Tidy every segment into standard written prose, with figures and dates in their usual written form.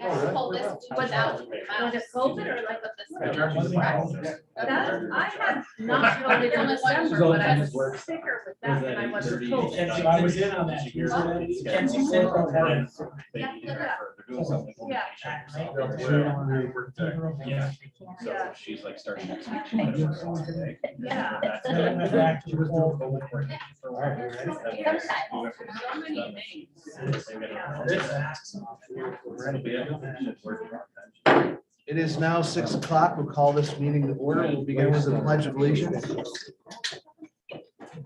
just pull this without, was it COVID or like with this? That, I had not COVID in December, but I was sicker with that than I was with COVID. And so I was in on that. Kensington. Yeah. Yeah. Yeah. So she's like starting next week. She's gonna work all day. Yeah. So many things. It is now 6 o'clock. We'll call this meeting to order. We'll begin with the pledge of allegiance.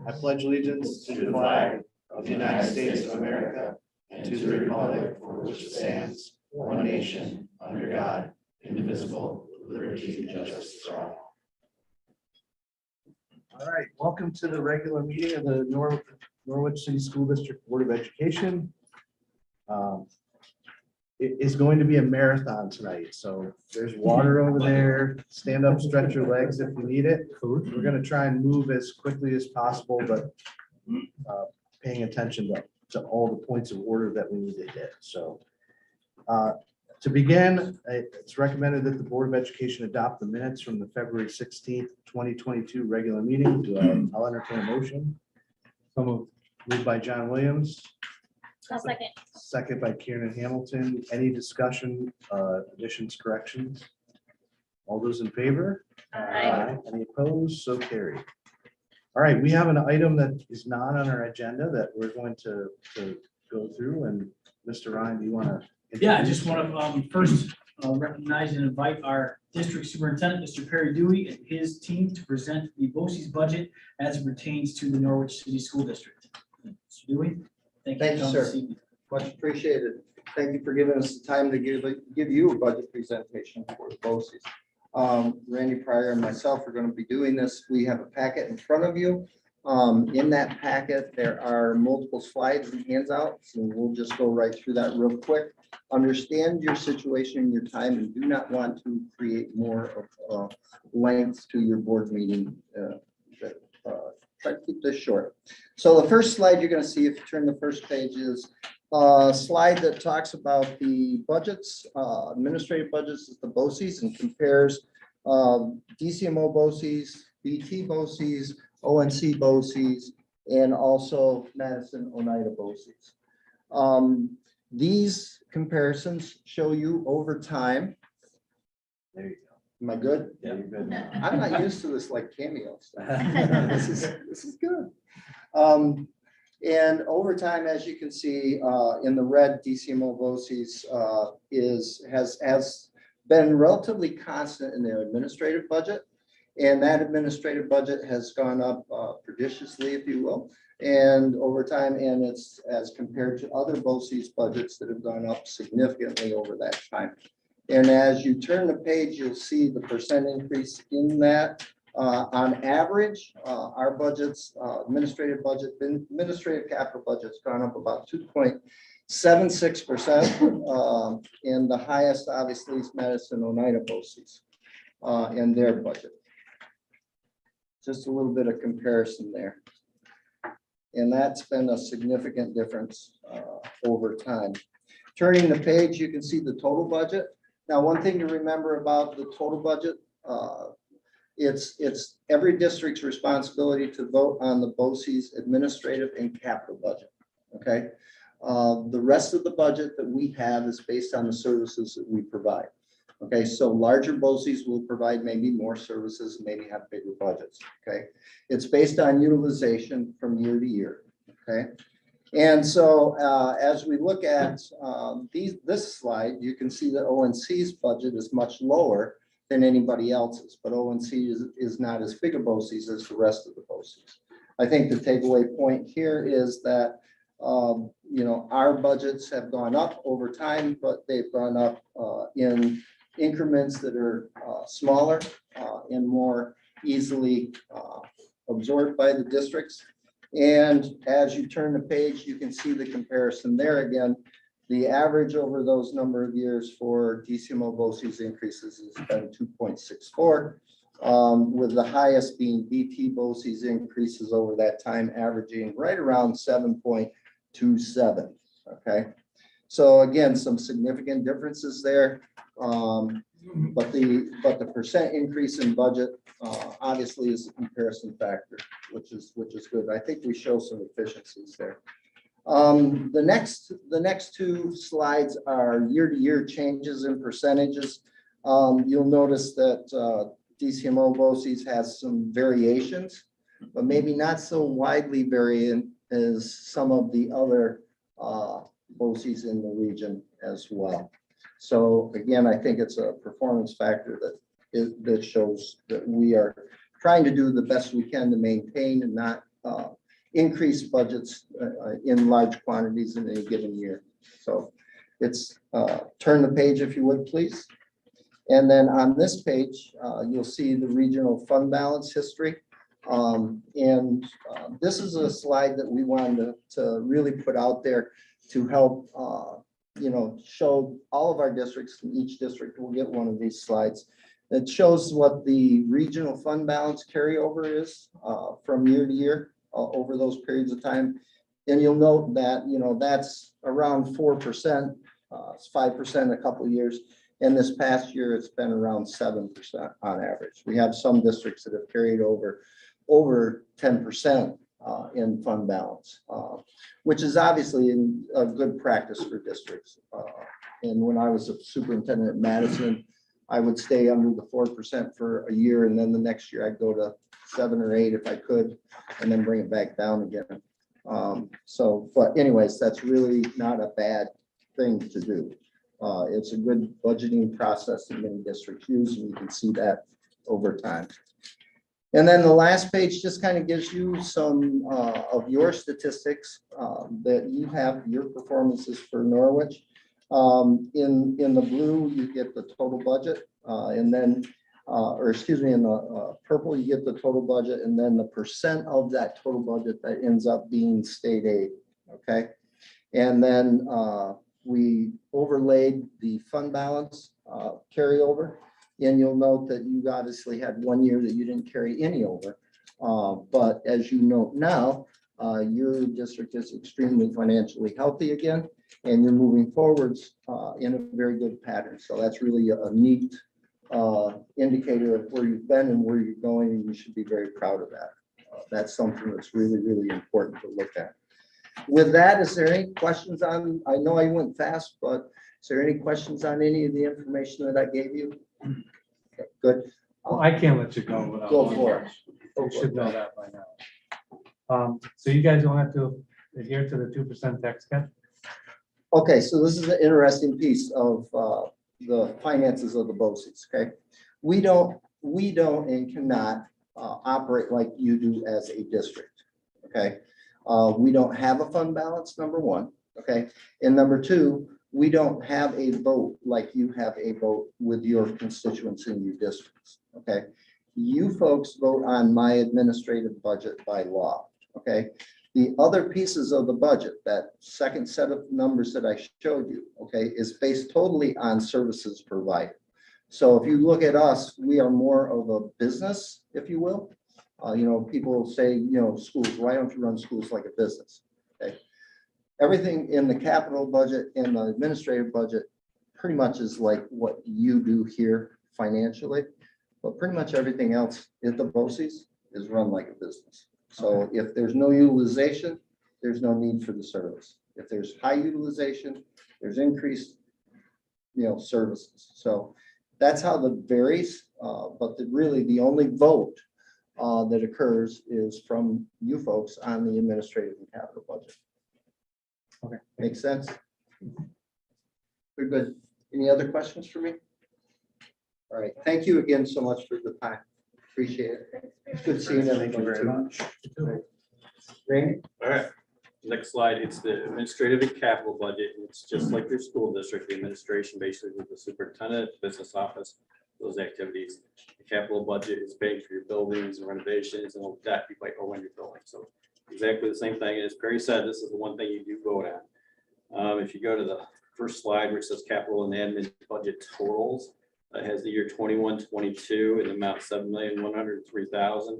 I pledge allegiance to the flag of the United States of America and to the republic for which it stands, one nation, under God, indivisible, with liberty and justice for all. All right, welcome to the regular meeting of the Norwich City School District Board of Education. It is going to be a marathon tonight, so there's water over there. Stand up, stretch your legs if you need it. We're gonna try and move as quickly as possible, but paying attention to all the points of order that we need to hit. So to begin, it's recommended that the Board of Education adopt the minutes from the February 16th, 2022 regular meeting. I'll entertain a motion. Moved by John Williams. A second. Second by Kieran Hamilton. Any discussion, additions, corrections? All those in favor? Aye. Any opposed? So carried. All right, we have an item that is not on our agenda that we're going to go through. And Mr. Ryan, do you want to? Yeah, I just want to first recognize and invite our district superintendent, Mr. Perry Dewey, and his team to present the BOCES budget as it pertains to the Norwich City School District. Mr. Dewey? Thank you, sir. Much appreciated. Thank you for giving us the time to give you a budget presentation for the BOCES. Randy Pryor and myself are going to be doing this. We have a packet in front of you. In that packet, there are multiple slides and handouts, and we'll just go right through that real quick. Understand your situation and your time, and do not want to create more of length to your board meeting. Try to keep this short. So the first slide you're going to see, if you turn the first page, is a slide that talks about the budgets, administrative budgets is the BOCES, and compares DCMO BOCES, BT BOCES, ONC BOCES, and also Madison Oneida BOCES. These comparisons show you over time. There you go. Am I good? Yeah, you're good. I'm not used to this like cameos. This is good. And over time, as you can see in the red, DCMO BOCES has been relatively constant in their administrative budget. And that administrative budget has gone up prodigiously, if you will, and over time, and it's as compared to other BOCES budgets that have gone up significantly over that time. And as you turn the page, you'll see the percent increase in that. On average, our budgets, administrative capital budget's gone up about 2.76%. And the highest, obviously, is Madison Oneida BOCES in their budget. Just a little bit of comparison there. And that's been a significant difference over time. Turning the page, you can see the total budget. Now, one thing to remember about the total budget, it's every district's responsibility to vote on the BOCES administrative and capital budget, okay? The rest of the budget that we have is based on the services that we provide. Okay, so larger BOCES will provide maybe more services, maybe have bigger budgets, okay? It's based on utilization from year to year, okay? And so as we look at this slide, you can see that ONC's budget is much lower than anybody else's, but ONC is not as big a BOCES as the rest of the BOCES. I think the takeaway point here is that you know, our budgets have gone up over time, but they've gone up in increments that are smaller and more easily absorbed by the districts. And as you turn the page, you can see the comparison there again. The average over those number of years for DCMO BOCES increases has been 2.64, with the highest being BT BOCES increases over that time, averaging right around 7.27. Okay, So again, some significant differences there. But the percent increase in budget obviously is a comparison factor, which is good. I think we show some efficiencies there. The next two slides are year-to-year changes in percentages. You'll notice that DCMO BOCES has some variations, but maybe not so widely variant as some of the other BOCES in the region as well. So again, I think it's a performance factor that shows that we are trying to do the best we can to maintain and not increase budgets in large quantities in any given year. So it's turn the page if you would, please. And then on this page, you'll see the regional fund balance history. This is a slide that we wanted to really put out there to help show all of our districts, and each district will get one of these slides. It shows what the regional fund balance carryover is from year to year over those periods of time. And you'll note that, that's around 4%, it's 5% a couple of years. And this past year, it's been around 7% on average. We have some districts that have carried over 10% in fund balance, which is obviously a good practice for districts. And when I was a superintendent at Madison, I would stay under the 4% for a year, and then the next year I'd go to 7 or 8 if I could, and then bring it back down again. But anyways, that's really not a bad thing to do. It's a good budgeting process that many districts use, and you can see that over time. And then the last page just kind of gives you some of your statistics that you have, your performances for Norwich. In the blue, you get the total budget, and then, in the purple, you get the total budget, and then the percent of that total budget that ends up being state aid, okay? And then we overlaid the fund balance carryover. And you'll note that you obviously had 1 year that you didn't carry any over. But as you note now, your district is extremely financially healthy again, and you're moving forwards in a very good pattern. So that's really a neat indicator of where you've been and where you're going, and you should be very proud of that. That's something that's really, really important to look at. With that, is there any questions on, I know I went fast, but is there any questions on any of the information that I gave you? Okay, good. Well, I can't let you go without. Go for it. You should know that by now. So you guys don't have to adhere to the 2% tax cap? Okay, so this is an interesting piece of the finances of the BOCES, okay? We don't and cannot operate like you do as a district, okay? We don't have a fund balance, number one, okay? And number two, we don't have a vote like you have a vote with your constituents in your districts, okay? You folks vote on my administrative budget by law, okay? The other pieces of the budget, that second set of numbers that I showed you, okay, is based totally on services provided. So if you look at us, we are more of a business, if you will. People say, schools, why don't you run schools like a business, okay? Everything in the capital budget and the administrative budget pretty much is like what you do here financially, but pretty much everything else at the BOCES is run like a business. So if there's no utilization, there's no need for the service. If there's high utilization, there's increased, services. So that's how that varies. But really the only vote that occurs is from you folks on the administrative and capital budget. Okay. Makes sense? We're good. Any other questions for me? All right. Thank you again so much for the time. Appreciate it. It's good seeing everybody. Thank you very much. Randy? All right, next slide, it's the administrative and capital budget. It's just like your school district, the administration basically with the superintendent, business office, those activities. The capital budget is paid for your buildings and renovations and all that you might owe on your building. So exactly the same thing. As Perry said, this is the one thing you do vote on. If you go to the first slide where it says capital and admin budget totals, it has the year 21-22 in the amount $7,103,000.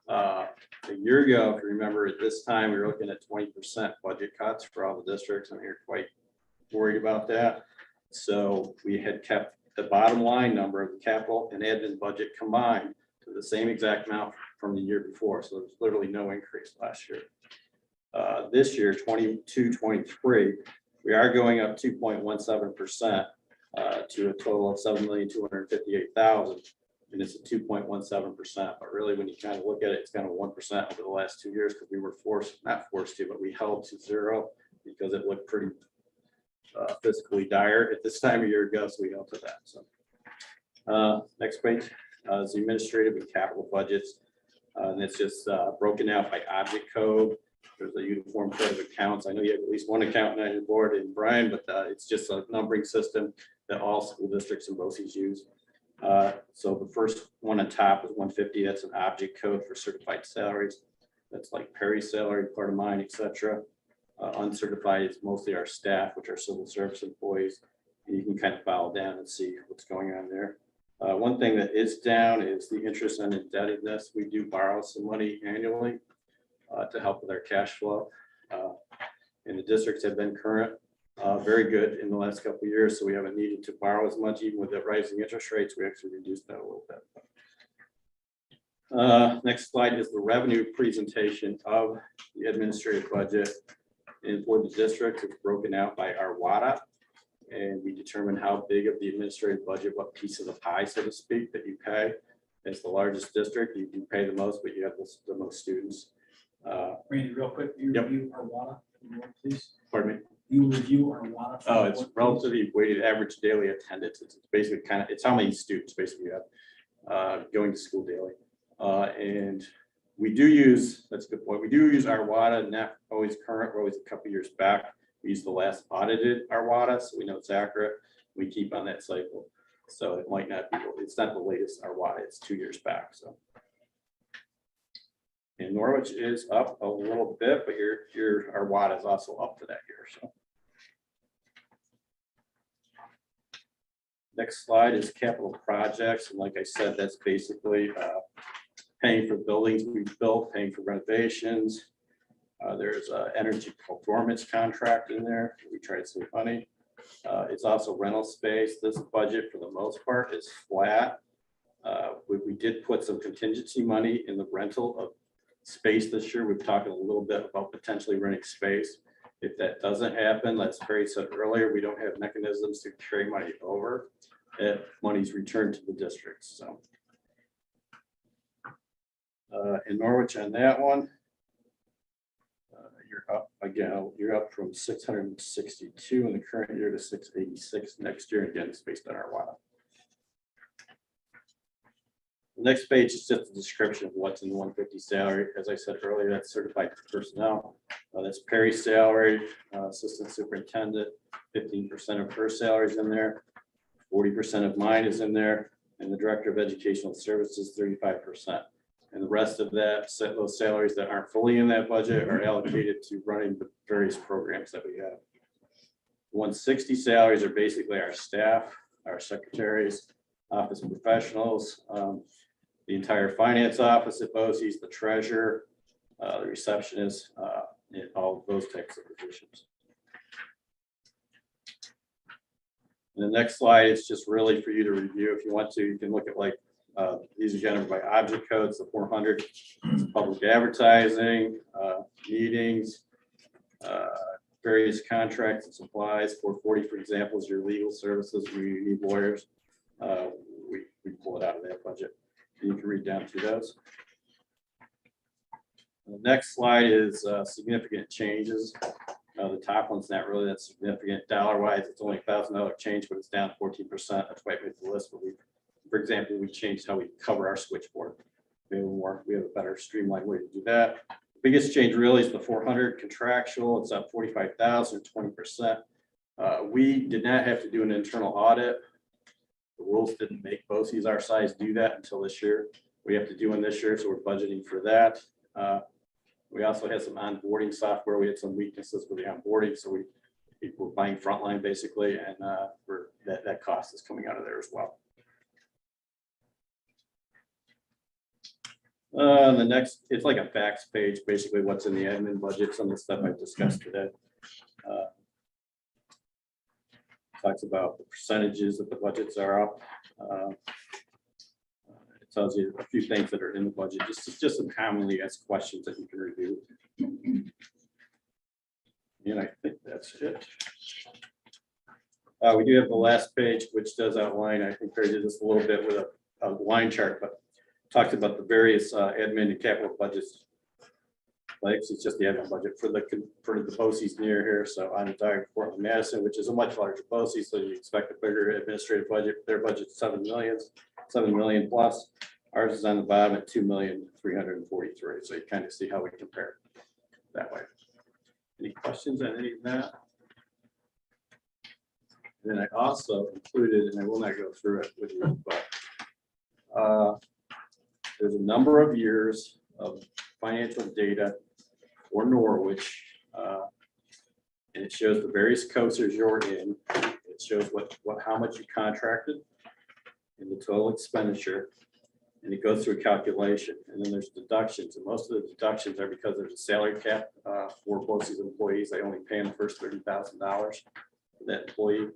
A year ago, if you remember, at this time, we were looking at 20% budget cuts for all the districts. I'm here quite worried about that. So we had kept the bottom line number of the capital and admin budget combined to the same exact amount from the year before. So there's literally no increase last year. This year, 22-23, we are going up 2.17% to a total of $7,258,000. And it's a 2.17%. But really, when you kind of look at it, it's kind of 1% over the last 2 years because we were not forced to, but we held to zero because it looked pretty fiscally dire at this time of year ago. So we held to that. So next page is the administrative and capital budgets. And it's just broken out by object code. There's a uniform code of accounts. I know you have at least one accountant on your board in Brian, but it's just a numbering system that all school districts and BOCES use. So the first one on top is 150. That's an object code for certified salaries. That's like Perry's salary, part of mine, etc. Uncertified is mostly our staff, which are civil service employees. And you can kind of follow down and see what's going on there. One thing that is down is the interest on indebtedness. We do borrow some money annually to help with our cash flow. And the districts have been current, very good in the last couple of years. So we haven't needed to borrow as much, even with the rising interest rates. We actually reduced that a little bit. Next slide is the revenue presentation of the administrative budget. And for the district, it's broken out by our WADA. And we determine how big of the administrative budget, what piece of the pie, so to speak, that you pay. As the largest district, you do pay the most, but you have the most students. Randy, real quick, you Yep. review our WADA, please. Pardon me? You review our WADA. Oh, it's relatively weighted average daily attendance. It's basically kind of, it's how many students basically you have going to school daily. And we do use, that's a good point. We do use our WADA, not always current, we're always a couple years back. We use the last audited our WADA, so we know it's accurate. We keep on that cycle. So it might not be, it's not the latest our WADA, it's 2 years back, so. And Norwich is up a little bit, but our WADA is also up for that year, so. Next slide is capital projects. And like I said, that's basically paying for buildings we've built, paying for renovations. There's an energy performance contract in there. We try to save money. It's also rental space. This budget, for the most part, is flat. We did put some contingency money in the rental of space this year. We've talked a little bit about potentially renting space. If that doesn't happen, as Perry said earlier, we don't have mechanisms to carry money over if money's returned to the districts. So in Norwich on that one, you're up again. You're up from 662 in the current year to 686 next year. Again, it's based on our WADA. The next page is just a description of what's in the 150 salary. As I said earlier, that's certified personnel. That's Perry's salary, assistant superintendent, 15% of her salary is in there. 40% of mine is in there, and the director of educational services, 35%. And the rest of that, those salaries that aren't fully in that budget are allocated to running the various programs that we have. 160 salaries are basically our staff, our secretaries, office professionals, the entire finance office at BOCES, the treasurer, the receptionist, and all of those types of positions. And the next slide is just really for you to review. If you want to, you can look at like these are generated by object codes, the 400, public advertising, meetings, various contracts and supplies. 440, for example, is your legal services where you need lawyers. We pull it out of that budget. And you can read down through those. The next slide is significant changes. The top one's not really that significant dollar-wise. It's only $1,000 change, but it's down 14%. That's why I made the list. But for example, we changed how we cover our switchboard. We have a better streamlined way to do that. The biggest change really is the 400 contractual. It's up 45,000, 20%. We did not have to do an internal audit. The rules didn't make BOCES our size do that until this year. We have to do one this year, so we're budgeting for that. We also had some onboarding software. We had some weaknesses with the onboarding, so we're buying frontline basically, and that cost is coming out of there as well. The next, it's like a facts page, basically what's in the admin budget, some of the stuff I've discussed today. talks about the percentages that the budgets are up. It tells you a few things that are in the budget, just some commonly asked questions that you can review. And I think that's it. We do have the last page, which does outline, I think, Perry did this a little bit with a line chart, but talks about the various admin and capital budgets. Like it's just the admin budget for the BOCES near here. So I'm talking Portland Madison, which is a much larger BOCES, so you expect a bigger administrative budget. Their budget's 7 million plus. Ours is on the bottom at 2,343,000. So you kind of see how we compare that way. Any questions on any of that? And then I also included, and I will not go through it with you, but there's a number of years of financial data for Norwich, and it shows the various coasters you're in. It shows how much you contracted and the total expenditure, and it goes through a calculation. And then there's deductions, and most of the deductions are because there's a salary cap for BOCES employees. They only pay them the first $30,000 for that employee.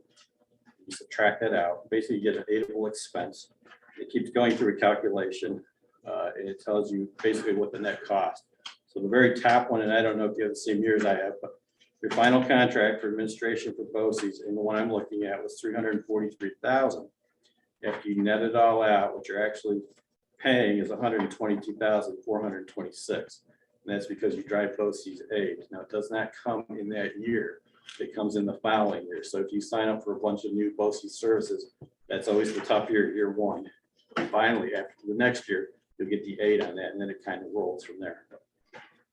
You subtract that out. Basically, you get an aidable expense. It keeps going through a calculation, and it tells you basically what the net cost. So the very top one, and I don't know if you have the same years I have, but your final contract for administration for BOCES, and the one I'm looking at was $343,000. After you net it all out, what you're actually paying is $122,426, and that's because you drive BOCES aid. Now, it does not come in that year. It comes in the following year. So if you sign up for a bunch of new BOCES services, that's always the tough year one. And finally, after the next year, you'll get the aid on that, and then it kind of rolls from there.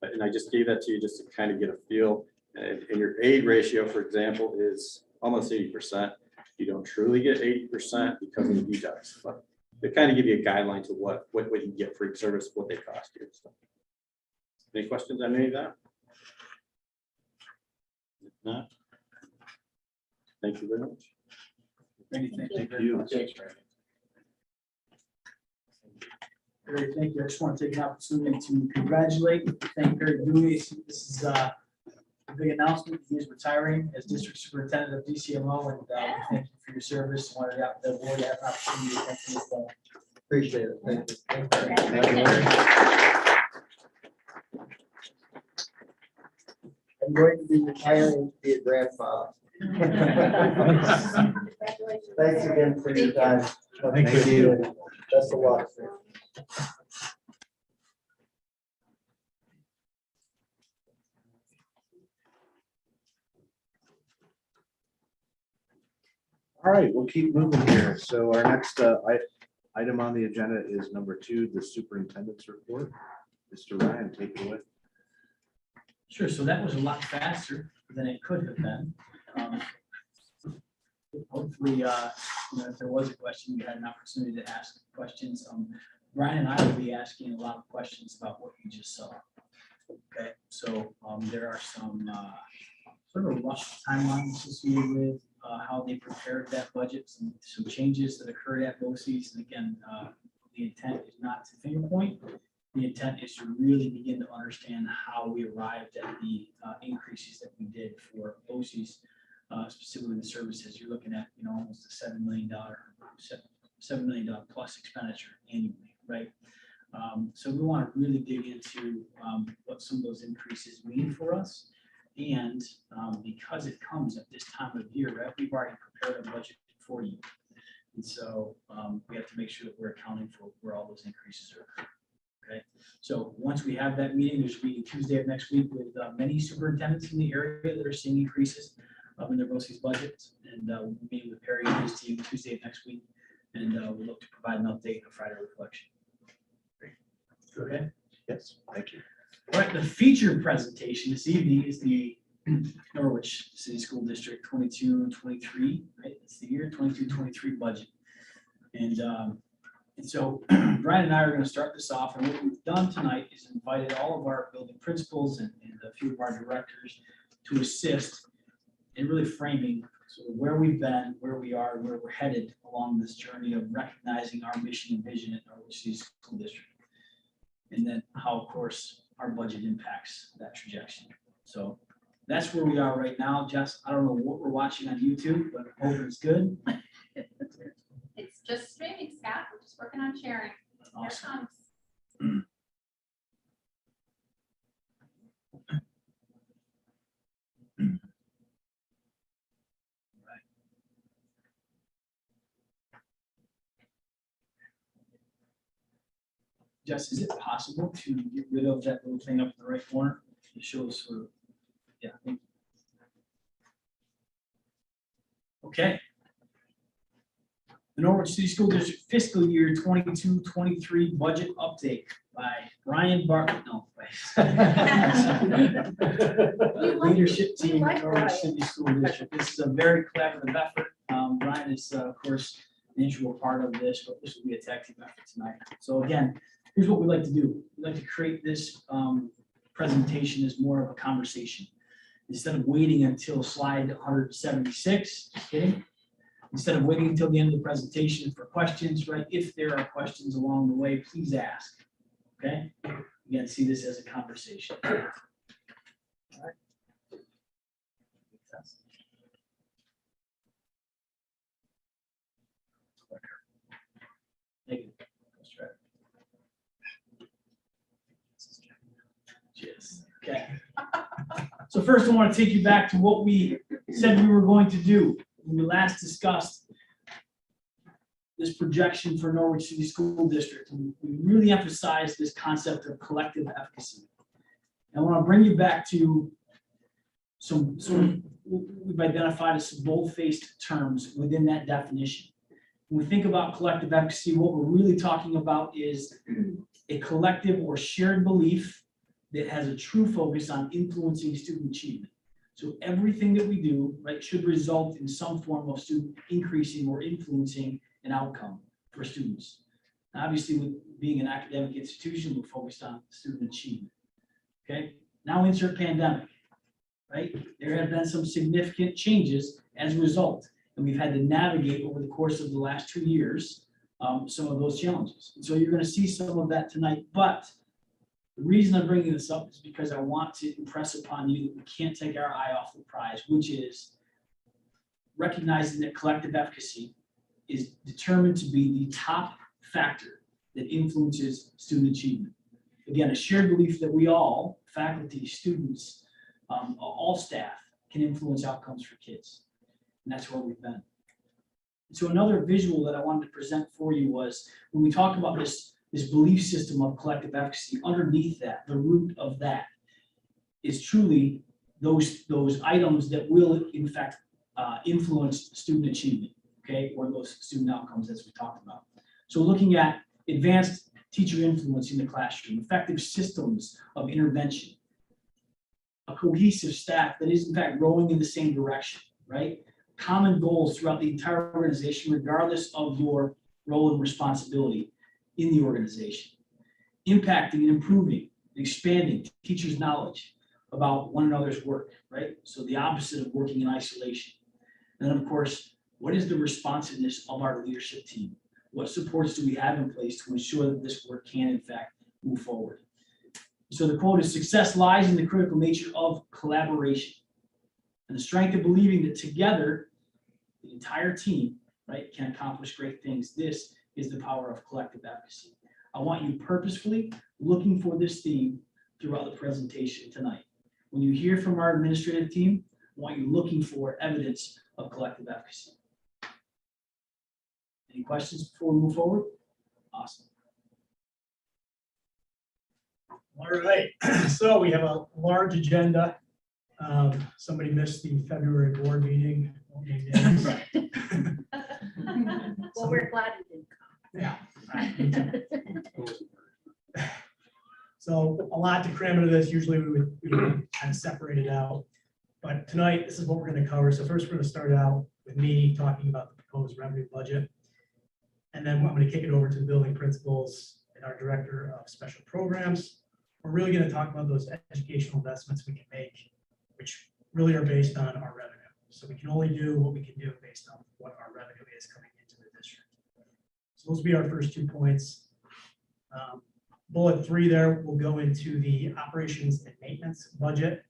And I just gave that to you just to kind of get a feel. And your aid ratio, for example, is almost 80%. You don't truly get 80% because of the deducts, but they kind of give you a guideline to what you get for each service, what they cost you. So, any questions on any of that? If not, thank you very much. Thank you. Perry, thank you. I just want to take an opportunity to congratulate, thank Perry Dewey. This is a big announcement. He is retiring as district superintendent of DCMO, and thank you for your service. Wanted the board to have an opportunity to thank you as well. Appreciate it. Thank you. I'm going to be retiring to be a grandfather. Thanks again for your time. Thank you. Best of luck. All right, we'll keep moving here. So our next item on the agenda is number 2, the superintendent's report. Mr. Ryan, take it away. Sure. So that was a lot faster than it could have been. Hopefully, if there was a question, you had an opportunity to ask questions. Brian and I will be asking a lot of questions about what you just saw. Okay, so there are some sort of rough timelines associated with how they prepared that budget, some changes that occurred at BOCES. And again, the intent is not to finger point. The intent is to really begin to understand how we arrived at the increases that we did for BOCES, specifically the services. You're looking at, almost a $7 million plus expenditure annually, right? So we want to really dig into what some of those increases mean for us. And because it comes at this time of year, right, we've already prepared a budget for you. And so we have to make sure that we're accounting for where all those increases are. Okay, so once we have that meeting, there's a meeting Tuesday of next week with many superintendents in the area that are seeing increases in their BOCES budgets. And we'll be meeting with Perry and his team Tuesday of next week. And we'll look to provide an update on Friday reflection. Great. Okay. Yes, thank you. All right, the feature presentation this evening is the Norwich City School District 22-23, right? It's the year 22-23 budget. And so Brian and I are going to start this off. And what we've done tonight is invited all of our building principals and a few of our directors to assist in really framing sort of where we've been, where we are, where we're headed along this journey of recognizing our mission and vision at Norwich City School District. And then how, of course, our budget impacts that trajectory. So That's where we are right now. Jess, I don't know what we're watching on YouTube, but I hope it's good. It's just streaming, Scott. We're just working on sharing. Here it Awesome. comes. Jess, is it possible to get rid of that little thing up in the right corner? It shows sort of, yeah. Okay. The Norwich City School District fiscal year 22-23 budget update by Brian Bartlett. No. Leadership team at Norwich City School District. This is a very collaborative effort. Brian is, of course, an integral part of this, but this will be a tag team effort tonight. So again, here's what we like to do. We like to create this presentation as more of a conversation. Instead of waiting until slide 176, just kidding. Instead of waiting until the end of the presentation for questions, right? If there are questions along the way, please ask. Okay? Again, see this as a conversation. All right. Negative. Let's try it. Yes. Okay. So first, I want to take you back to what we said we were going to do when we last discussed this projection for Norwich City School District. And we really emphasized this concept of collective efficacy. And I want to bring you back to some sort of what we've identified as some bold-faced terms within that definition. When we think about collective efficacy, what we're really talking about is a collective or shared belief that has a true focus on influencing student achievement. So everything that we do, right, should result in some form of student increasing or influencing an outcome for students. And obviously, with being an academic institution, we're focused on student achievement. Okay, now insert pandemic, right? There have been some significant changes as a result, and we've had to navigate over the course of the last 2 years some of those challenges. And so you're going to see some of that tonight, but the reason I'm bringing this up is because I want to impress upon you that we can't take our eye off the prize, which is recognizing that collective efficacy is determined to be the top factor that influences student achievement. Again, a shared belief that we all, faculty, students, all staff, can influence outcomes for kids. And that's where we've been. So another visual that I wanted to present for you was when we talk about this belief system of collective efficacy, underneath that, the root of that is truly those items that will, in fact, influence student achievement, okay, or those student outcomes as we talked about. So looking at advanced teacher influence in the classroom, effective systems of intervention, a cohesive staff that is, in fact, rowing in the same direction, right? Common goals throughout the entire organization, regardless of your role and responsibility in the organization, impacting and improving, and expanding teachers' knowledge about one another's work, right? So the opposite of working in isolation. And then, of course, what is the responsiveness of our leadership team? What supports do we have in place to ensure that this work can, in fact, move forward? So the quote is, "Success lies in the critical nature of collaboration and the strength of believing that together, the entire team, right, can accomplish great things. This is the power of collective efficacy." I want you purposefully looking for this theme throughout the presentation tonight. When you hear from our administrative team, I want you looking for evidence of collective efficacy. Any questions before we move forward? Awesome. All right, so we have a large agenda. Somebody missed the February board meeting. Won't name names. Well, we're glad you didn't Yeah. So a lot to cram into this. Usually we would kind of separate it out. But tonight, this is what we're going to cover. So first, we're going to start out with me talking about the proposed revenue budget. And then I'm going to kick it over to the building principals and our director of special programs. We're really going to talk about those educational investments we can make, which really are based on our revenue. So we can only do what we can do based on what our revenue is coming into the district. So those will be our first 2 points. Bullet 3 there will go into the operations and maintenance budget.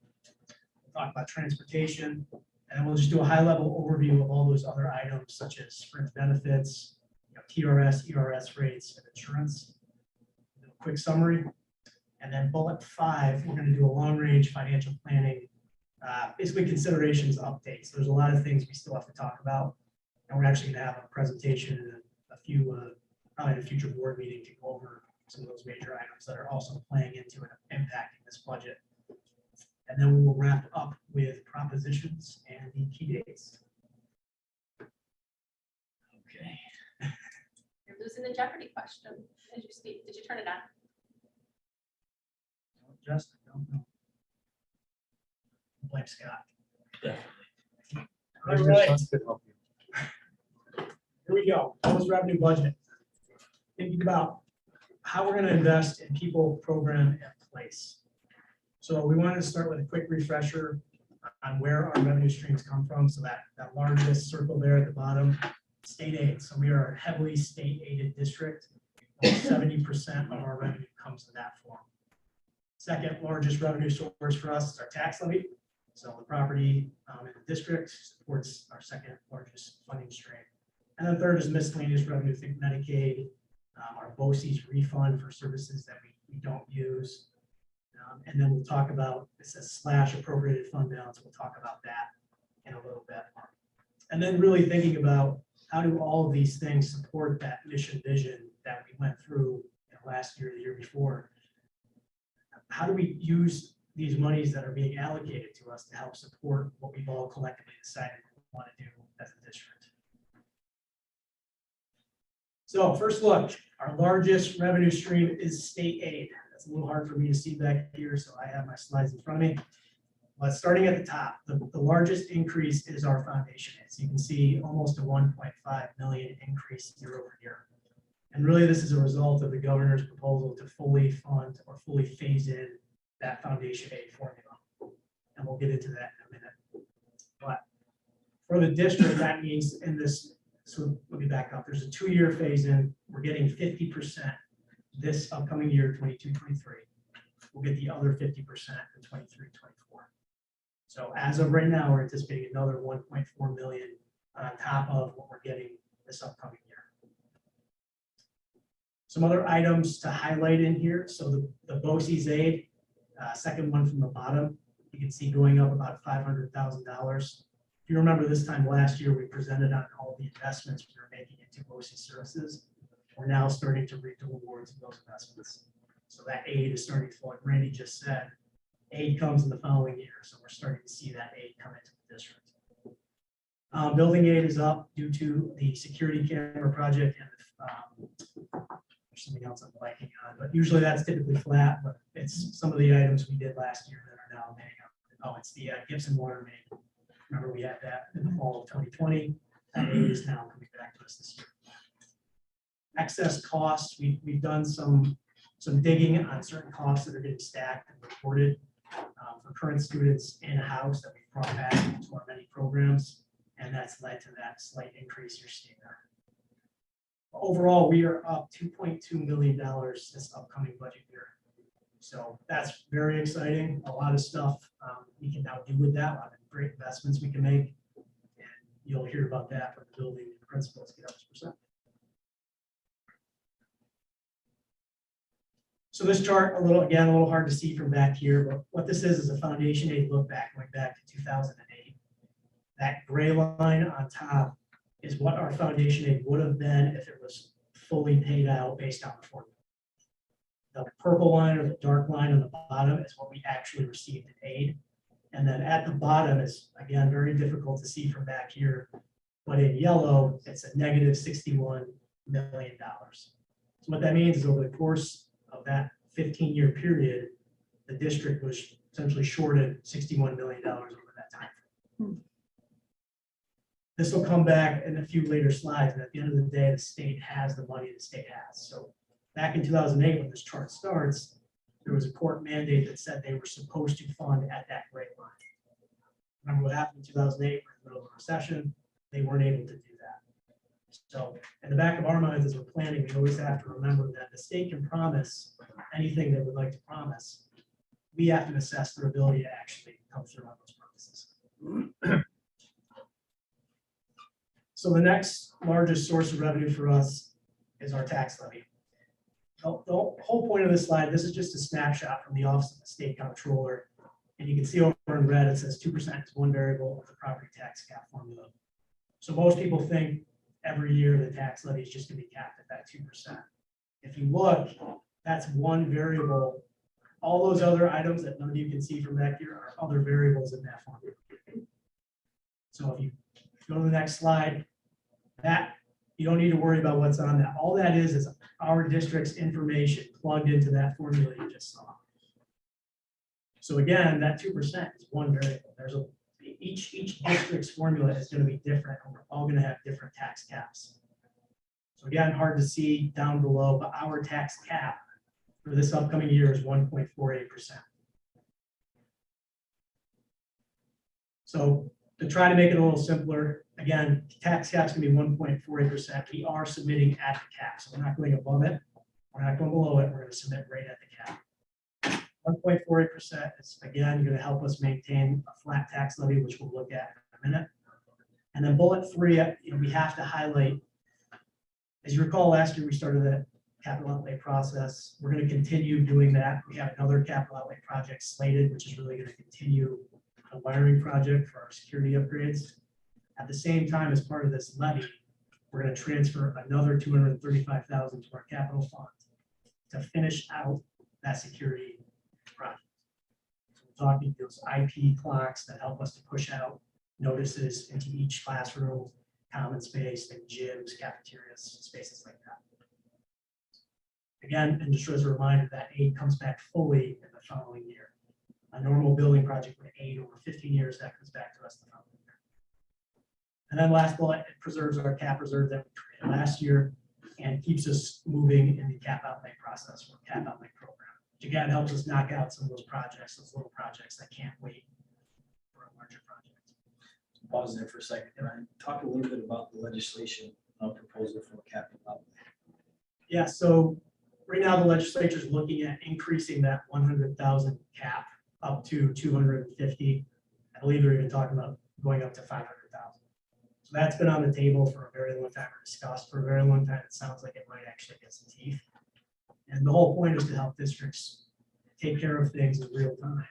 We'll talk about transportation, and we'll just do a high-level overview of all those other items such as fringe benefits, TRS, ERS rates, and insurance. Do a quick summary. And then bullet 5, we're going to do a long-range financial planning, basically considerations updates. There's a lot of things we still have to talk about. And we're actually going to have a presentation and a few, probably in a future board meeting to go over some of those major items that are also playing into and impacting this budget. And then we will wrap up with propositions and the key dates. Okay. You're losing the Jeopardy question as you speak. Did you turn it on? Justin, don't know. Blame Scott. Definitely. All right, here we go. Proposed revenue budget. Thinking about how we're going to invest in people, program, and place. So we wanted to start with a quick refresher on where our revenue streams come from. So that largest circle there at the bottom, state aid. So we are a heavily state aided district. 70% of our revenue comes in that form. Second largest revenue source for us is our tax levy. So the property in the district supports our second largest funding stream. And then third is miscellaneous revenue, think Medicaid, our BOCES refund for services that we don't use. And then we'll talk about, it says / appropriated fund balance. We'll talk about that in a little bit. And then really thinking about how do all of these things support that mission vision that we went through last year, the year before. How do we use these monies that are being allocated to us to help support what we've all collectively decided we want to do as a district? So first look, our largest revenue stream is state aid. That's a little hard for me to see back here, so I have my slides in front of me. But starting at the top, the largest increase is our foundation aid. So you can see almost a 1.5 million increase year over year. And really this is a result of the governor's proposal to fully fund or fully phase in that foundation aid formula. And we'll get into that in a minute. But for the district, that means in this, so let me back up. There's a 2-year phase in. We're getting 50% this upcoming year, 22-23. We'll get the other 50% in 23-24. So as of right now, we're anticipating another 1.4 million on top of what we're getting this upcoming year. Some other items to highlight in here. So the BOCES aid, second one from the bottom, you can see going up about $500,000. If you remember this time last year, we presented on all the investments we were making into BOCES services. We're now starting to reap the rewards of those investments. So that aid is starting to flow. Like Randy just said, aid comes in the following year. So we're starting to see that aid come into the district. Building aid is up due to the security camera project and there's something else I'm blanking on, but usually that's typically flat, but it's some of the items we did last year that are now paying up. Oh, it's the Gibson water main. Remember we had that in the fall of 2020. That aid is now coming back to us this year. Excess costs, we've done some digging on certain costs that are getting stacked and reported for current students in-house that we've brought back to our many programs, and that's led to that slight increase you're seeing there. Overall, we are up $2.2 million this upcoming budget year. So that's very exciting. A lot of stuff we can now do with that, a lot of great investments we can make. And you'll hear about that from the building principals get up to percent. So this chart, a little hard to see from back here, but what this is a foundation aid look back, going back to 2008. That gray line on top is what our foundation aid would have been if it was fully paid out based on the formula. The purple line or the dark line on the bottom is what we actually received in aid. And then at the bottom is, again, very difficult to see from back here, but in yellow, it's a negative $61 million. So what that means is over the course of that 15-year period, the district was essentially shorted $61 million over that time frame. This will come back in a few later slides, and at the end of the day, the state has the money the state has. So back in 2008, when this chart starts, there was a court mandate that said they were supposed to fund at that gray line. Remember what happened in 2008? We're in the middle of a recession. They weren't able to do that. So in the back of our minds as we're planning, we always have to remember that the state can promise anything they would like to promise. We have to assess their ability to actually come through on those promises. offices. So the next largest source of revenue for us is our tax levy. The whole point of this slide, this is just a snapshot from the Office of the State Comptroller. And you can see over in red, it says 2% is one variable of the property tax cap formula. So most people think every year the tax levy is just gonna be capped at that 2%. If you look, that's one variable. All those other items that none of you can see from back here are other variables in that formula. So if you go to the next slide, that you don't need to worry about what's on that. All that is our district's information plugged into that formula you just saw. So again, that 2% is one variable. There's each district's formula is going to be different, and we're all going to have different tax caps. So again, hard to see down below, but our tax cap for this upcoming year is 1.48%. So to try to make it a little simpler, again, tax cap's gonna be 1.48%. We are submitting at the cap, so we're not going above it. We're not going below it. We're gonna submit right at the cap. 1.48% is again gonna help us maintain a flat tax levy, which we'll look at in a minute. And then bullet 3, we have to highlight. As you recall, last year we started the capital outlay process. We're going to continue doing that. We have another capital outlay project slated, which is really going to continue a wiring project for our security upgrades. At the same time, as part of this levy, we're going to transfer another $235,000 to our capital fund to finish out that security project. So we're talking those IP clocks that help us to push out notices into each classroom, common space, like gyms, cafeterias, spaces like that. Again, and just as a reminder, that aid comes back fully in the following year. A normal building project with aid over 15 years, that comes back to us the following year. And then last bullet, it preserves our cap reserve that we created last year and keeps us moving in the cap outlay process or cap outlay program, which again helps us knock out some of those projects, those little projects that can't wait for a larger project. Pause there for a second. Can I talk a little bit about the legislation proposal for capital outlay? Yeah, so right now the legislature is looking at increasing that 100,000 cap up to 250. I believe they're even talking about going up to 500,000. So that's been on the table for a very long time, or discussed for a very long time. It sounds like it might actually get some teeth. And the whole point is to help districts take care of things in real time,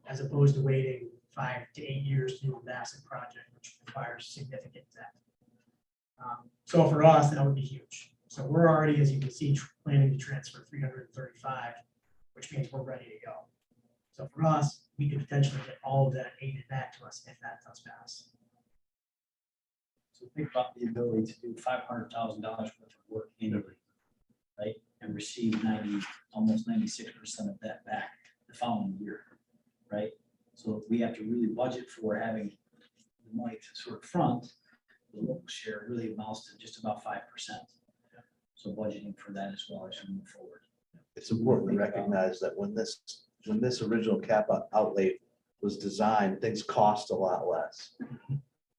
as opposed to waiting 5 to 8 years to do a massive project, which requires significant debt. So for us, that would be huge. So we're already, as you can see, planning to transfer 335, which means we're ready to go. So for us, we could potentially get all of that aided back to us if that does pass. So think about the ability to do $500,000 worth of work annually, right? And receive almost 96% of that back the following year, right? So we have to really budget for having the money to sort of front. The local share really amounts to just about 5%. So budgeting for that as well as we move forward. It's important to recognize that when this original cap outlay was designed, things cost a lot less.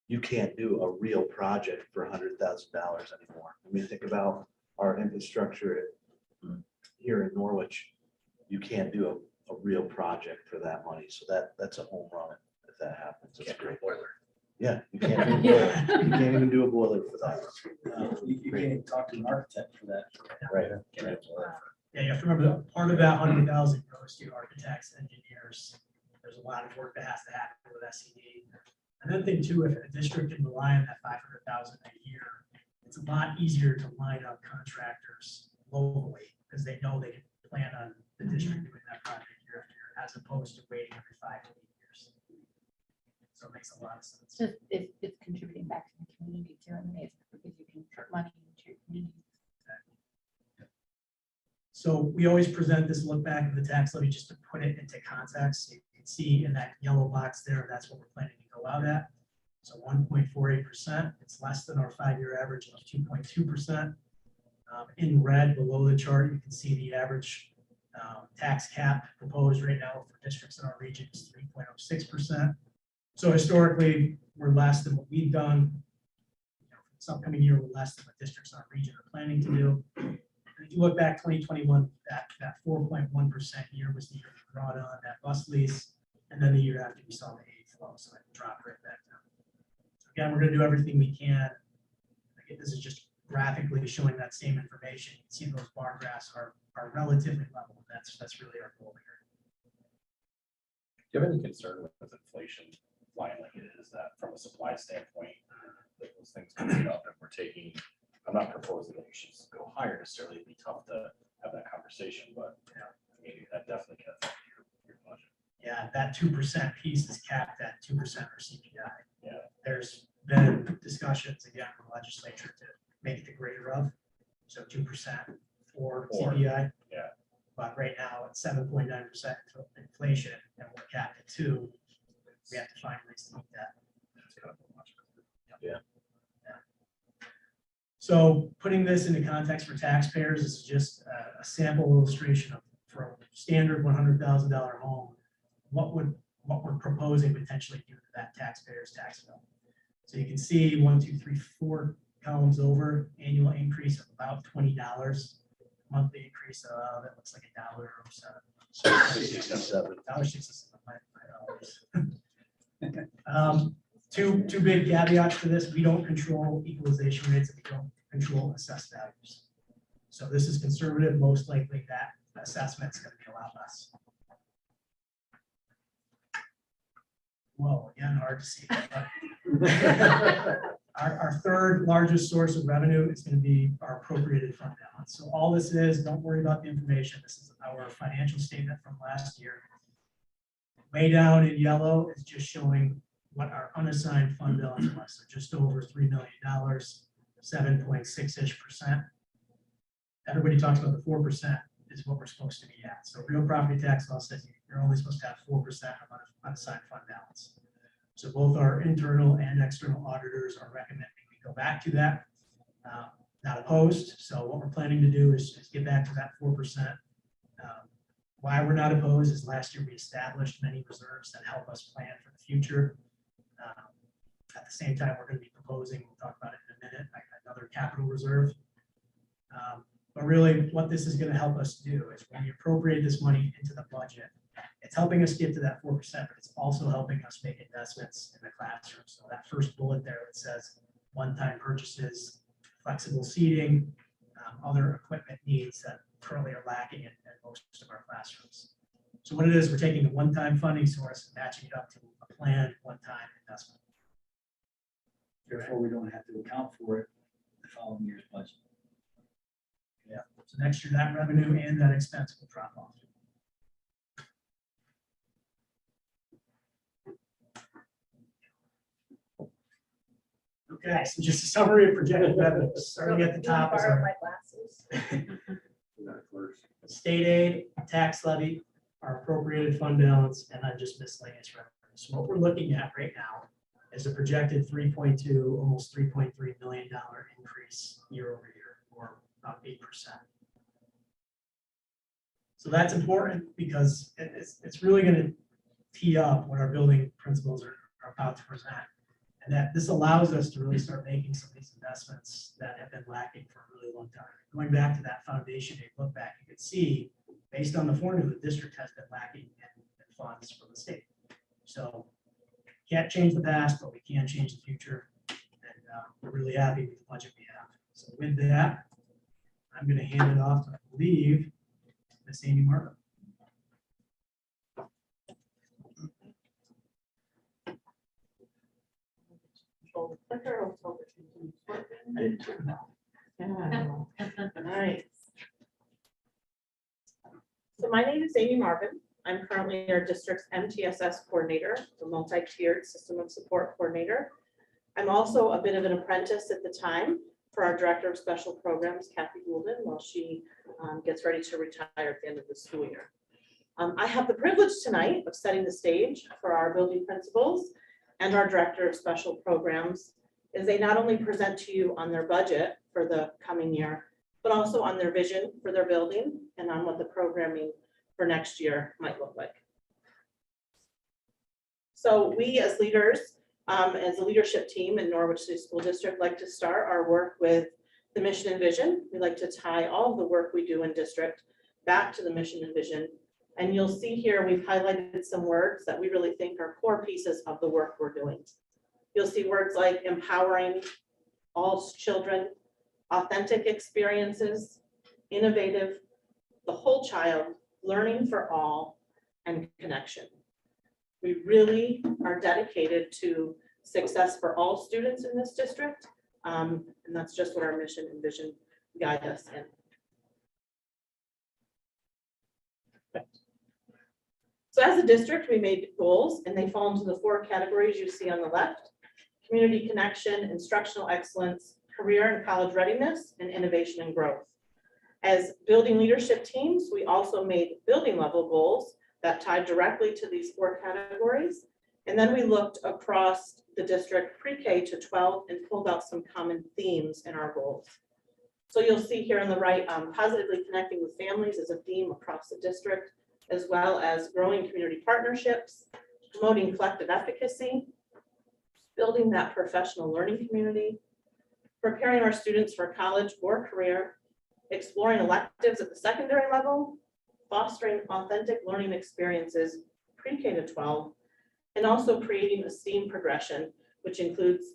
You can't do a real project for $100,000 anymore. I mean, think about our infrastructure here in Norwich. You can't do a real project for that money. So that's a home run if that happens. It's a great boiler. Yeah, you can't do a boiler. You can't even do a boiler for that. You can't talk to an architect for that. Right. Yeah, you have to remember that part of that 100,000 goes to architects, engineers. There's a lot of work that has to happen with SED. Another thing too, if a district can rely on that 500,000 a year, it's a lot easier to line up contractors locally because they know they can plan on the district doing that project year after year, as opposed to waiting every 5 to 8 years. So it makes a lot of sense. Just it's contributing back to the community too, and it's because you can put money into your community. So we always present this look back of the tax levy just to put it into context. You can see in that yellow box there, that's what we're planning to go out at. So 1.48%, it's less than our 5-year average of 2.2%. In red below the chart, you can see the average tax cap proposed right now for districts in our region is 3.06%. So historically, we're less than what we've done. For this upcoming year, we're less than what districts in our region are planning to do. And if you look back 2021, that 4.1% year was the year we brought on that bus lease, and then the year after we saw the aid flow, so I can drop right back down. Again, we're gonna do everything we can. Again, this is just graphically showing that same information. You can see those bar graphs are relatively level. That's really our goal here. Do you have any concern with inflation flying like it is, that from a supply standpoint, that those things can get up and we're taking, I'm not proposing that you should go higher necessarily, it'd be tough to have that conversation, but I mean, that definitely can affect your budget. Yeah, that 2% piece is capped at 2% or CPI. Yeah. There's been discussions again with the legislature to make it the greater of, so 2% for CPI. Yeah. But right now it's 7.9% inflation and we're capped at 2. We have to find ways to meet that. That's kind of much. So putting this into context for taxpayers, this is just a sample illustration of, for a standard $100,000 home, what we're proposing potentially do to that taxpayer's tax bill. So you can see 1, 2, 3, 4 columns over, annual increase of about $20, monthly increase of, it looks like $1.07. $1.67. Two big caveats to this. We don't control equalization rates and we don't control assessed values. So this is conservative. Most likely that assessment is going to be a lot less. Whoa, again, hard to see. But our third largest source of revenue is going to be our appropriated fund balance. So all this is, don't worry about the information. This is our financial statement from last year. Way down in yellow is just showing what our unassigned fund balance was. So just over $3 million, 7.6%. Everybody talks about the 4% is what we're supposed to be at. So real property tax law says you're only supposed to have 4% of unassigned fund balance. So both our internal and external auditors are recommending we go back to that. Not opposed. So what we're planning to do is get back to that 4%. Why we're not opposed is last year we established many reserves that help us plan for the future. At the same time, we're going to be proposing, we'll talk about it in a minute, another capital reserve. But really what this is going to help us do is when we appropriate this money into the budget, it's helping us get to that 4%, but it's also helping us make investments in the classroom. So that first bullet there that says one-time purchases, flexible seating, other equipment needs that currently are lacking in most of our classrooms. So what it is, we're taking the one-time funding source and matching it up to a planned one-time investment. Therefore, we don't have to account for it in the following year's budget. Yeah. So next year, that revenue and that expense will drop off. Okay, so just a summary of projected revenue, starting at the top. Is Borrow our my glasses. state aid, tax levy, our appropriated fund balance, and then just miscellaneous revenue. So what we're looking at right now is a projected 3.2, almost $3.3 million increase year over year, or about 8%. So that's important because it's really going to tee up what our building principals are about to present. And that this allows us to really start making some of these investments that have been lacking for a really long time. Going back to that foundation, if you look back, you can see, based on the formula, the district has been lacking in funds from the state. So can't change the past, but we can change the future. And we're really happy with the budget we have. So with that, I'm going to hand it off to, I believe, Miss Amy Martin. Nice. So my name is Amy Marvin. I'm currently our district's MTSS coordinator, the multi-tiered system of support coordinator. I'm also a bit of an apprentice at the time for our director of special programs, Kathy Goulden, while she gets ready to retire at the end of the school year. I have the privilege tonight of setting the stage for our building principals and our director of special programs, as they not only present to you on their budget for the coming year, but also on their vision for their building and on what the programming for next year might look like. So we as leaders, as a leadership team in Norwich City School District, like to start our work with the mission and vision. We like to tie all of the work we do in district back to the mission and vision And you'll see here, we've highlighted some words that we really think are core pieces of the work we're doing. You'll see words like empowering all children, authentic experiences, innovative, the whole child, learning for all, and connection. We really are dedicated to success for all students in this district. And that's just what our mission and vision guide us in. So as a district, we made goals and they fall into the 4 categories you see on the left: community connection, instructional excellence, career and college readiness, and innovation and growth. As building leadership teams, we also made building level goals that tied directly to these 4 categories. And then we looked across the district pre-K to 12 and pulled out some common themes in our goals. So you'll see here on the right, positively connecting with families is a theme across the district, as well as growing community partnerships, promoting collective efficacy, building that professional learning community, preparing our students for college or career, exploring electives at the secondary level, fostering authentic learning experiences pre-K to 12, and also creating a STEAM progression, which includes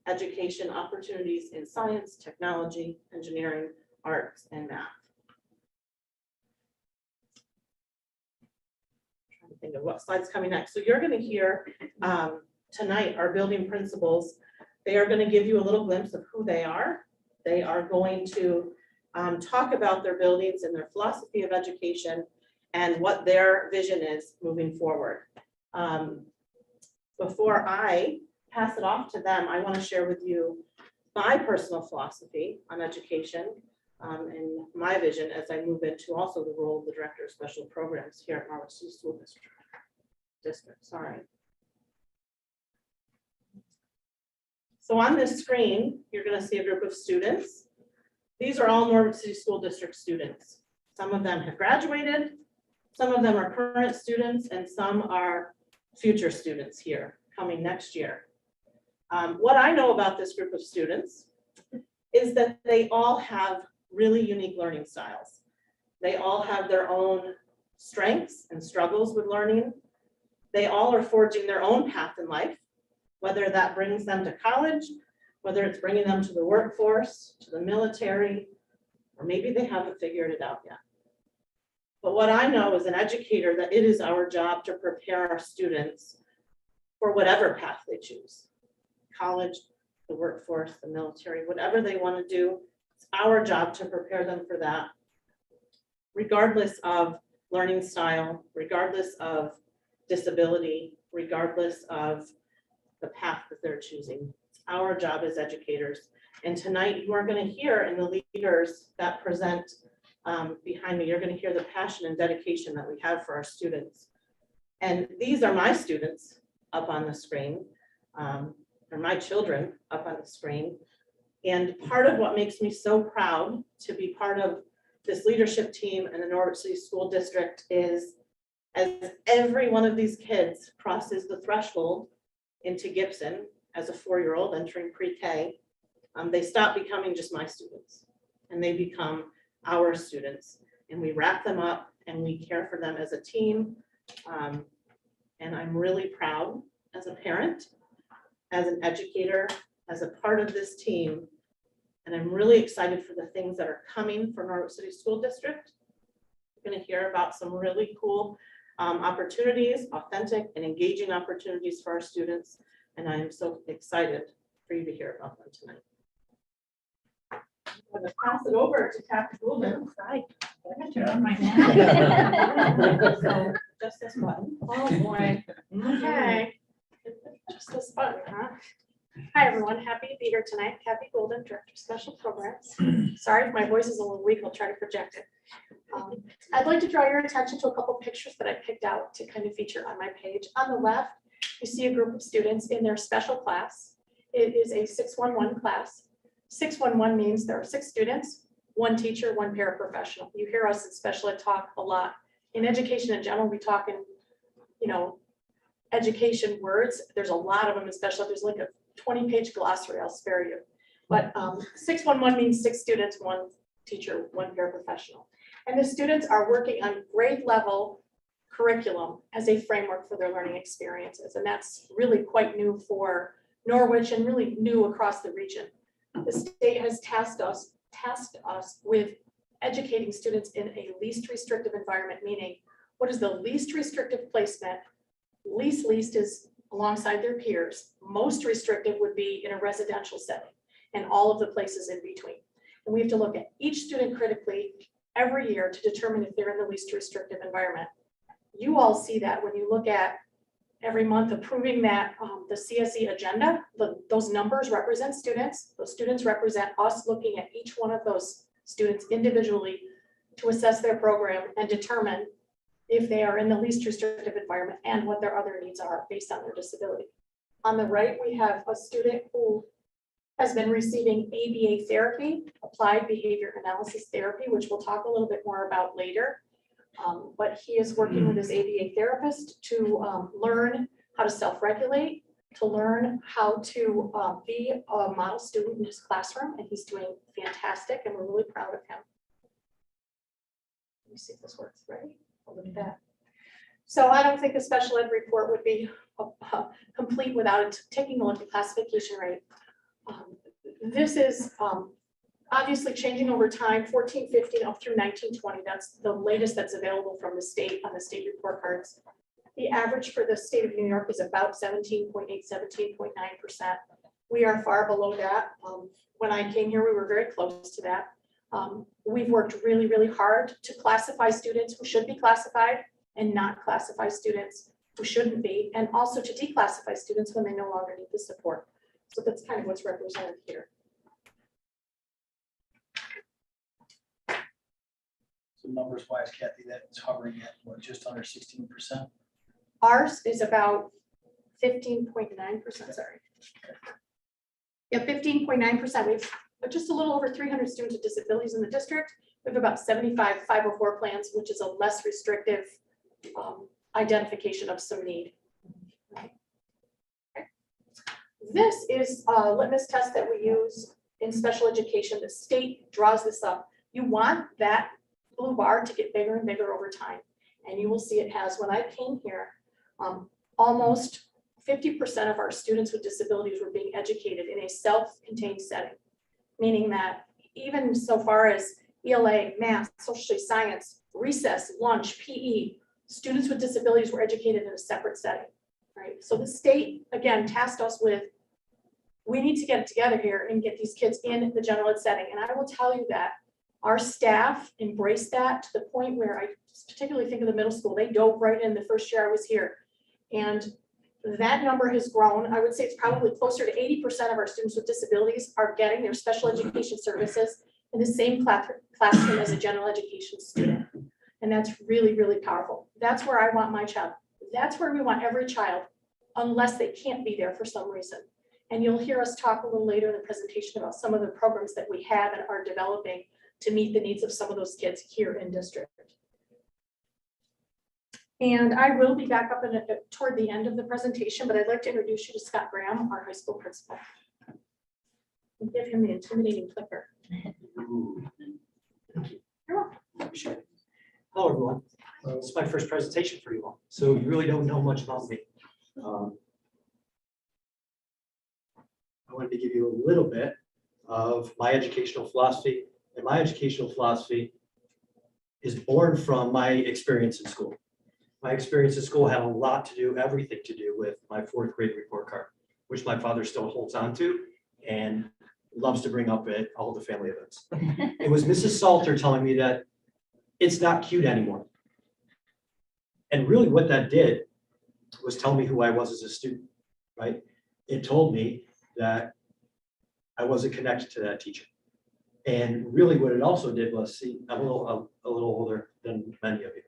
education opportunities in science, technology, engineering, arts, and math. Trying to think of what slide's coming next. So you're going to hear tonight our building principals. They are going to give you a little glimpse of who they are. They are going to talk about their buildings and their philosophy of education and what their vision is moving forward. Before I pass it off to them, I want to share with you my personal philosophy on education and my vision as I move into also the role of the Director of Special Programs here at Norwich City School District. Sorry. So on this screen, you're going to see a group of students. These are all Norwich City School District students. Some of them have graduated, some of them are current students, and some are future students here coming next year. What I know about this group of students is that they all have really unique learning styles. They all have their own strengths and struggles with learning. They all are forging their own path in life, whether that brings them to college, whether it's bringing them to the workforce, to the military, or maybe they haven't figured it out yet. But what I know as an educator, that it is our job to prepare our students for whatever path they choose. College, the workforce, the military, whatever they want to do, it's our job to prepare them for that, regardless of learning style, regardless of disability, regardless of the path that they're choosing. It's our job as educators. And tonight you are going to hear in the leaders that present behind me, you're going to hear the passion and dedication that we have for our students. And these are my students up on the screen, or my children up on the screen. And part of what makes me so proud to be part of this leadership team in the Norwich City School District is as every one of these kids crosses the threshold into Gibson as a 4-year-old entering pre-K, they stop becoming just my students and they become our students, and we wrap them up and we care for them as a team. And I'm really proud as a parent, as an educator, as a part of this team. And I'm really excited for the things that are coming for Norwich City School District. We're going to hear about some really cool opportunities, authentic and engaging opportunities for our students. And I am so excited for you to hear about them tonight. I'm going to pass it over to Kathy Goulden. Hi. I got to run my hand. So just this button. Oh, boy. Okay. Just this button, huh? Hi, everyone. Happy to be here tonight. Kathy Golden, Director of Special Programs. Sorry if my voice is a little weak. I'll try to project it. I'd like to draw your attention to a couple pictures that I picked out to kind of feature on my page. On the left, you see a group of students in their special class. It is a 611 class. 611 means there are 6 students, 1 teacher, 1 paraprofessional. You hear us in special ed talk a lot. In education in general, we talk in, education words. There's a lot of them in special ed. There's like a 20-page glossary. I'll spare you. But 611 means 6 students, 1 teacher, 1 paraprofessional. And the students are working on grade level curriculum as a framework for their learning experiences. And that's really quite new for Norwich and really new across the region. The state has tasked us with educating students in a least restrictive environment, meaning what is the least restrictive placement? Least is alongside their peers. Most restrictive would be in a residential setting and all of the places in between. And we have to look at each student critically every year to determine if they're in the least restrictive environment. You all see that when you look at every month approving that the CSE agenda, those numbers represent students. Those students represent us looking at each one of those students individually to assess their program and determine if they are in the least restrictive environment and what their other needs are based on their disability. On the right, we have a student who has been receiving ABA therapy, applied behavior analysis therapy, which we'll talk a little bit more about later. But he is working with his ABA therapist to learn how to self-regulate, to learn how to be a model student in his classroom, and he's doing fantastic, and we're really proud of him. Let me see if this works, right? I'll look at that. So I don't think the special ed report would be complete without taking a look at classification rate. This is obviously changing over time, 14, 15 up through 19, 20. That's the latest that's available from the state on the state report cards. The average for the state of New York is about 17.8, 17.9%. We are far below that. When I came here, we were very close to that. We've worked really, really hard to classify students who should be classified and not classify students who shouldn't be, and also to declassify students when they no longer need the support. So that's kind of what's represented here. So numbers wise, Kathy, that's hovering at what, just under 16%? Ours is about 15.9%, sorry. Yeah, 15.9%. We've just a little over 300 students with disabilities in the district. We have about 75 504 plans, which is a less restrictive identification of some need. This is a litmus test that we use in special education. The state draws this up. You want that blue bar to get bigger and bigger over time. And you will see it has, when I came here, almost 50% of our students with disabilities were being educated in a self-contained setting, meaning that even so far as ELA, math, social science, recess, lunch, PE, students with disabilities were educated in a separate setting, right? So the state, again, tasked us with, we need to get it together here and get these kids in the general ed setting. And I will tell you that our staff embraced that to the point where I particularly think of the middle school, they dove right in the first year I was here. And that number has grown. I would say it's probably closer to 80% of our students with disabilities are getting their special education services in the same classroom as a general education student. And that's really, really powerful. That's where I want my child. That's where we want every child, unless they can't be there for some reason. And you'll hear us talk a little later in the presentation about some of the programs that we have and are developing to meet the needs of some of those kids here in district. And I will be back up toward the end of the presentation, but I'd like to introduce you to Scott Graham, our high school principal. And give him the intimidating clicker. You're welcome. Appreciate it. Hello, everyone. This is my first presentation for you all, so you really don't know much about me. I wanted to give you a little bit of my educational philosophy, and my educational philosophy is born from my experience in school. My experience in school had a lot to do, everything to do with my 4th grade report card, which my father still holds on to and loves to bring up at all the family events. It was Mrs. Salter telling me that it's not cute anymore. And really what that did was tell me who I was as a student, right? It told me that I wasn't connected to that teacher. And really what it also did was, see, I'm a little older than many of you.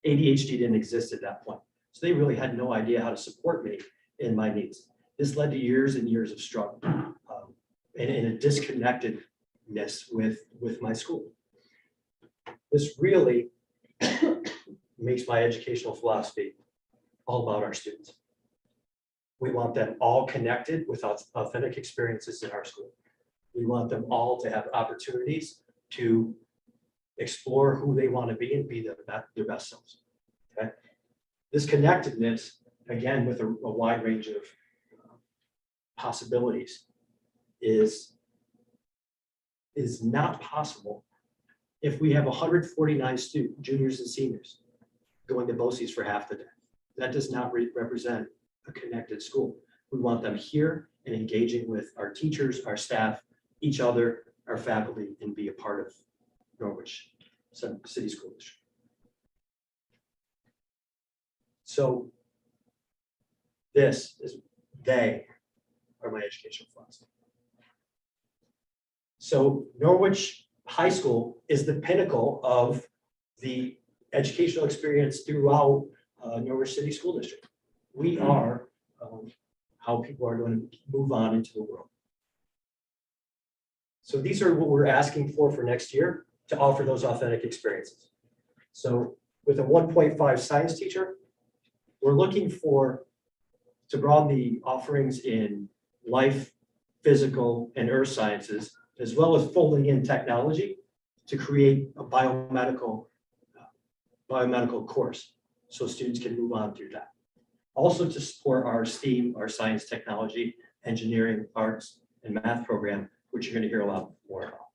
ADHD didn't exist at that point. So they really had no idea how to support me in my needs. This led to years and years of struggle and a disconnectedness with my school. This really makes my educational philosophy all about our students. We want them all connected with authentic experiences in our school. We want them all to have opportunities to explore who they want to be and be their best selves. Okay. This connectedness, again, with a wide range of possibilities is not possible if we have 149 juniors and seniors going to BOCES for half the day. That does not represent a connected school. We want them here and engaging with our teachers, our staff, each other, our faculty, and be a part of Norwich City School District. So they are my educational philosophy. So Norwich High School is the pinnacle of the educational experience throughout Norwich City School District. We are how people are going to move on into the world. So these are what we're asking for next year to offer those authentic experiences. So with a 1.5 science teacher, we're looking to broaden the offerings in life, physical, and earth sciences, as well as folding in technology to create a biomedical course so students can move on through that. Also to support our STEAM, our science, technology, engineering, arts, and math program, which you're going to hear a lot more about.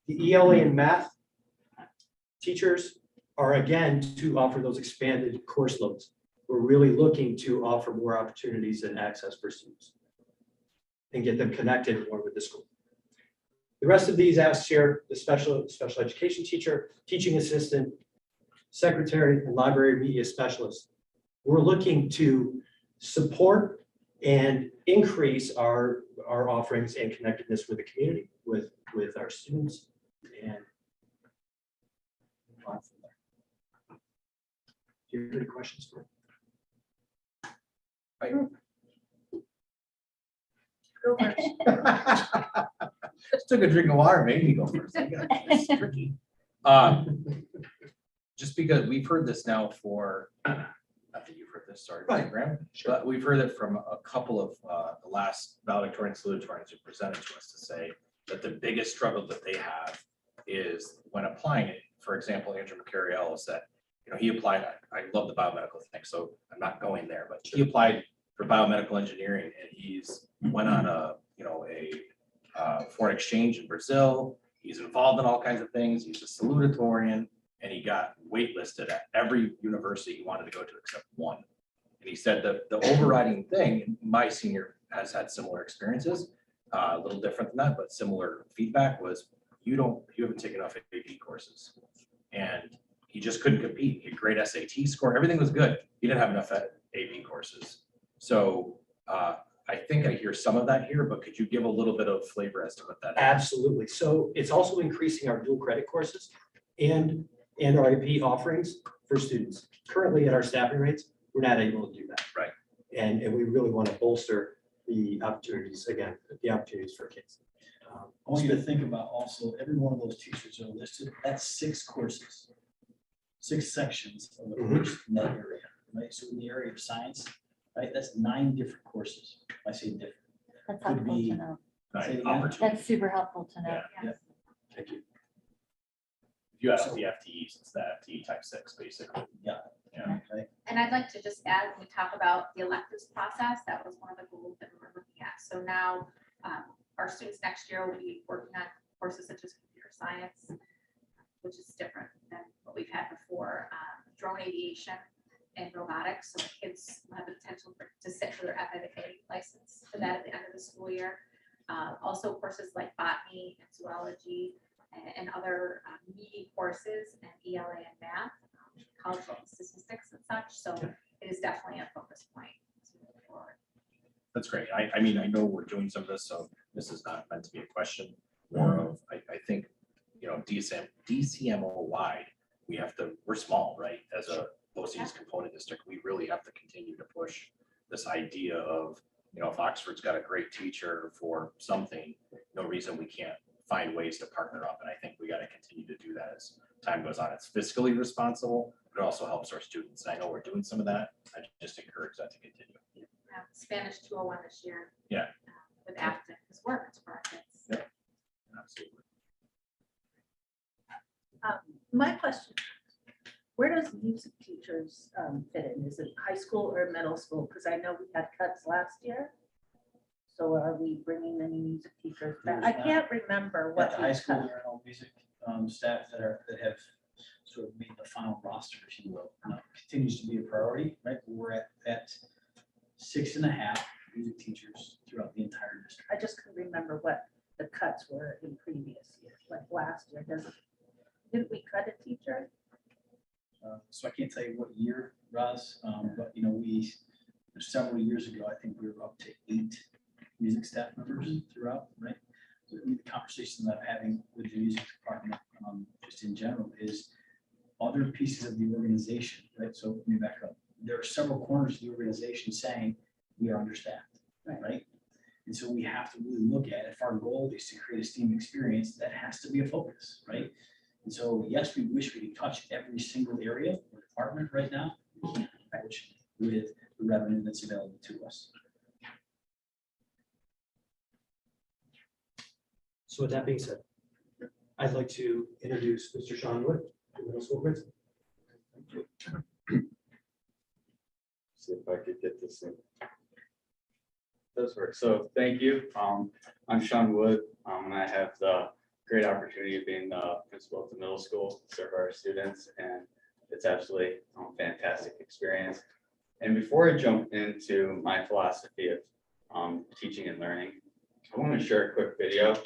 The ELA and math teachers are again to offer those expanded course loads. We're really looking to offer more opportunities and access for students and get them connected more with the school. The rest of these asks here, the special education teacher, teaching assistant, secretary, and library media specialist. We're looking to support and increase our offerings and connectedness with the community, with our students, and move on from there. Do you have any questions for me? Go first. Just took a drink of water, made me go first. It's tricky. Just because we've heard this now for, not that you've heard this, sorry, Right. Graham, Sure. but we've heard it from a couple of the last valedictorian salutatorians who presented to us to say that the biggest struggle that they have is when applying it. For example, Andrew McCarriello said, he applied, I love the biomedical thing, so I'm not going there, but he applied for biomedical engineering and he's went on a foreign exchange in Brazil. He's involved in all kinds of things. He's a salutatorian and he got waitlisted at every university he wanted to go to except one. And he said that the overriding thing, my senior has had similar experiences, a little different than that, but similar feedback was you haven't taken enough AP courses. And he just couldn't compete. He had great SAT score. Everything was good. He didn't have enough AP courses. So I think I hear some of that here, but could you give a little bit of flavor as to what that is? Absolutely. So it's also increasing our dual credit courses and our AP offerings for students. Currently at our staffing rates, we're not able to do that. Right. And we really want to bolster the opportunities, again, the opportunities for kids. I want you to think about also, every one of those teachers are listed, that's 6 courses, 6 sections of the course in that area, right? So in the area of science, right, that's 9 different courses. I say different. That's Could helpful be- to know. Say it again? Opportunity. That's super helpful to know. Yeah. Thank you. If you ask the FTEs, it's the FTE type 6, basically. Yeah. Yeah. And I'd like to just add, when we talk about the electives process, that was one of the goals that we were looking at. So now our students next year will be working on courses such as computer science, which is different than what we've had before, drone aviation and robotics. So the kids will have the potential to sit for their FFA license for that at the end of the school year. Also courses like botany and zoology and other meaty courses and ELA and math, cultural statistics and such. So it is definitely a focus point as we move forward. That's great. I mean, I know we're doing some of this, so this is not meant to be a question. More of, I think, DCMO wide, we're small, right? As a BOCES component district, we really have to continue to push this idea of, if Oxford's got a great teacher for something, no reason we can't find ways to partner up. And I think we got to continue to do that as time goes on. It's fiscally responsible, but it also helps our students. And I know we're doing some of that. I just encourage that to continue. Spanish 201 this year. Yeah. With Afton, has worked for our kids. Yeah. Absolutely. My question, where does music teachers fit in? Is it high school or middle school? Because I know we had cuts last year. So are we bringing any music teachers back? I can't remember At what the we high school, cut. there are no music staff that have sort of made the final roster, if you will. Now, it continues to be a priority, right? We're at 6.5 music teachers throughout the entire district. I just couldn't remember what the cuts were in previous years, like last year. Didn't we cut a teacher? So I can't tell you what year, Roz, but you know, several years ago, I think we were up to 8 music staff members throughout, right? So the conversation that I'm having with the music department, just in general, is other pieces of the organization, right? So let me back up. There are several corners of the organization saying we are understaffed, right? And so we have to really look at, if our goal is to create a STEAM experience, that has to be a focus, right? And so, yes, we wish we could touch every single area or department right now. We can't, which with the revenue that's available to us. So with that being said, I'd like to introduce Mr. Sean Wood, the middle school principal. See if I could get this in. Does work. So thank you. I'm Sean Wood, and I have the great opportunity of being the principal at the middle school, serve our students, and it's absolutely a fantastic experience. And before I jump into my philosophy of teaching and learning, I want to share a quick video.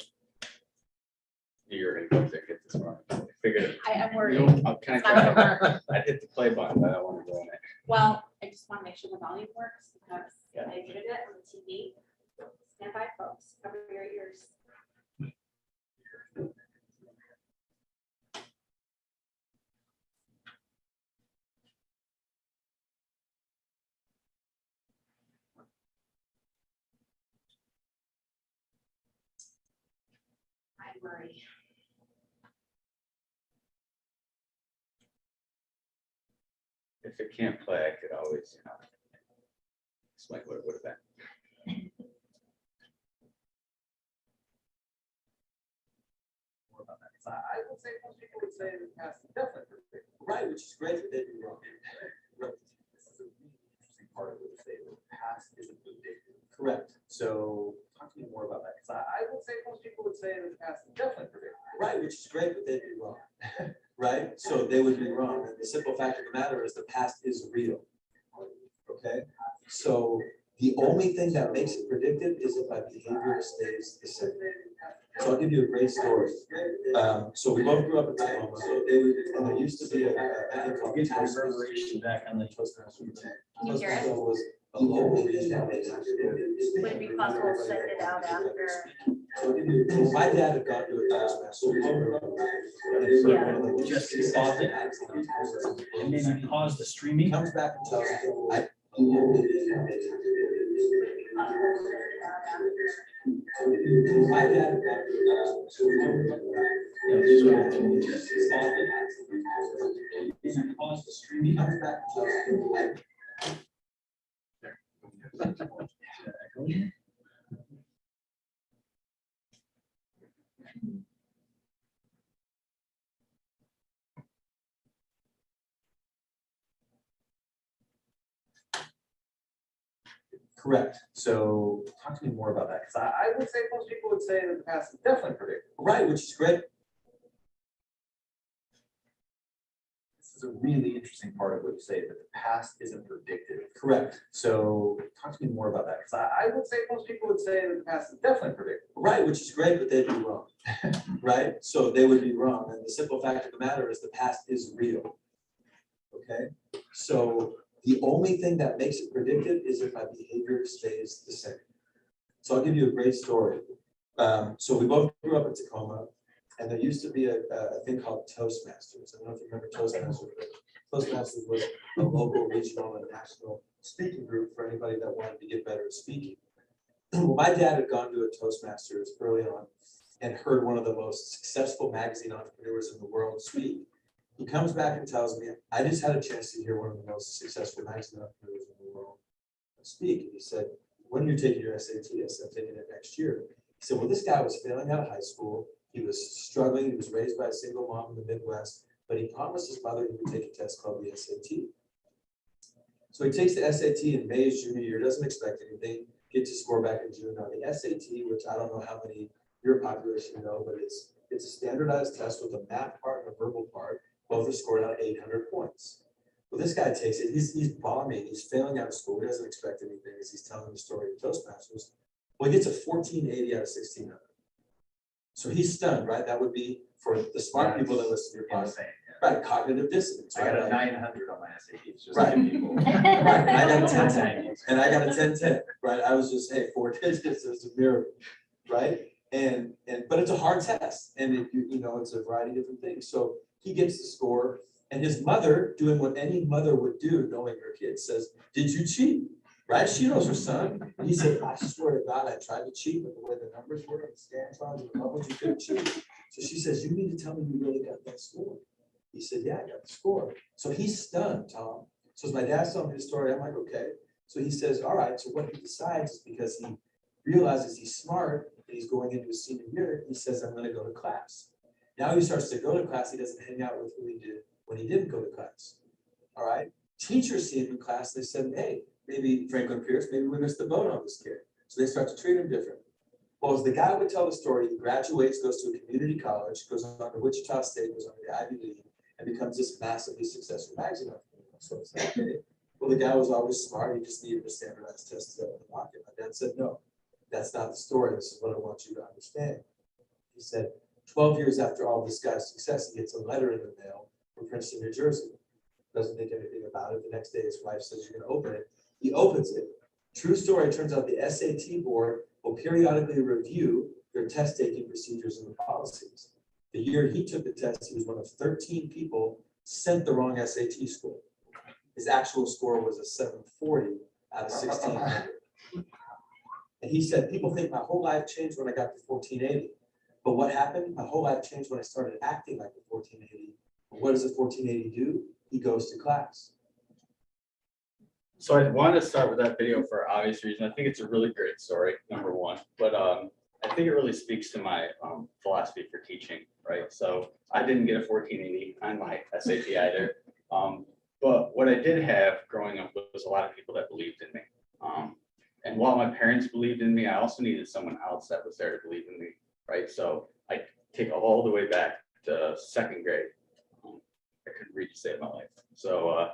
You're gonna go there, get this wrong. I figured it. I'm worried. Can It's not gonna work. I hit the play button, but I don't want to go in it. Well, I just want to make sure the volume works because Yeah. I muted it on the TV. Stand by, folks. Cover your ears. I worry. If it can't play, I could always, explain what it would have been. More about that. So I would say most people would say the past is definitely predictable. Right, which is great, but they'd be wrong. Right. This is a really interesting part of what they say, that the past isn't predictive. Correct. So talk to me more about that. Because I would say most people would say that the past is definitely predictable. Right, which is great, but they'd be wrong. Right? So they would be wrong. And the simple fact of the matter is the past is real. Okay? So the only thing that makes it predictive is if my behavior stays the same. So I'll give you a great story. So we both grew up in Tacoma, and there used to be I'll get to the reverberation back on the Toastmasters. Can you hear it? Was a local regional. Would it be possible to send it out after? My dad had gone to a Toastmasters. Yeah. Just pause it. And maybe pause the He streaming. comes back and tells me, my dad had gone to a Toastmasters. Maybe pause the streaming. Comes back and tells me, correct. So talk to me more about that. Because I would say most people would say that the past is definitely predictable. Right, which is great. This is a really interesting part of what you say, that the past isn't predictive. Correct. So talk to me more about that. Because I would say most people would say that the past is definitely predictable. Right, which is great, but they'd be wrong. Right? So they would be wrong. And the simple fact of the matter is the past is real. Okay? So the only thing that makes it predictive is if my behavior stays the same. So I'll give you a great story. So we both grew up in Tacoma, and there used to be a thing called Toastmasters. I don't know if you remember Toastmasters. But Toastmasters was a local, regional, and national speaking group for anybody that wanted to get better at speaking. Well, my dad had gone to a Toastmasters early on and heard one of the most successful magazine entrepreneurs in the world speak. He comes back and tells me, I just had a chance to hear one of the most successful magazine entrepreneurs in the world speak. And he said, when are you taking your SAT? I said, I'm taking it next year. He said, well, this guy was failing out of high school. He was struggling. He was raised by a single mom in the Midwest. but he promised his mother he would take a test called the SAT. So he takes the SAT in May, his junior year, doesn't expect anything, gets his score back in June. Now the SAT, which I don't know how many your population know, but it's a standardized test with a math part and a verbal part. Both are scored out 800 points. Well, this guy takes it, he's bombing, he's failing out of school, he doesn't expect anything as he's telling the story of Toastmasters. Well, he gets a 1480 out of 1600. So he's stunned, right? That would be for the smart people that listen to your podcast. Right, cognitive dissonance. I got a right? 900 on my SATs, just Right. to give people. Right, and I got a 1010, and I got a 1010, right? I was just, hey, 4 digits is a miracle, right? But it's a hard test, and it's a variety of different things. So he gets the score, and his mother, doing what any mother would do, knowing her kid, says, "Did you cheat?" Right? She knows her son. And he said, "I swear to God, I tried to cheat, but the way the numbers were and the scantrons and the bubbles, you couldn't cheat." So she says, "You need to tell me you really got that score." He said, "Yeah, I got the score." So he's stunned, Tom. So as my dad's telling me the story, I'm like, okay. So he says, all right. So what he decides is because he realizes he's smart and he's going into his senior year, he says, "I'm going to go to class." Now he starts to go to class. He doesn't hang out with who he did when he didn't go to class. All right. Teachers see him in class. They said, "Hey, maybe Franklin Pierce, maybe we missed the boat on this kid." So they start to treat him different. Well, as the guy would tell the story, he graduates, goes to a community college, goes on to Wichita State, goes on to the Ivy League, and becomes this massively successful magazine entrepreneur. So it's like, okay, well, the guy was always smart. He just needed a standardized test to unlock it. My dad said, "No, that's not the story. This is what I want you to understand." He said, 12 years after all this guy's success, he gets a letter in the mail from Princeton, New Jersey. Doesn't think anything about it. The next day, his wife says, "You're going to open it." He opens it. True story. It turns out the SAT board will periodically review their test taking procedures and the policies. The year he took the test, he was one of 13 people sent the wrong SAT score. His actual score was a 740 out of 1600. And he said, "People think my whole life changed when I got to 1480. But what happened? My whole life changed when I started acting like a 1480. But what does a 1480 do? He goes to class." So I wanted to start with that video for obvious reason. I think it's a really great story, number one, but I think it really speaks to my philosophy for teaching, right? So I didn't get a 1480 on my SAT either. But what I did have growing up was a lot of people that believed in me. And while my parents believed in me, I also needed someone else that was there to believe in me, right? So I take all the way back to second grade. I couldn't read to save my life. So,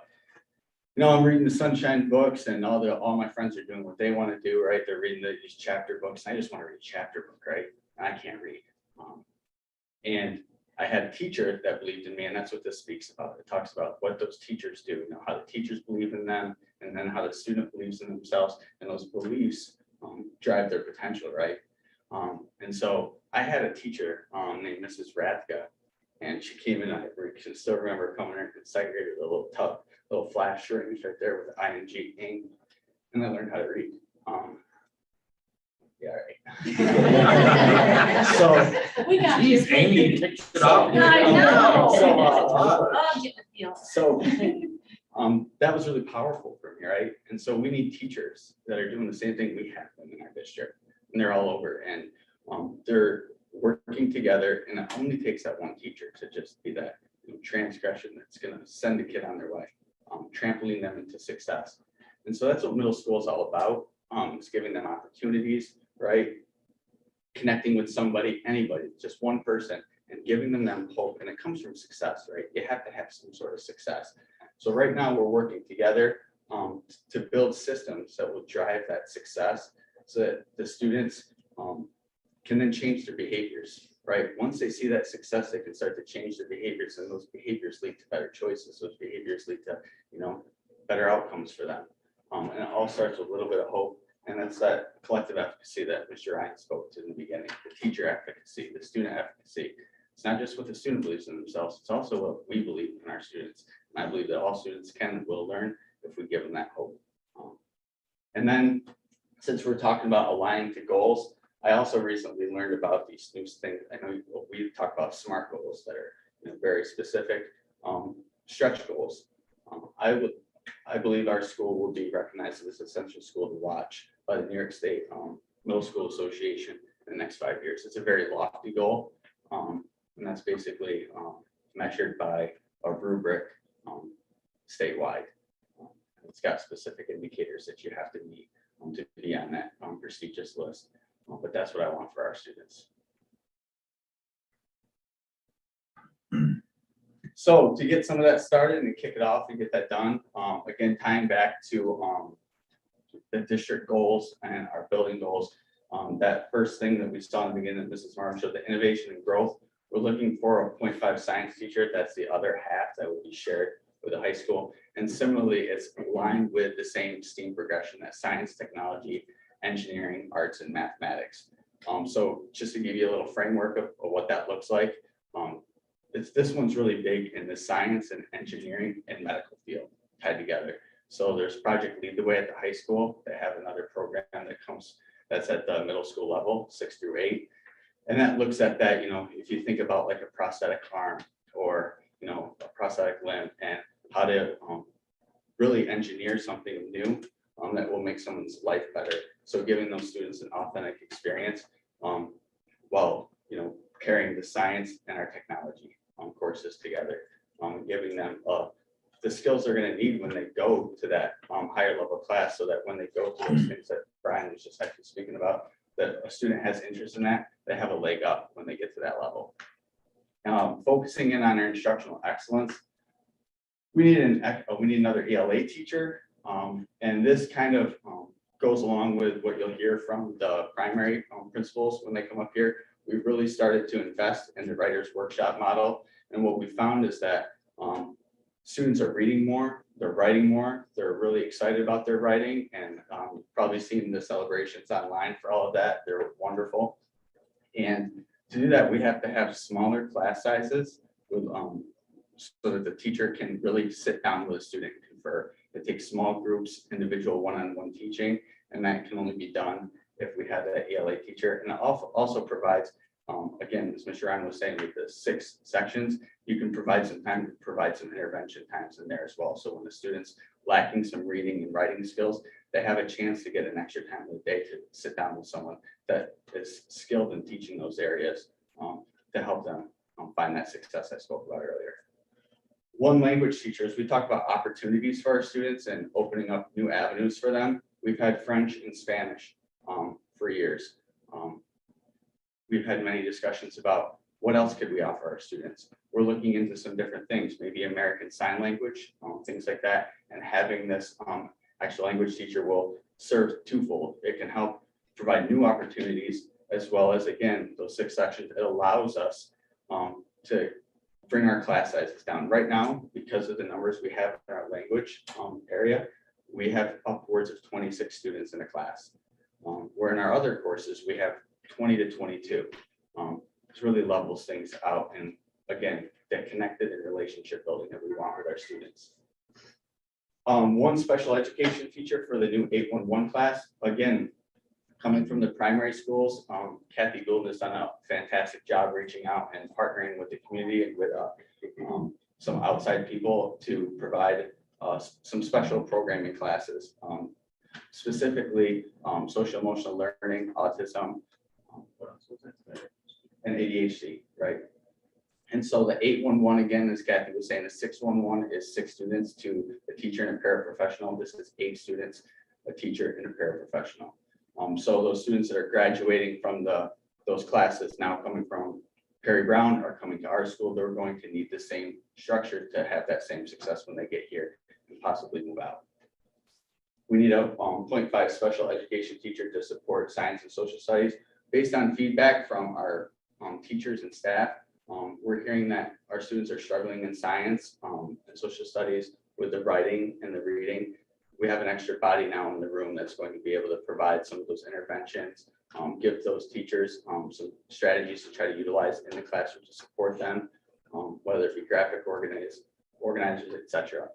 I'm reading the Sunshine books, and all my friends are doing what they want to do, right? They're reading these chapter books. And I just want to read a chapter book, right? And I can't read. And I had a teacher that believed in me, and that's what this speaks about. It talks about what those teachers do, how the teachers believe in them, and then how the student believes in themselves, and those beliefs drive their potential, right? And so I had a teacher named Mrs. Rathka, and she came in, I can still remember coming in second grade with a little flash rings right there with ing, ing, and I learned how to read. Yeah, right. So, We got you. geez, Amy kicked it off. I know. So, I'm getting the feel. So that was really powerful for me, right? And so we need teachers that are doing the same thing we have in our district, and they're all over, and they're working together, and it only takes that one teacher to just be that transgression that's going to send a kid on their way, trampoline them into success. And so that's what middle school is all about. It's giving them opportunities, right? Connecting with somebody, anybody, just one person, and giving them hope. And it comes from success, right? You have to have some sort of success. So right now we're working together to build systems that will drive that success so that the students can then change their behaviors, right? Once they see that success, they can start to change their behaviors, and those behaviors lead to better choices. Those behaviors lead to, better outcomes for them. And it all starts with a little bit of hope. And that's that collective efficacy that Mr. Ryan spoke to in the beginning, the teacher efficacy, the student efficacy. It's not just what the student believes in themselves, it's also what we believe in our students. And I believe that all students can and will learn if we give them that hope. And then, since we're talking about aligning to goals, I also recently learned about these new things. I know we talk about SMART goals that are very specific, stretch goals. I believe our school will be recognized as essential school to watch by the New York State Middle School Association in the next 5 years. It's a very lofty goal, and that's basically measured by a rubric statewide. It's got specific indicators that you have to meet to be on that prestigious list. But that's what I want for our students. So to get some of that started and kick it off and get that done, again, tying back to the district goals and our building goals, that first thing that we saw in the beginning, Mrs. Martin showed the innovation and growth. We're looking for a 0.5 science teacher. That's the other half that will be shared with the high school. And similarly, it's aligned with the same STEAM progression, that science, technology, engineering, arts, and mathematics. So just to give you a little framework of what that looks like, this one's really big in the science and engineering and medical field tied together. So there's Project Lead the Way at the high school. They have another program that's at the middle school level, 6 through 8. And that looks at that, if you think about like a prosthetic arm or, a prosthetic limb and how to really engineer something new that will make someone's life better. So giving those students an authentic experience while, carrying the science and our technology courses together, giving them the skills they're going to need when they go to that higher level class, so that when they go to those things that Brian was just actually speaking about, that a student has interest in that, they have a leg up when they get to that level. Focusing in on our instructional excellence, we need another ELA teacher, and this kind of goes along with what you'll hear from the primary principals when they come up here. We've really started to invest in the writer's workshop model, and what we found is that students are reading more, they're writing more, they're really excited about their writing, and probably seen the celebrations online for all of that. They're wonderful. And to do that, we have to have smaller class sizes with, so that the teacher can really sit down with a student and confer. It takes small groups, individual one-on-one teaching, and that can only be done if we have that ELA teacher. And it also provides, again, as Mr. Ryan was saying, with the 6 sections, you can provide some time to provide some intervention times in there as well. So when the student's lacking some reading and writing skills, they have a chance to get an extra time in the day to sit down with someone that is skilled in teaching those areas to help them find that success I spoke about earlier. One language teachers, we talk about opportunities for our students and opening up new avenues for them. We've had French and Spanish for years. We've had many discussions about what else could we offer our students. We're looking into some different things, maybe American Sign Language, things like that. And having this actual language teacher will serve twofold. It can help provide new opportunities, as well as, again, those 6 sections. It allows us to bring our class sizes down. Right now, because of the numbers we have in our language area, we have upwards of 26 students in a class. Where in our other courses, we have 20 to 22. It really levels things out, and again, that connected and relationship building that we want with our students. One special education teacher for the new 811 class, again, coming from the primary schools, Kathy Gould has done a fantastic job reaching out and partnering with the community and with some outside people to provide some special programming classes, specifically social emotional learning, autism, what else was it? And ADHD, right? And so the 811, again, as Kathy was saying, the 611 is 6 students to a teacher and a paraprofessional. This is 8 students, a teacher and a paraprofessional. So those students that are graduating from those classes now coming from Perry Brown are coming to our school, they're going to need the same structure to have that same success when they get here and possibly move out. We need a 0.5 special education teacher to support science and social studies. Based on feedback from our teachers and staff, we're hearing that our students are struggling in science and social studies with the writing and the reading. We have an extra body now in the room that's going to be able to provide some of those interventions, give those teachers some strategies to try to utilize in the classroom to support them, whether it be graphic organizers, etc.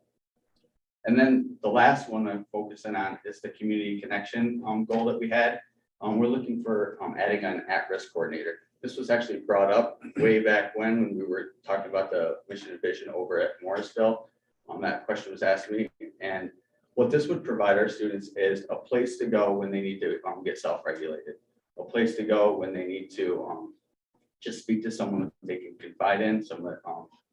And then the last one I'm focusing on is the community connection goal that we had. We're looking for adding an at-risk coordinator. This was actually brought up way back when we were talking about the mission and vision over at Morrisville. That question was asked me, and what this would provide our students is a place to go when they need to get self-regulated, a place to go when they need to just speak to someone that they can confide in, someone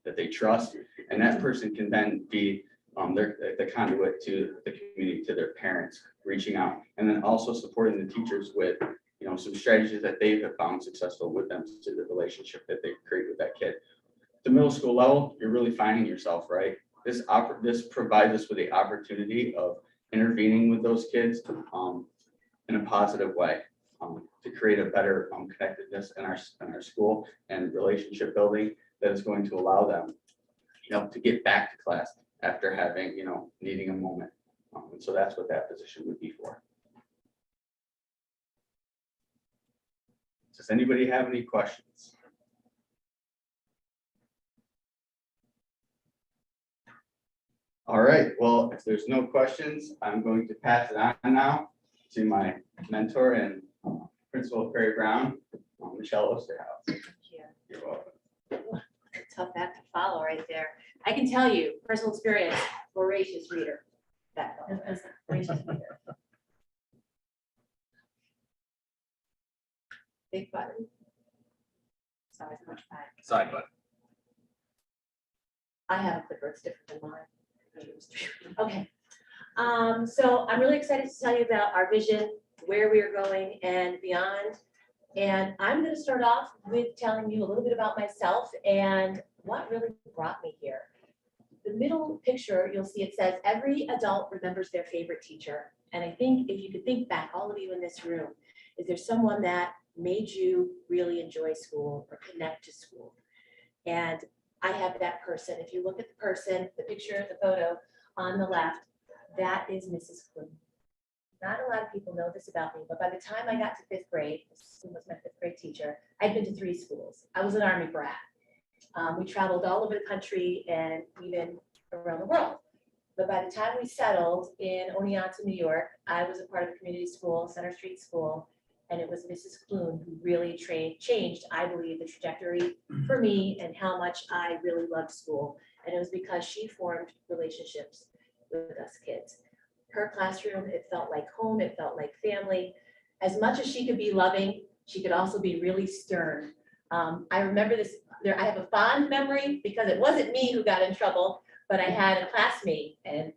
that they trust, and that person can then be the conduit to the community, to their parents, reaching out, and then also supporting the teachers with, some strategies that they have found successful with them to the relationship that they create with that kid. The middle school level, you're really finding yourself, right? This provides us with the opportunity of intervening with those kids in a positive way, to create a better connectedness in our school and relationship building that is going to allow them, to get back to class after having, needing a moment. And so that's what that position would be for. Does anybody have any questions? All right, well, if there's no questions, I'm going to pass it on now to my mentor and Principal Perry Brown, Michelle Osterhouse. Thank you. You're welcome. A tough act to follow right there. I can tell you, personal experience, voracious reader. That voracious reader. Big button. It's always much fun. Side button. I have a clicker, it's different than mine. Okay. So I'm really excited to tell you about our vision, where we are going and beyond. And I'm going to start off with telling you a little bit about myself and what really brought me here. The middle picture, you'll see it says, every adult remembers their favorite teacher. And I think if you could think back, all of you in this room, is there someone that made you really enjoy school or connect to school? And I have that person. If you look at the person, the picture, the photo on the left, that is Mrs. Clune. Not a lot of people know this about me, but by the time I got to 5th grade, this was my 5th grade teacher, I'd been to 3 schools. I was an Army brat. We traveled all over the country and even around the world. But by the time we settled in Oneonta, New York, I was a part of a community school, Center Street School, and it was Mrs. Clune who really changed, I believe, the trajectory for me and how much I really loved school. And it was because she formed relationships with us kids. Her classroom, it felt like home, it felt like family. As much as she could be loving, she could also be really stern. I remember this, I have a fond memory because it wasn't me who got in trouble, but I had a classmate and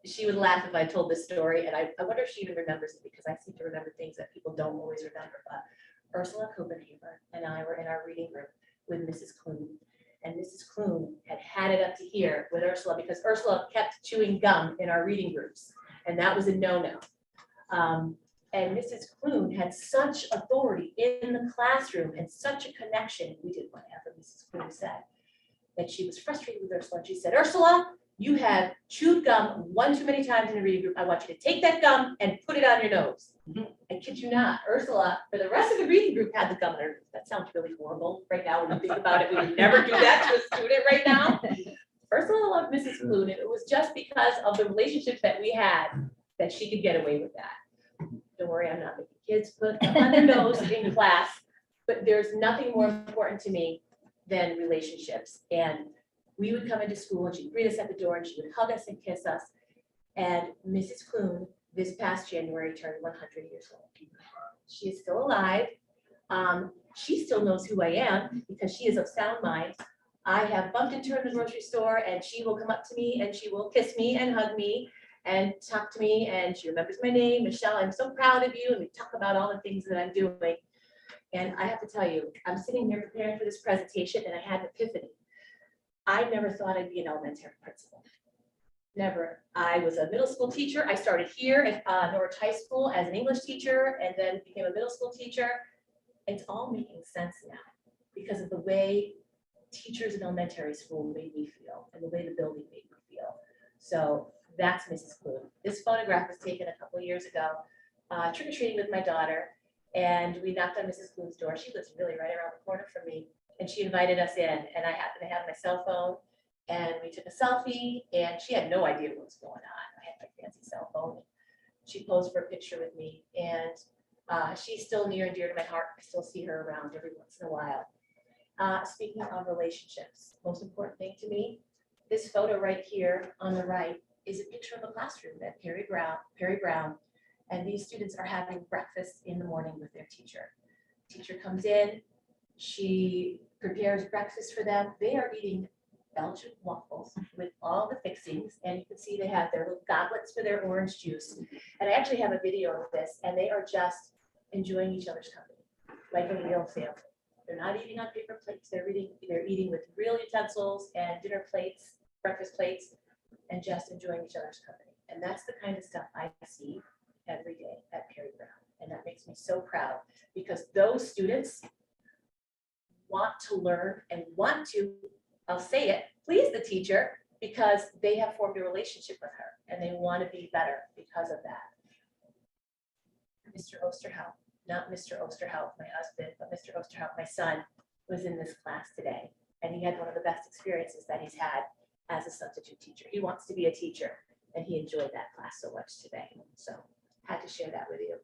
she would laugh if I told this story. And I wonder if she even remembers it because I seem to remember things that people don't always remember. But Ursula Copenhaver and I were in our reading room with Mrs. Clune. And Mrs. Clune had it up to here with Ursula because Ursula kept chewing gum in our reading groups. And that was a no-no. And Mrs. Clune had such authority in the classroom and such a connection. We did whatever Mrs. Clune said, that she was frustrated with Ursula. And she said, Ursula, you have chewed gum one too many times in the reading group. I want you to take that gum and put it on your nose. I kid you not. Ursula, for the rest of the reading group, had the gum in her nose. That sounds really horrible right now when you think about it. We would never do that to a student right now. Ursula loved Mrs. Clune, and it was just because of the relationships that we had that she could get away with that. Don't worry, I'm not making kids put on their nose in class, but there's nothing more important to me than relationships. And we would come into school and she'd greet us at the door and she would hug us and kiss us. And Mrs. Clune, this past January, turned 100 years old. She is still alive. She still knows who I am because she is of sound mind. I have bumped into her in the grocery store and she will come up to me and she will kiss me and hug me and talk to me, and she remembers my name, Michelle, I'm so proud of you, and we talk about all the things that I'm doing. And I have to tell you, I'm sitting here preparing for this presentation and I had an epiphany. I never thought I'd be an elementary principal. Never. I was a middle school teacher. I started here at Norwich High School as an English teacher and then became a middle school teacher. It's all making sense now because of the way teachers in elementary school made me feel and the way the building made me feel. So that's Mrs. Clune. This photograph was taken a couple of years ago, trick-or-treating with my daughter, and we knocked on Mrs. Clune's door. She lives really right around the corner from me, and she invited us in, and I happened to have my cell phone, and we took a selfie, and she had no idea what was going on. I had my fancy cell phone. She posed for a picture with me, and she's still near and dear to my heart. I still see her around every once in a while. Speaking of relationships, most important thing to me, this photo right here on the right is a picture of a classroom at Perry Brown, and these students are having breakfast in the morning with their teacher. Teacher comes in, She prepares breakfast for them. They are eating Belgian waffles with all the fixings, and you can see they have their little goblets for their orange juice. And I actually have a video of this, and they are just enjoying each other's company, like a real family. They're not eating on paper plates. They're eating with real utensils and dinner plates, breakfast plates, and just enjoying each other's company. And that's the kind of stuff I see every day at Perry Brown. And that makes me so proud, because those students want to learn and want to, I'll say it, please the teacher, because they have formed a relationship with her and they want to be better because of that. Mr. Osterhout, not Mr. Osterhout, my husband, but Mr. Osterhout, my son, was in this class today, and he had one of the best experiences that he's had as a substitute teacher. He wants to be a teacher, and he enjoyed that class so much today. So had to share that with you.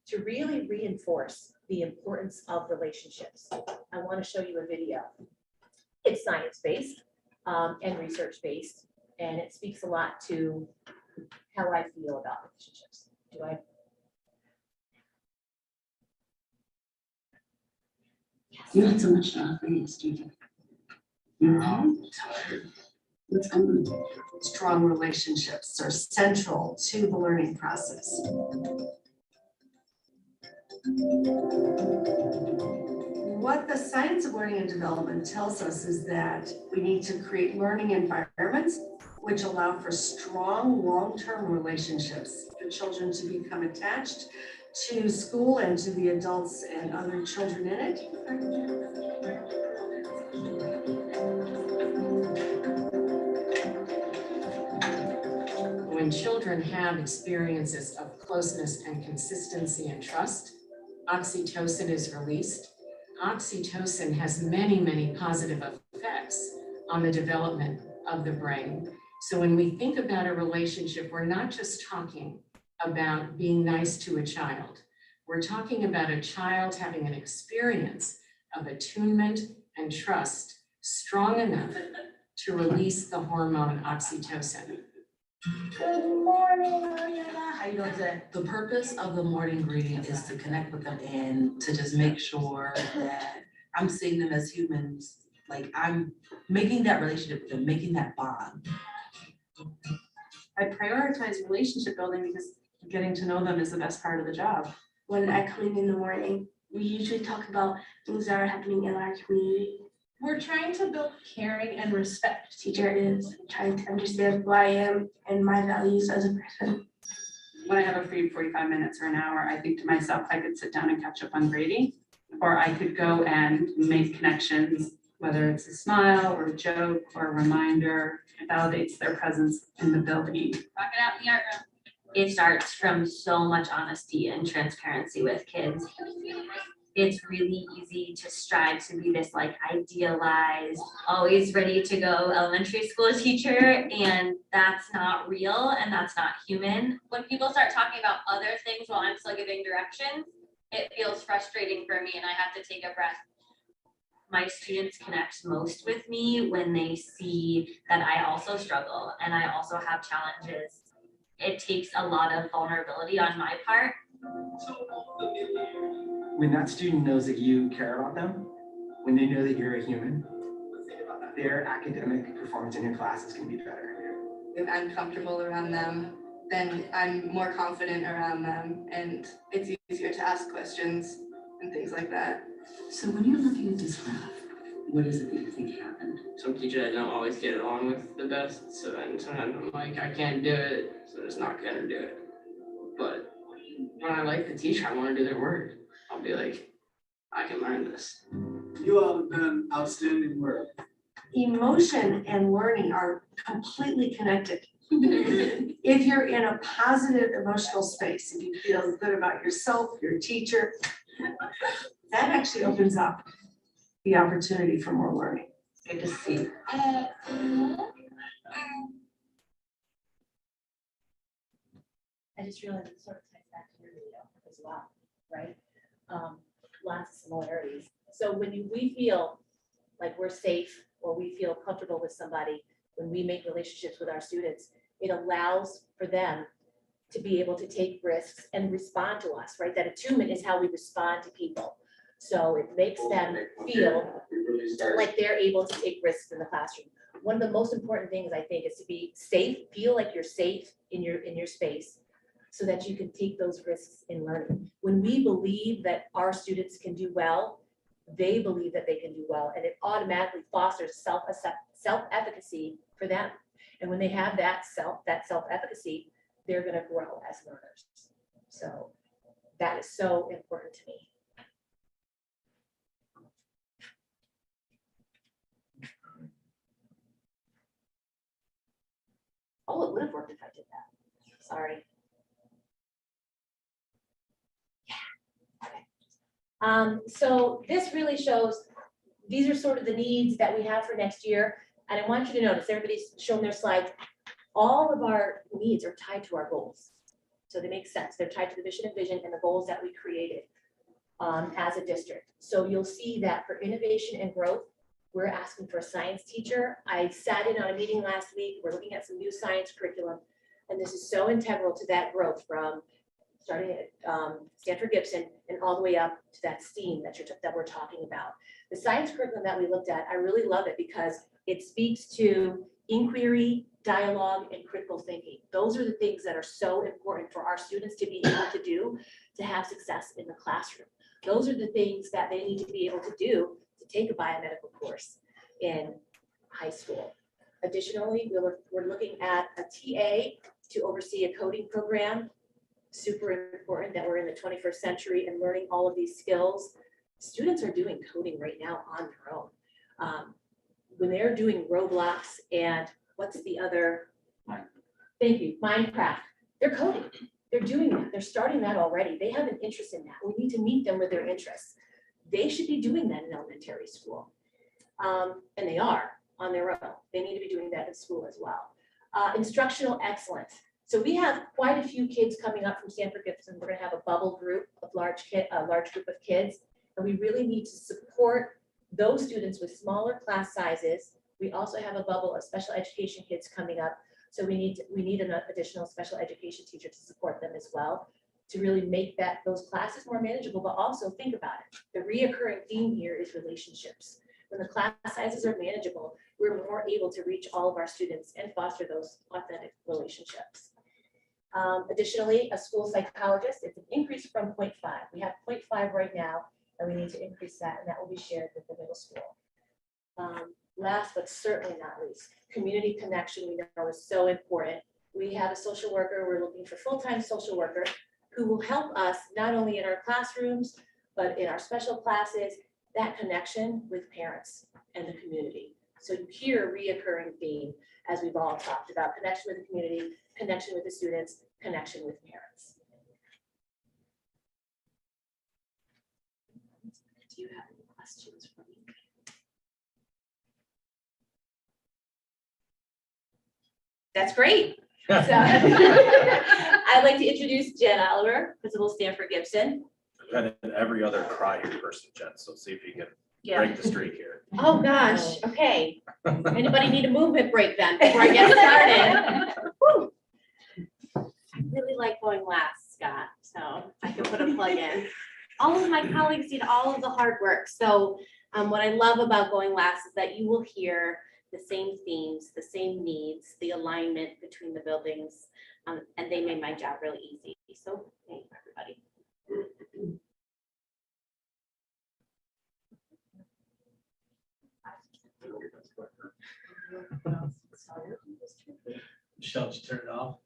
To really reinforce the importance of relationships, I want to show you a video. It's science-based and research-based, and it speaks a lot to how I feel about relationships. Do I? You had so much to offer your student. What's going on? Strong relationships are central to the learning process. What the science of learning and development tells us is that we need to create learning environments which allow for strong long-term relationships for children to become attached to school and to the adults and other children in it. When children have experiences of closeness and consistency and trust, oxytocin is released. Oxytocin has many, many positive effects on the development of the brain. So when we think about a relationship, we're not just talking about being nice to a child. We're talking about a child having an experience of attunement and trust strong enough to release the hormone oxytocin. Good morning, how you doing today? The purpose of the morning greeting is to connect with them and to just make sure that I'm seeing them as humans. Like I'm making that relationship with them, making that bond. I prioritize relationship building because getting to know them is the best part of the job. When I come in the morning, we usually talk about things that are happening in our community. We're trying to build caring and respect. Teacher is trying to understand who I am and my values as a person. When I have a free 45 minutes or an hour, I think to myself, I could sit down and catch up on grading, or I could go and make connections, whether it's a smile or a joke or a reminder, it validates their presence in the building. Rock it out in the art room. It starts from so much honesty and transparency with kids. It's really easy to strive to be this like idealized, always ready to go elementary school teacher, and that's not real and that's not human. When people start talking about other things while I'm still giving directions, it feels frustrating for me and I have to take a breath. My students connect most with me when they see that I also struggle and I also have challenges. It takes a lot of vulnerability on my part. When that student knows that you care about them, when they know that you're a human, their academic performance in your classes can be better. If I'm comfortable around them, then I'm more confident around them, and it's easier to ask questions and things like that. So when you're looking at this graph, what is it that you think happened? Some teachers I don't always get along with the best, so then sometimes I'm like, I can't do it, so it's not gonna do it. But when I like the teacher, I want to do their work. I'll be like, I can learn this. You all have done outstanding work. Emotion and learning are completely connected. If you're in a positive emotional space, if you feel good about yourself, your teacher, that actually opens up the opportunity for more learning. Good to see. I just realized it sort of ties back to your video as well, right? Lots of similarities. So when we feel like we're safe or we feel comfortable with somebody, when we make relationships with our students, it allows for them to be able to take risks and respond to us, right? That attunement is how we respond to people. So it makes them feel like they're able to take risks in the classroom. One of the most important things, I think, is to be safe, feel like you're safe in your space, so that you can take those risks in learning. When we believe that our students can do well, they believe that they can do well, and it automatically fosters self-efficacy for them. And when they have that self-efficacy, they're gonna grow as learners. So that is so important to me. Oh, it would have worked if I did that. Sorry. Yeah, okay. So this really shows, these are sort of the needs that we have for next year. And I want you to notice, everybody's shown their slides. All of our needs are tied to our goals. So they make sense. They're tied to the mission and vision and the goals that we created as a district. So you'll see that for innovation and growth, we're asking for a science teacher. I sat in on a meeting last week. We're looking at some new science curriculum. And this is so integral to that growth, from starting at Stanford Gibson and all the way up to that STEAM that we're talking about. The science curriculum that we looked at, I really love it because it speaks to inquiry, dialogue, and critical thinking. Those are the things that are so important for our students to be able to do to have success in the classroom. Those are the things that they need to be able to do to take a biomedical course in high school. Additionally, we're looking at a TA to oversee a coding program. Super important that we're in the 21st century and learning all of these skills. Students are doing coding right now on their own. When they're doing Roblox and what's the other? Thank you, Minecraft. They're coding. They're doing that. They're starting that already. They have an interest in that. We need to meet them with their interests. They should be doing that in elementary school. And they are on their own. They need to be doing that in school as well. Instructional excellence. So we have quite a few kids coming up from Stanford Gibson. We're gonna have a bubble group of a large group of kids. And we really need to support those students with smaller class sizes. We also have a bubble of special education kids coming up. So we need an additional special education teacher to support them as well, to really make those classes more manageable, but also think about it. The reoccurring theme here is relationships. When the class sizes are manageable, we're more able to reach all of our students and foster those authentic relationships. Additionally, a school psychologist, it's an increase from 0.5. We have 0.5 right now, and we need to increase that, and that will be shared with the middle school. Last but certainly not least, community connection we know is so important. We have a social worker. We're looking for full-time social worker who will help us not only in our classrooms, but in our special classes, that connection with parents and the community. So you hear a reoccurring theme as we've all talked about: connection with the community, connection with the students, connection with parents. Do you have any questions for me? That's great. So I'd like to introduce Jen Oliver, Principal Stanford Gibson. And every other cry your person, Jen, so see if you can Yeah. break the streak here. Oh, gosh, okay. Anybody need a movement break then before I get started? Woo. I really like going last, Scott, so I can put a plug in. All of my colleagues did all of the hard work. So what I love about going last is that you will hear the same themes, the same needs, the alignment between the buildings, and they made my job really easy. So thank you, everybody. Michelle, did you turn it off?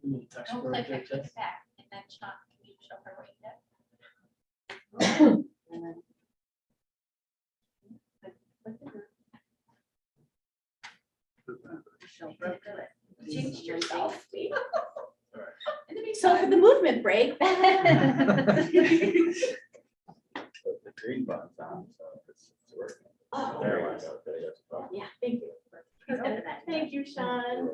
Little text Don't word click there, it, click Jess. back, and then Sean, can you show her what you did? You changed yourself. Alright. So for the movement break. The green button's on, so it's working. Oh. There we go. There you go. Yeah, thank you. Thank you, Sean.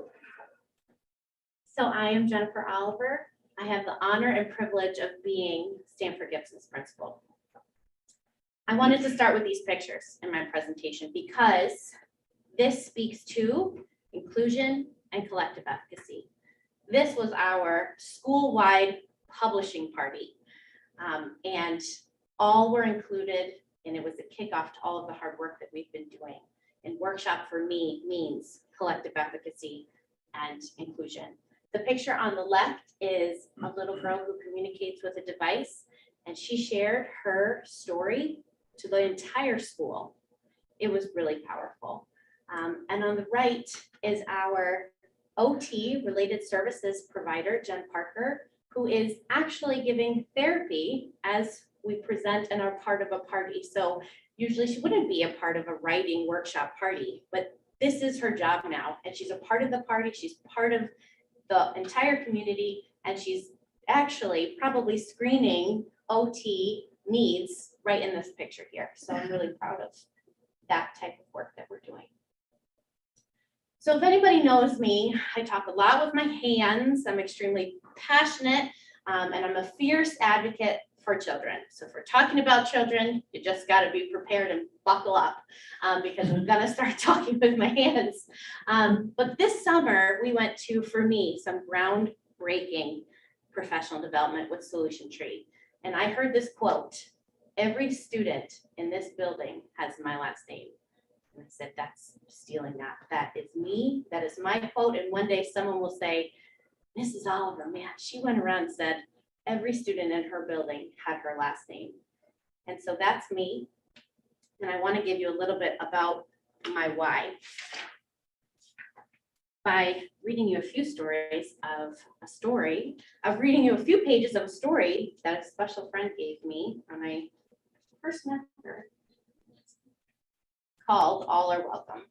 So I am Jennifer Oliver. I have the honor and privilege of being Stanford Gibson's principal. I wanted to start with these pictures in my presentation because This speaks to inclusion and collective efficacy. This was our school-wide publishing party. And all were included, and it was a kickoff to all of the hard work that we've been doing. And workshop for me means collective efficacy and inclusion. The picture on the left is a little girl who communicates with a device, and she shared her story to the entire school. It was really powerful. And on the right is our OT, related services provider, Jen Parker, who is actually giving therapy as we present and are part of a party. So usually she wouldn't be a part of a writing workshop party, but this is her job now. And she's a part of the party. She's part of the entire community. And she's actually probably screening OT needs right in this picture here. So I'm really proud of that type of work that we're doing. So if anybody knows me, I talk a lot with my hands. I'm extremely passionate, and I'm a fierce advocate for children. So if we're talking about children, you just got to be prepared and buckle up, because I'm going to start talking with my hands. But this summer, we went to, for me, some groundbreaking professional development with Solution Tree. And I heard this quote, "Every student in this building has my last name." And I said, that's stealing that. That is me. That is my quote. And one day someone will say, "Mrs. Oliver, man, she went around and said every student in her building had her last name." And so that's me. And I want to give you a little bit about my why by reading you a few reading you a few pages of a story that a special friend gave me when I first met her, called "All Are Welcome."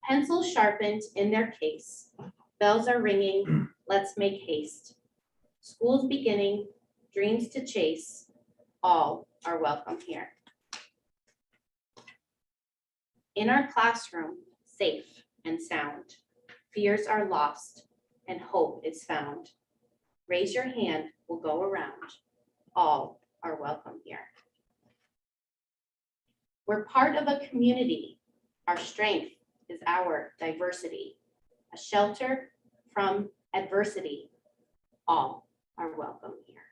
Pencils sharpened in their case, bells are ringing, let's make haste. School's beginning, dreams to chase, all are welcome here. In our classroom, safe and sound, fears are lost and hope is found. Raise your hand, we'll go around, all are welcome here. We're part of a community. Our strength is our diversity. A shelter from adversity. All are welcome here.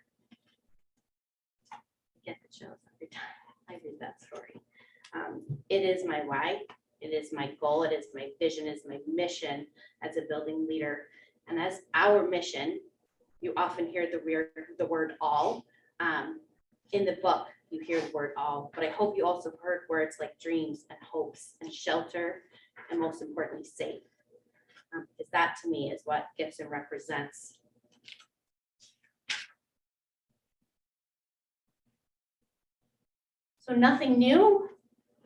I get the chills every time I read that story. It is my why. It is my goal. It is my vision. It is my mission as a building leader. And as our mission, you often hear the word all. In the book, you hear the word all, but I hope you also heard words like dreams and hopes and shelter, and most importantly, safe. Because that to me is what Gibson represents. So nothing new,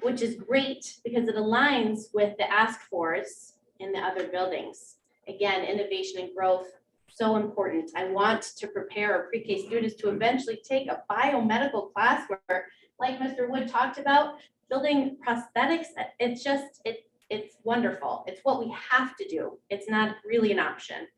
which is great because it aligns with the ask fors in the other buildings. Again, innovation and growth, so important. I want to prepare our pre-K students to eventually take a biomedical class where, like Mr. Wood talked about, building prosthetics, it's wonderful. It's what we have to do. It's not really an option.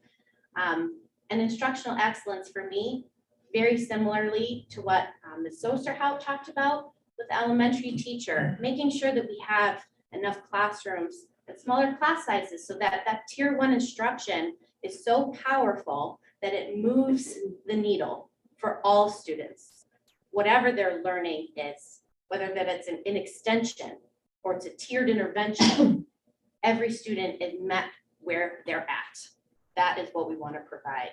And instructional excellence for me, very similarly to what Ms. Sosterhout talked about with elementary teacher, making sure that we have enough classrooms and smaller class sizes so that that tier 1 instruction is so powerful that it moves the needle for all students, whatever their learning is, whether that it's an extension or it's a tiered intervention, every student is met where they're at. That is what we want to provide.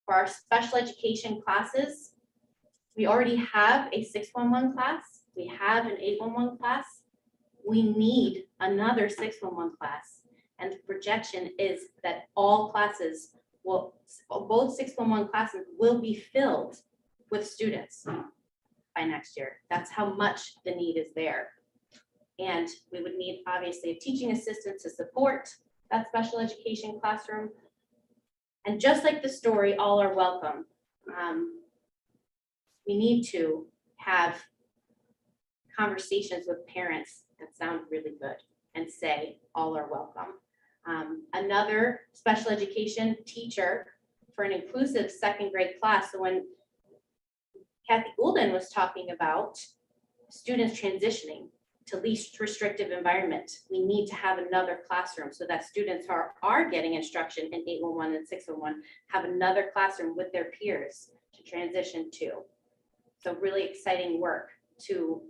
For our special education classes, we already have a 611 class. We have an 811 class. We need another 611 class. And the projection is that all classes both 611 classes will be filled with students by next year. That's how much the need is there. And we would need obviously a teaching assistant to support that special education classroom. And just like the story, all are welcome. We need to have conversations with parents that sound really good and say all are welcome. Another special education teacher for an inclusive second grade class. So when Kathy Goulden was talking about students transitioning, to least restrictive environment. We need to have another classroom so that students who are getting instruction in 811 and 611 have another classroom with their peers to transition to. So really exciting work to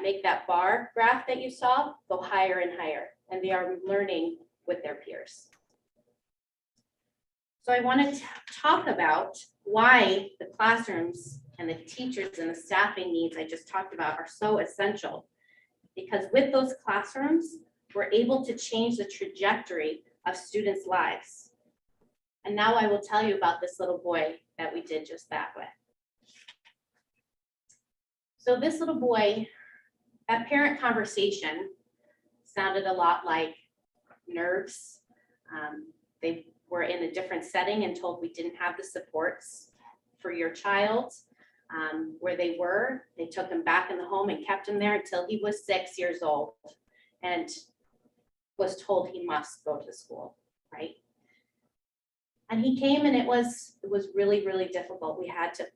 make that bar graph that you saw go higher and higher, and they are learning with their peers. So I wanted to talk about why the classrooms and the teachers and the staffing needs I just talked about are so essential. Because with those classrooms, we're able to change the trajectory of students' lives. And now I will tell you about this little boy that we did just that with. So this little boy, that parent conversation sounded a lot like nerves. They were in a different setting and told we didn't have the supports for your child. Where they were, they took him back in the home and kept him there until he was 6 years old and was told he must go to school, right? And he came and it was really, really difficult. We had to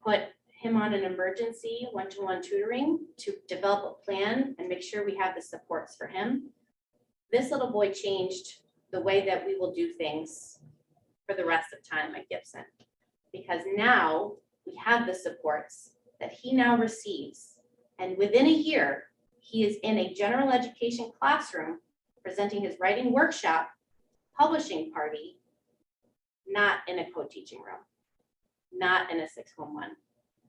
put him on an emergency one-to-one tutoring to develop a plan and make sure we have the supports for him. This little boy changed the way that we will do things for the rest of time at Gibson, because now we have the supports that he now receives. And within a year, he is in a general education classroom presenting his writing workshop, publishing party, not in a co-teaching room, not in a 611.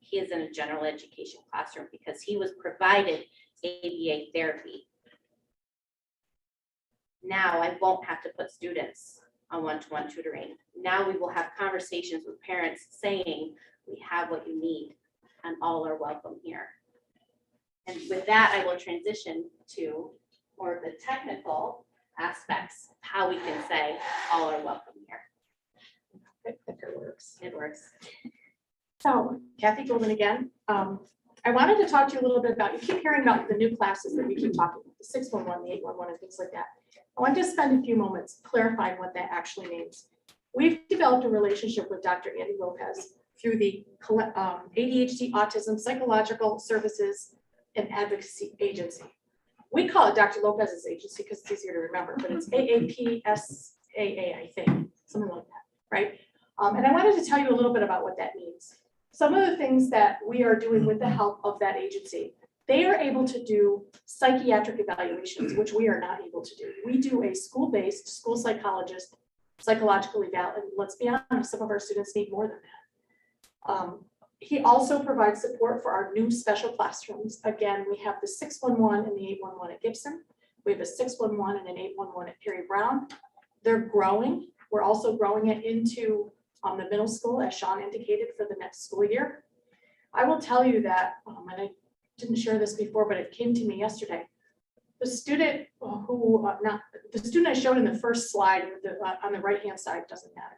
He is in a general education classroom because he was provided ABA therapy. Now I won't have to put students on one-to-one tutoring. Now we will have conversations with parents saying, we have what you need and all are welcome here. And with that, I will transition to more of the technical aspects, how we can say all are welcome here. It works. It works. So Kathy Goldman again. I wanted to talk to you a little bit about, you keep hearing about the new classes that we keep talking about, the 611, the 811 and things like that. I want to spend a few moments clarifying what that actually means. We've developed a relationship with Dr. Andy Lopez through the ADHD Autism Psychological Services and Advocacy Agency. We call it Dr. Lopez's agency because it's easier to remember, but it's AAPSAA, I think, something like that, right? And I wanted to tell you a little bit about what that means. Some of the things that we are doing with the help of that agency, they are able to do psychiatric evaluations, which we are not able to do. We do a school-based school psychologist psychological eval, and let's be honest, some of our students need more than that. He also provides support for our new special classrooms. Again, we have the 611 and the 811 at Gibson. We have a 611 and an 811 at Perry Brown. They're growing. We're also growing it into the middle school, as Sean indicated, for the next school year. I will tell you that, and I didn't share this before, but it came to me yesterday. The student the student I showed in the first slide on the right-hand side, doesn't matter.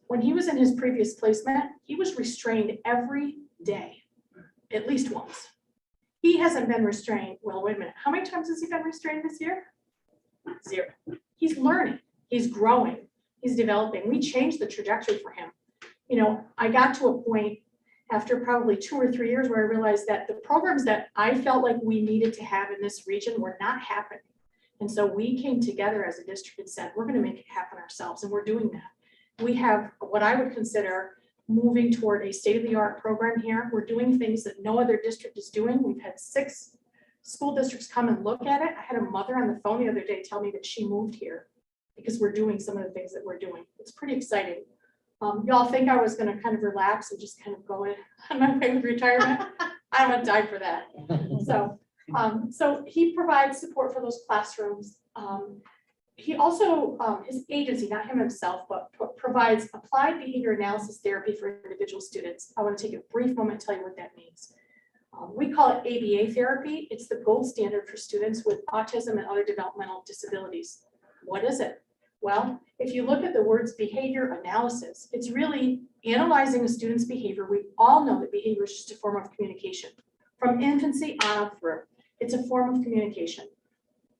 When he was in his previous placement, he was restrained every day, at least once. He hasn't been restrained. Well, wait a minute. How many times has he been restrained this year? 0. He's learning. He's growing. He's developing. We changed the trajectory for him. You know, I got to a point after probably 2 or 3 years where I realized that the programs that I felt like we needed to have in this region were not happening. And so we came together as a district and said, we're going to make it happen ourselves. And we're doing that. We have what I would consider moving toward a state-of-the-art program here. We're doing things that no other district is doing. We've had 6 school districts come and look at it. I had a mother on the phone the other day tell me that she moved here because we're doing some of the things that we're doing. It's pretty exciting. Y'all think I was going to kind of relax and just kind of go in on my way with retirement. I would die for that. So he provides support for those classrooms. He also, his agency, not him himself, but provides applied behavior analysis therapy for individual students. I want to take a brief moment to tell you what that means. We call it ABA therapy. It's the gold standard for students with autism and other developmental disabilities. What is it? Well, if you look at the words behavior analysis, it's really analyzing a student's behavior. We all know that behavior is just a form of communication. From infancy on up through, it's a form of communication.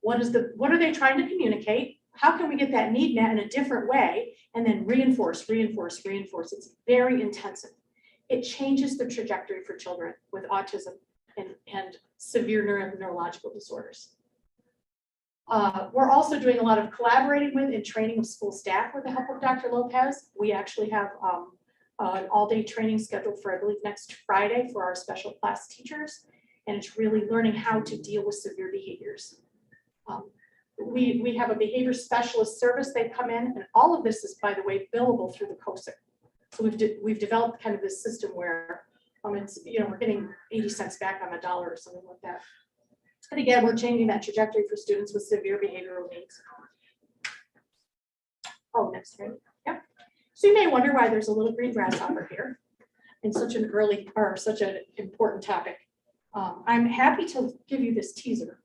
What are they trying to communicate? How can we get that need met in a different way? And then reinforce, reinforce, reinforce. It's very intensive. It changes the trajectory for children with autism. and severe neurological disorders. We're also doing a lot of collaborating with and training of school staff with the help of Dr. Lopez. We actually have an all-day training scheduled for, I believe, next Friday for our special class teachers. And it's really learning how to deal with severe behaviors. We have a behavior specialist service. They come in, and all of this is, by the way, billable through the COSIC. So we've developed kind of this system where it's, we're getting 80 cents back on the dollar or something like that. And again, we're changing that trajectory for students with severe behavioral needs. Oh, next slide. Yeah. So you may wonder why there's a little green grasshopper here in such an important topic. I'm happy to give you this teaser.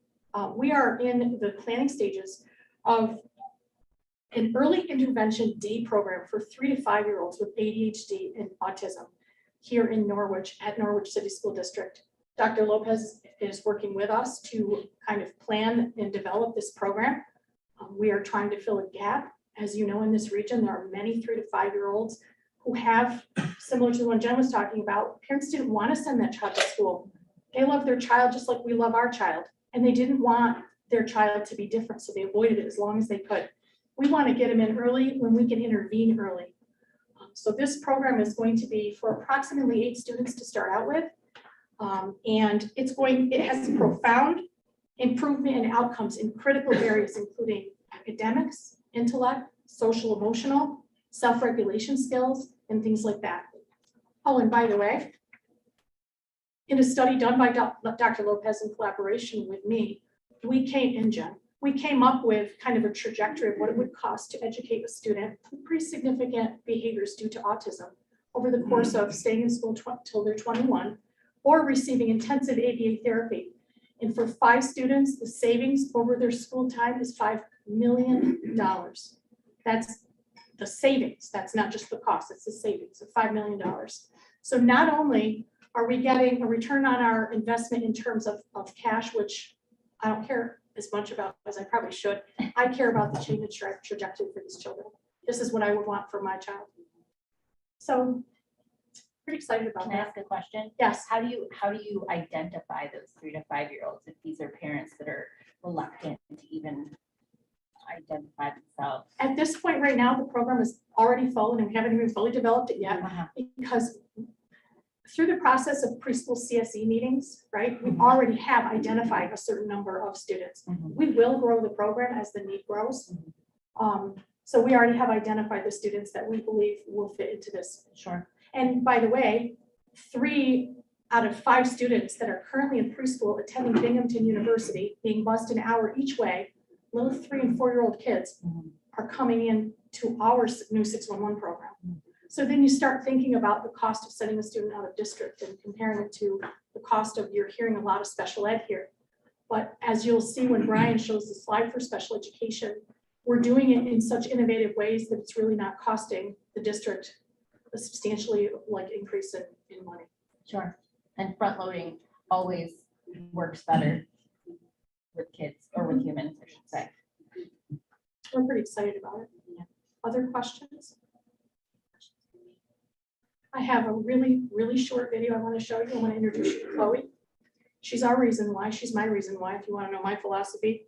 We are in the planning stages of an early intervention day program for 3 to 5 year olds with ADHD and autism here in Norwich at Norwich City School District. Dr. Lopez is working with us to kind of plan and develop this program. We are trying to fill a gap. As you know, in this region, there are many 3 to 5 year olds who have, similar to the one Jen was talking about, parents didn't want to send that child to school. They love their child just like we love our child, and they didn't want their child to be different, so they avoided it as long as they could. We want to get them in early when we can intervene early. So this program is going to be for approximately 8 students to start out with. And it has profound improvement in outcomes in critical areas, including academics, intellect, social, emotional, self-regulation skills, and things like that. Oh, and by the way, in a study done by Dr. Lopez in collaboration with me, we came up with kind of a trajectory of what it would cost to educate a student with pretty significant behaviors due to autism over the course of staying in school till they're 21 or receiving intensive ABA therapy. And for 5 students, the savings over their school time is $5 million. That's the savings. That's not just the cost, it's the savings of $5 million. So not only are we getting a return on our investment in terms of cash, which I don't care as much about as I probably should. I care about the change in trajectory for these children. This is what I would want for my child. So pretty excited about Can I that. ask a question? Yes. How do you identify those 3 to 5 year olds if these are parents that are reluctant to even identify themselves? At this point right now, the program is already full and we haven't even fully developed it yet because through the process of preschool CSE meetings, right, we already have identified a certain number of students. We will grow the program as the need grows. So we already have identified the students that we believe will fit into this. Sure. And by the way, 3 out of 5 students that are currently in preschool attending Binghamton University, being bused an hour each way, little 3 and 4 year old kids are coming in to our new 611 program. So then you start thinking about the cost of sending a student out of district and comparing it to the cost of, you're hearing a lot of special ed here. But as you'll see when Brian shows the slide for special education, we're doing it in such innovative ways that it's really not costing the district a substantially increase in money. Sure. And front loading always works better with kids or with humans, I should say. We're pretty excited about it. Yeah. Other questions? I have a really, really short video I want to show you. I want to introduce you to Chloe. She's our reason why. She's my reason why, if you want to know my philosophy.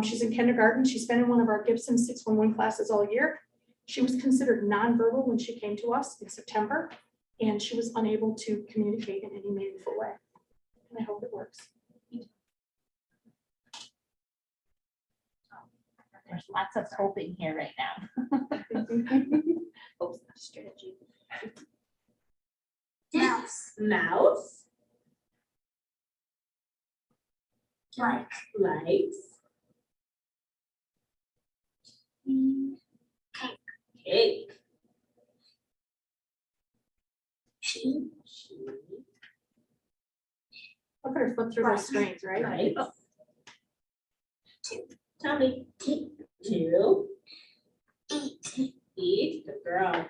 She's in kindergarten. She's been in one of our Gibson 611 classes all year. She was considered nonverbal when she came to us in September, and she was unable to communicate in any meaningful way. And I hope it works. There's lots of hope in here right now. Hope's not a strategy. Mouse. Likes. Cake. She. Look at her flip through those screens, right? Right. Tommy. 2. Eat. Good girl.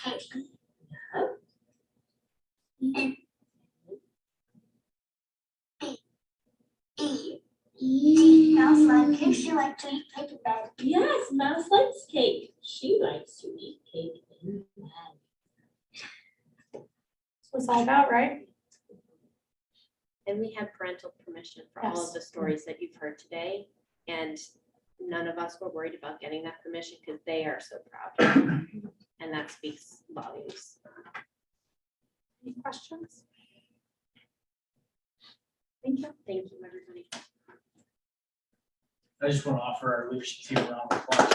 Mouse likes cake. She likes to eat cake in bed. Yes, Mouse likes cake. She likes to eat cake in bed. So all about, right? And we have parental permission for all of Yes. the stories that you've heard today. And none of us were worried about getting that permission because they are so proud. And that speaks volumes. Any questions? Thank you. Thank you, everybody. I just want to offer our leadership team a round of applause.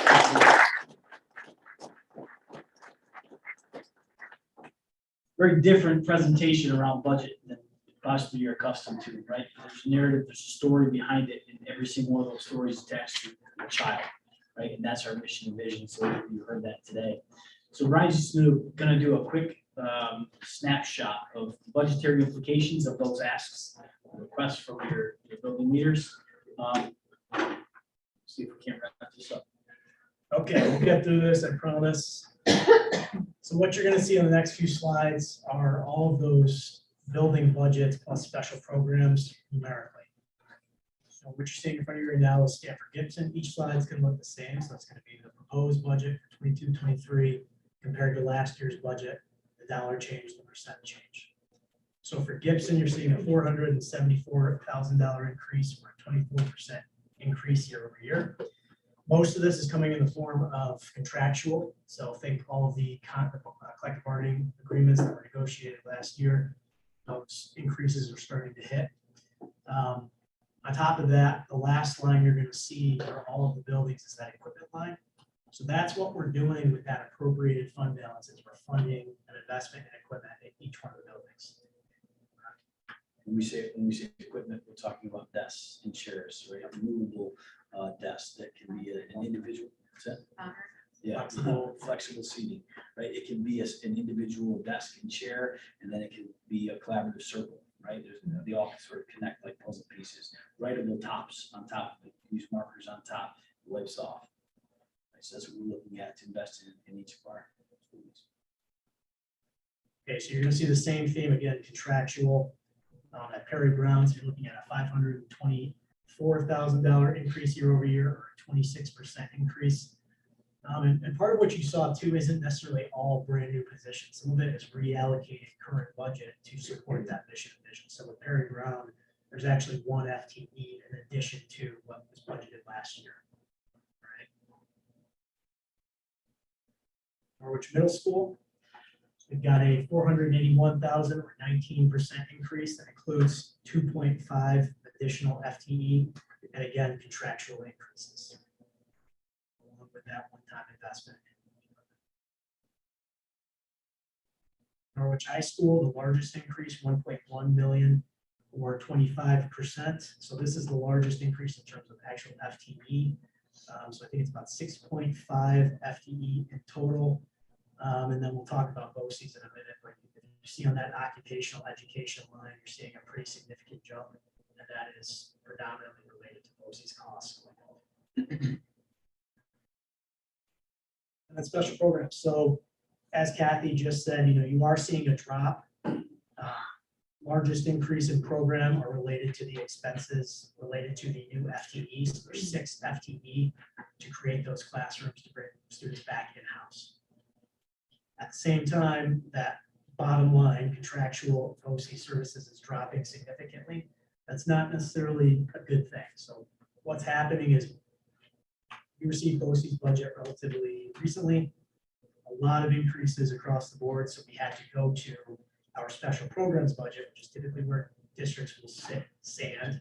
Very different presentation around budget than possibly you're accustomed to, right? There's a narrative, there's a story behind it, and every single one of those stories attached to a child, right? And that's our mission and vision, so you heard that today. So Ryan's just gonna do a quick snapshot of budgetary implications of those asks, requests from your building leaders. See if we can't wrap this up. Okay, we'll get through this, I promise. So what you're gonna see on the next few slides are all of those building budgets plus special programs numerically. So what you're seeing in front of you right now is Stanford Gibson. Each slide's gonna look the same, so it's gonna be the proposed budget for 22-23 compared to last year's budget, the dollar change, the percent change. So for Gibson, you're seeing a $474,000 increase, or a 24% increase year over year. Most of this is coming in the form of contractual. So think all of the collective bargaining agreements that were negotiated last year. Those increases are starting to hit. On top of that, the last line you're going to see for all of the buildings is that equipment line. So that's what we're doing with that appropriated fund balance, is we're funding an investment in equipment in each one of the buildings. When we say equipment, we're talking about desks and chairs, right? Movable desks that can be an individual. What's that? Yeah, flexible seating, right? It can be an individual desk and chair, and then it can be a collaborative circle, right? They all sort of connect like puzzle pieces. Writable tops on top, use markers on top, wipes off. Right, so that's what we're looking at to invest in each of our schools. Okay, so you're going to see the same theme again, contractual. At Perry Brown's, you're looking at a $524,000 increase year over year, or a 26% increase. And part of what you saw too isn't necessarily all brand new positions. Some of it is reallocating current budget to support that mission and vision. So with Perry Brown, there's actually one FTE in addition to what was budgeted last year. Right. Norwich Middle School. We've got a $481,000 or 19% increase that includes 2.5 additional FTE and again contractual increases. Along with that one-time investment. Norwich High School, the largest increase, 1.1 million or 25%. So this is the largest increase in terms of actual FTE. So I think it's about 6.5 FTE in total. And then we'll talk about BOCES in a minute, but if you see on that occupational education line, you're seeing a pretty significant jump, and that is predominantly related to BOCES costs. And then special programs. So as Kathy just said, you are seeing a drop. Largest increase in program are related to the expenses related to the new FTEs. There's 6 FTE to create those classrooms to bring students back in-house. At the same time, that bottom line, contractual BOCES services is dropping significantly. That's not necessarily a good thing. So what's happening is we received BOCES budget relatively recently, a lot of increases across the board. So we had to go to our special programs budget, which is typically where districts will sit, sand,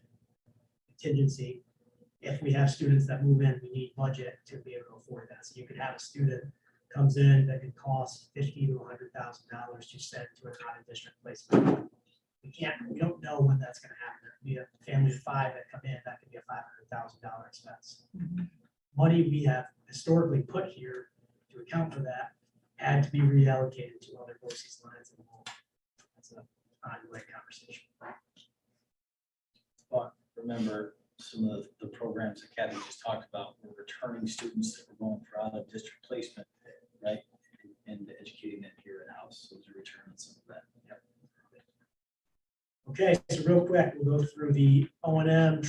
contingency. If we have students that move in, we need budget to be able to afford that. So you could have a student comes in that could cost $50,000 to $100,000 to send to a out-of-district placement. We don't know when that's going to happen. There could be a family of 5 that come in, that could be a $500,000 expense. Money we have historically put here to account for that had to be reallocated to other BOCES lines, and that's an ongoing conversation. But remember, some of the programs that Kathy just talked about were returning students that were going for out-of-district placement, right? And educating them here in-house. So there's a return on some of that. Yep. Okay, so real quick, we'll go through the O&M,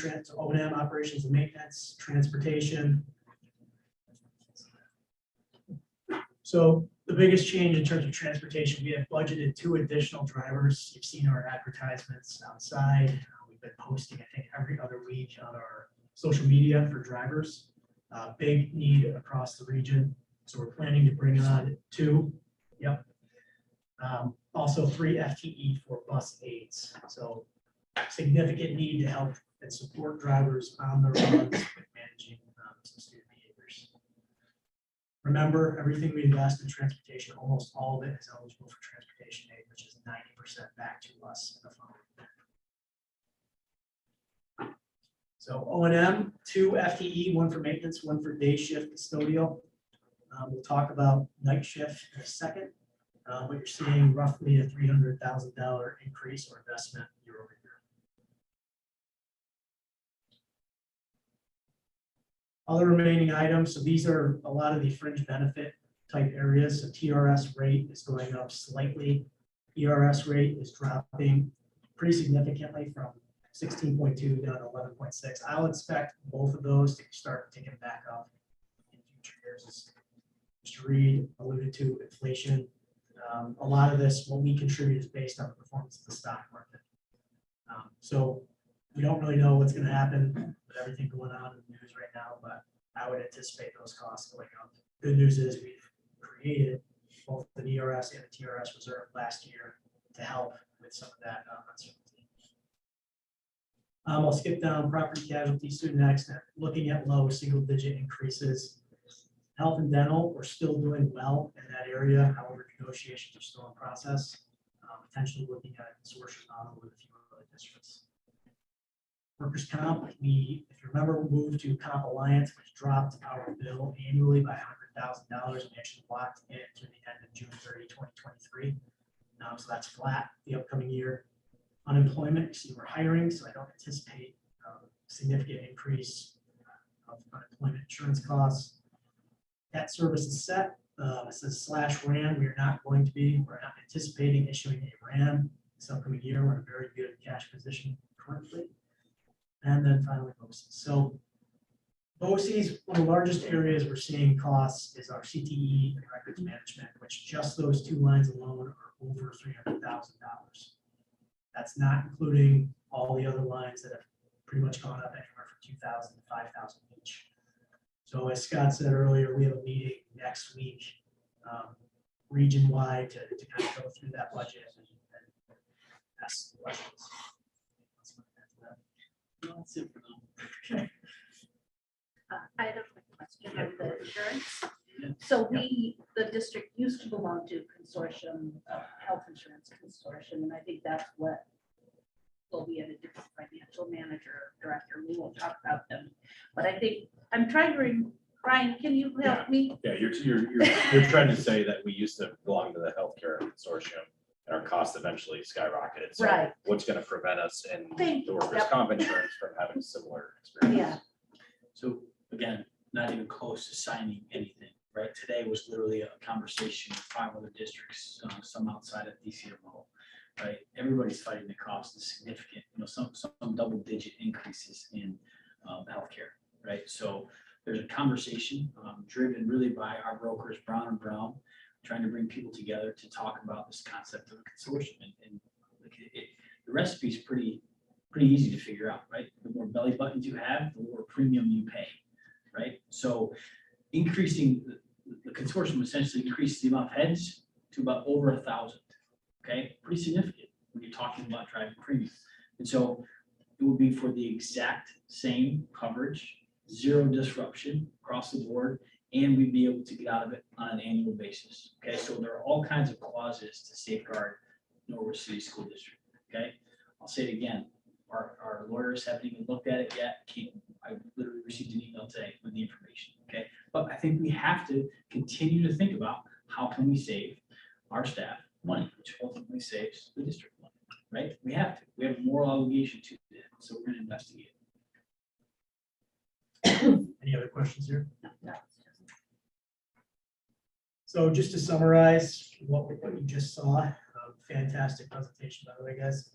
operations and maintenance, transportation. So the biggest change in terms of transportation, we have budgeted 2 additional drivers. You've seen our advertisements outside. We've been posting, I think, every other week on our social media for drivers. Big need across the region. So we're planning to bring on 2. Yep. Also 3 FTE for bus aides. So significant need to help and support drivers on their runs with managing some student behaviors. Remember, everything we invest in transportation, almost all of it is eligible for transportation aid, which is 90% back to us in the fund. So O&M, 2 FTE, 1 for maintenance, 1 for day shift custodial. We'll talk about night shift in a second. But you're seeing roughly a $300,000 increase or investment year over year. Other remaining items, so these are a lot of the fringe benefit type areas. So TRS rate is going up slightly. ERS rate is dropping pretty significantly from 16.2 down to 11.6. I'll expect both of those to start ticking back up in future years. As Mr. Reed alluded to, inflation. A lot of this, what we contribute is based on the performance of the stock market. So we don't really know what's going to happen with everything going on in the news right now, but I would anticipate those costs going up. Good news is we've created both the ERS and the TRS reserve last year to help with some of that uncertainty. I'll skip down property casualty, student accident, looking at low single-digit increases. Health and dental, we're still doing well in that area. However, negotiations are still in process. Potentially looking at a consortium model with a few other districts. Workers' comp, if you remember, we moved to Comp Alliance, which dropped our bill annually by $100,000. We actually locked it through the end of June 30, 2023. So that's flat the upcoming year. Unemployment, you see we're hiring, so I don't anticipate significant increase of unemployment insurance costs. Debt service is set. It says /RAN. We are not going to be, we're not anticipating issuing a RAN this upcoming year. We're in a very good cash position currently. And then finally, BOCES. So BOCES, one of the largest areas we're seeing costs is our CTE and records management, which just those 2 lines alone are over $300,000. That's not including all the other lines that have pretty much gone up anywhere from 2,000 to 5,000 each. So as Scott said earlier, we have a meeting next week, region-wide to kind of go through that budget and ask questions. That's it for now. I have a question on the insurance. So the district used to belong to consortium, health insurance consortium, and I think that's what will be at a different financial manager, director. We will talk about them. But I think, I'm trying to, Brian, can you help me? Yeah, you're trying to say that we used to belong to the healthcare consortium and our costs eventually skyrocketed. So Right. what's going to prevent us in Thank the you. workers' Yep. comp insurance from having a similar experience? Yeah. So again, not even close to signing anything, right? Today was literally a conversation with 5 other districts, some outside of DCMO, right? Everybody's fighting the cost of significant, some double-digit increases in healthcare, right? So there's a conversation driven really by our brokers, Brown & Brown, trying to bring people together to talk about this concept of a consortium. And the recipe is pretty easy to figure out, right? The more belly buttons you have, the lower premium you pay, right? So increasing the consortium essentially increases the amount of heads to about over 1,000. Okay, pretty significant when you're talking about driving premium. And so it would be for the exact same coverage, 0 disruption across the board, and we'd be able to get out of it on an annual basis. Okay, so there are all kinds of clauses to safeguard Norwich City School District. Okay, I'll say it again. Our lawyers haven't even looked at it yet. I literally received an email today with the information. Okay, but I think we have to continue to think about how can we save our staff money, which ultimately saves the district money, right? We have to. We have a moral obligation to do that, so we're going to investigate. Any other questions here? So just to summarize what you just saw, fantastic presentation, by the way, guys.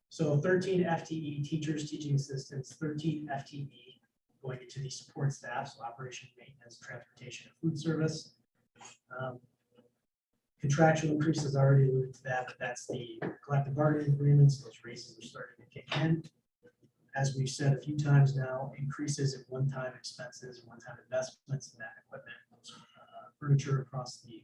So 13 FTE teachers, teaching assistants, 13 FTE going into the support staff, so operation, maintenance, transportation, and food service. Contractual increases already alluded to that, but that's the collective bargaining agreements, those raises are starting to kick in. As we've said a few times now, increases in one-time expenses, one-time investments in that equipment, furniture across the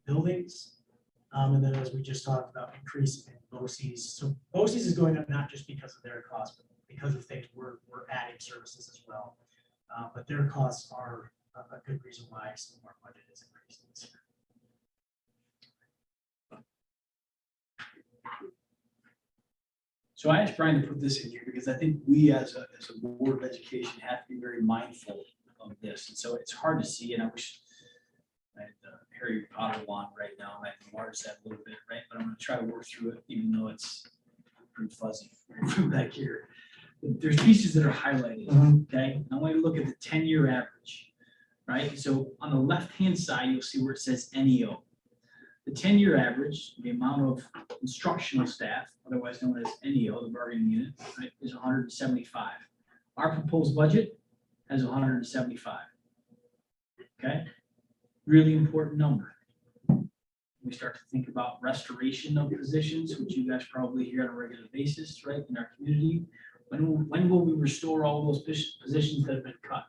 buildings. And then as we just talked about, increase in BOCES. So BOCES is going up not just because of their cost, but because of things we're adding services as well. But their costs are a good reason why some of our budget is increasing this year. So I asked Brian to put this in here because I think we as a board of education have to be very mindful of this. And so it's hard to see, and I wish I had Harry Potter wand right now, and I can enlarge that a little bit, right? But I'm gonna try to work through it, even though it's pretty fuzzy from back here. There's pieces that are highlighted, okay? I want you to look at the 10-year average, right? So on the left-hand side, you'll see where it says NEO. The 10-year average, the amount of instructional staff, otherwise known as NEO, the bargaining unit, right, is 175. Our proposed budget has 175. Okay, really important number. We start to think about restoration of positions, which you guys probably hear on a regular basis, right, in our community. When will we restore all those positions that have been cut?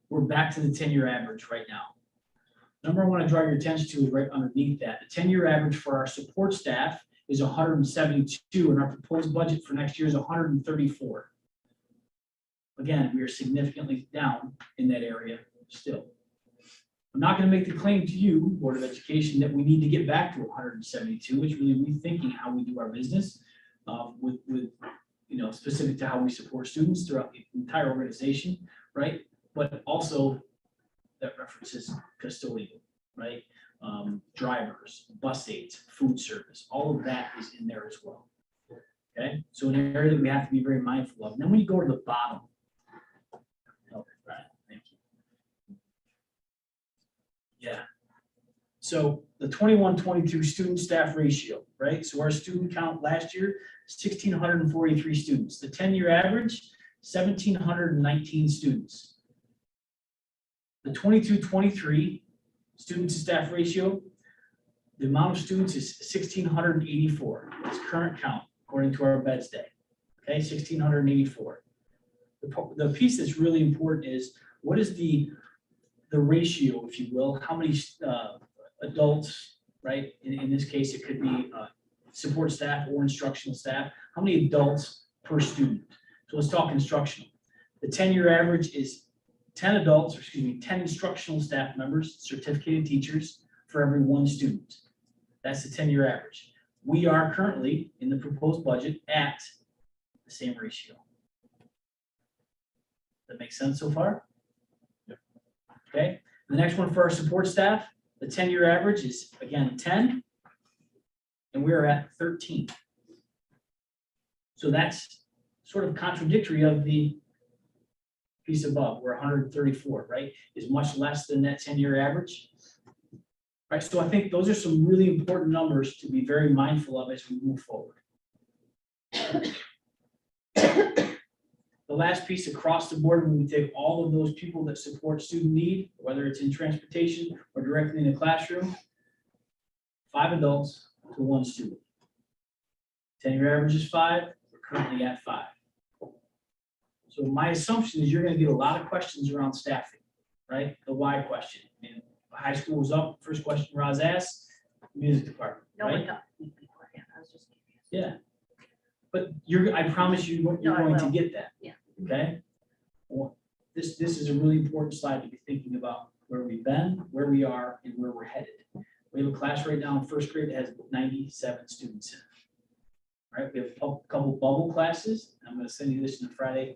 We're back to the 10-year average right now. Number I want to draw your attention to is right underneath that. The 10-year average for our support staff is 172, and our proposed budget for next year is 134. Again, we are significantly down in that area still. I'm not going to make the claim to you, Board of Education, that we need to get back to 172. It's really rethinking how we do our business with specific to how we support students throughout the entire organization, right? But also that references custodial, right? Drivers, bus aides, food service, all of that is in there as well. Okay, so an area that we have to be very mindful of. And then when you go to the bottom, thank you. Yeah. So the 21-22 student staff ratio, right? So our student count last year, 1,643 students. The 10-year average, 1,719 students. The 22-23 student to staff ratio, the amount of students is 1,684. That's current count according to our beds day. Okay, 1,684. The piece that's really important is what is the ratio, if you will, how many adults, right? In this case, it could be support staff or instructional staff. How many adults per student? So let's talk instructional. The 10-year average is 10 instructional staff members, certificated teachers for every one student. That's the 10-year average. We are currently in the proposed budget at the same ratio. That makes sense so far? Yep. Okay. The next one for our support staff, the 10-year average is again 10, and we are at 13. So that's sort of contradictory of the piece above, where 134, right, is much less than that 10-year average. Right, so I think those are some really important numbers to be very mindful of as we move forward. The last piece across the board, when we take all of those people that support student need, whether it's in transportation or directly in the classroom, 5 adults to 1 student. 10-year average is 5, we're currently at 5. So my assumption is you're going to get a lot of questions around staffing, right? The why question. And high school was up, first question Roz asked, music department, No right? one got me beforehand. I was just curious. Yeah. But I promise you, you're No, I going to will. get that. Yeah. Okay? Well, this is a really important slide to be thinking about where we've been, where we are, and where we're headed. We have a class right now in first grade that has 97 students in it. All right, we have a couple bubble classes. I'm going to send you this in the Friday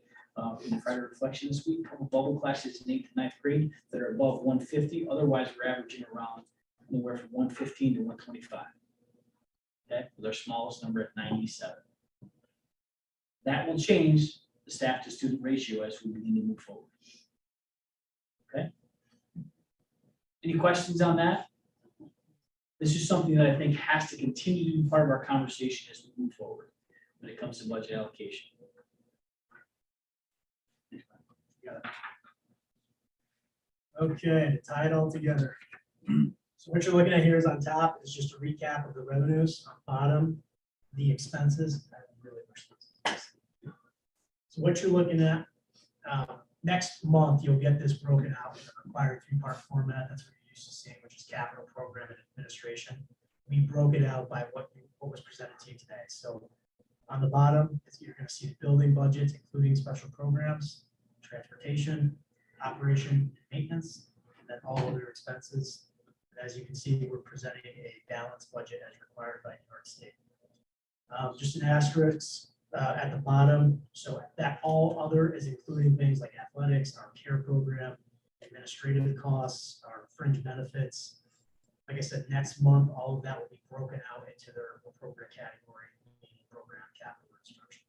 reflection this week. A couple bubble classes in 8th to 9th grade that are above 150. Otherwise, we're averaging around anywhere from 115 to 125. Okay, with our smallest number at 97. That will change the staff to student ratio as we begin to move forward. Okay. Any questions on that? This is something that I think has to continue to be part of our conversation as we move forward when it comes to budget allocation. Okay, to tie it all together. So what you're looking at here is on top is just a recap of the revenues, on bottom, the expenses. I really wish this- So what you're looking at, next month, you'll get this broken out in a required 3-part format. That's what you're used to seeing, which is capital, program, and administration. We broke it out by what was presented to you today. So on the bottom, you're going to see the building budgets, including special programs, transportation, operation, maintenance, and then all other expenses. As you can see, we're presenting a balanced budget as required by New York State. Just an asterisk at the bottom, so that all other is including things like athletics, our care program, administrative costs, our fringe benefits. Like I said, next month, all of that will be broken out into their appropriate category, meaning program, capital, instruction.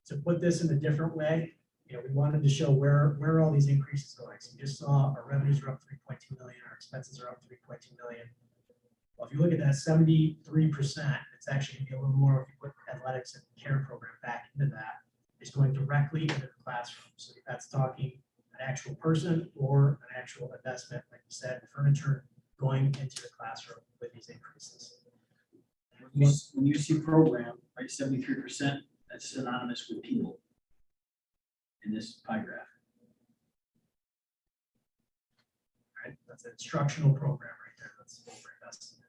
To put this in a different way, we wanted to show where are all these increases going. So you just saw our revenues are up 3.2 million, our expenses are up 3.2 million. Well, if you look at that 73%, it's actually gonna be a little more if you put athletics and care program back into that. It's going directly into the classroom. So that's talking an actual person or an actual investment, like you said, furniture going into the classroom with these increases. When you see program, right, 73%, that's synonymous with people in this pie graph. Right, that's an instructional program right there. That's what we're investing in.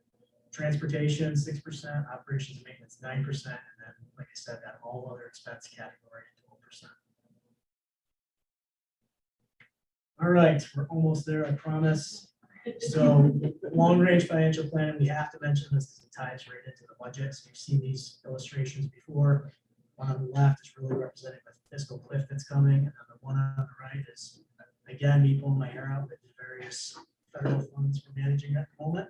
Transportation, 6%, operations and maintenance, 9%, and then, like I said, that all other expense category, 12%. All right, we're almost there, I promise. So long-range financial planning, we have to mention this because it ties right into the budget. So you've seen these illustrations before. One on the left is really representing the fiscal cliff that's coming, and then the one on the right is, again, me pulling my hair out with the various federal funds we're managing at the moment.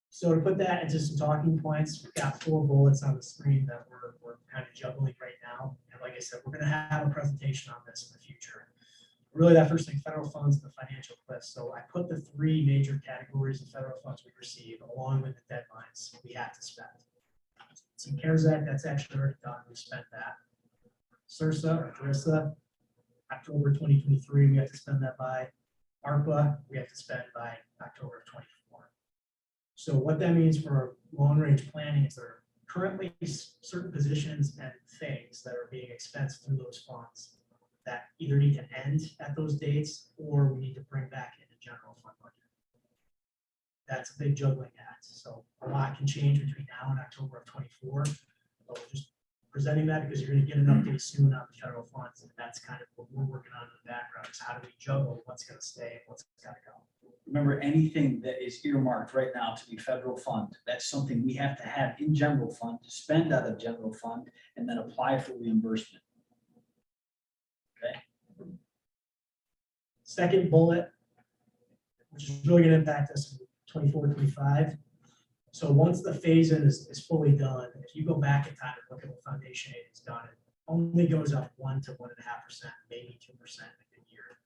So to put that into some talking points, we've got 4 bullets on the screen that we're kind of juggling right now. And like I said, we're going to have a presentation on this in the future. Really, that first thing, federal funds and the financial cliff. So I put the 3 major categories of federal funds we receive along with the deadlines we have to spend. So CARES Act, that's actually already done. We spent that. CRSA or DRISA, October 2023, we have to spend that by. ARPA, we have to spend by October of 24. So what that means for long-range planning is there are currently certain positions and things that are being expensed through those funds that either need to end at those dates or we need to bring back into general fund budget. That's a big juggling act. So a lot can change between now and October of 24. But we're just presenting that because you're going to get an update soon on the federal funds. And that's kind of what we're working on in the background is how do we juggle what's going to stay and what's got to go. Remember, anything that is earmarked right now to be federal fund, that's something we have to have in general fund, to spend out of general fund, and then apply for reimbursement. Okay. Second bullet, which is really going to impact us in 24, 25. So once the phase in is fully done, if you go back in time and look at what foundation aid has done, it only goes up 1 to 1.5%, maybe 2% in a good year.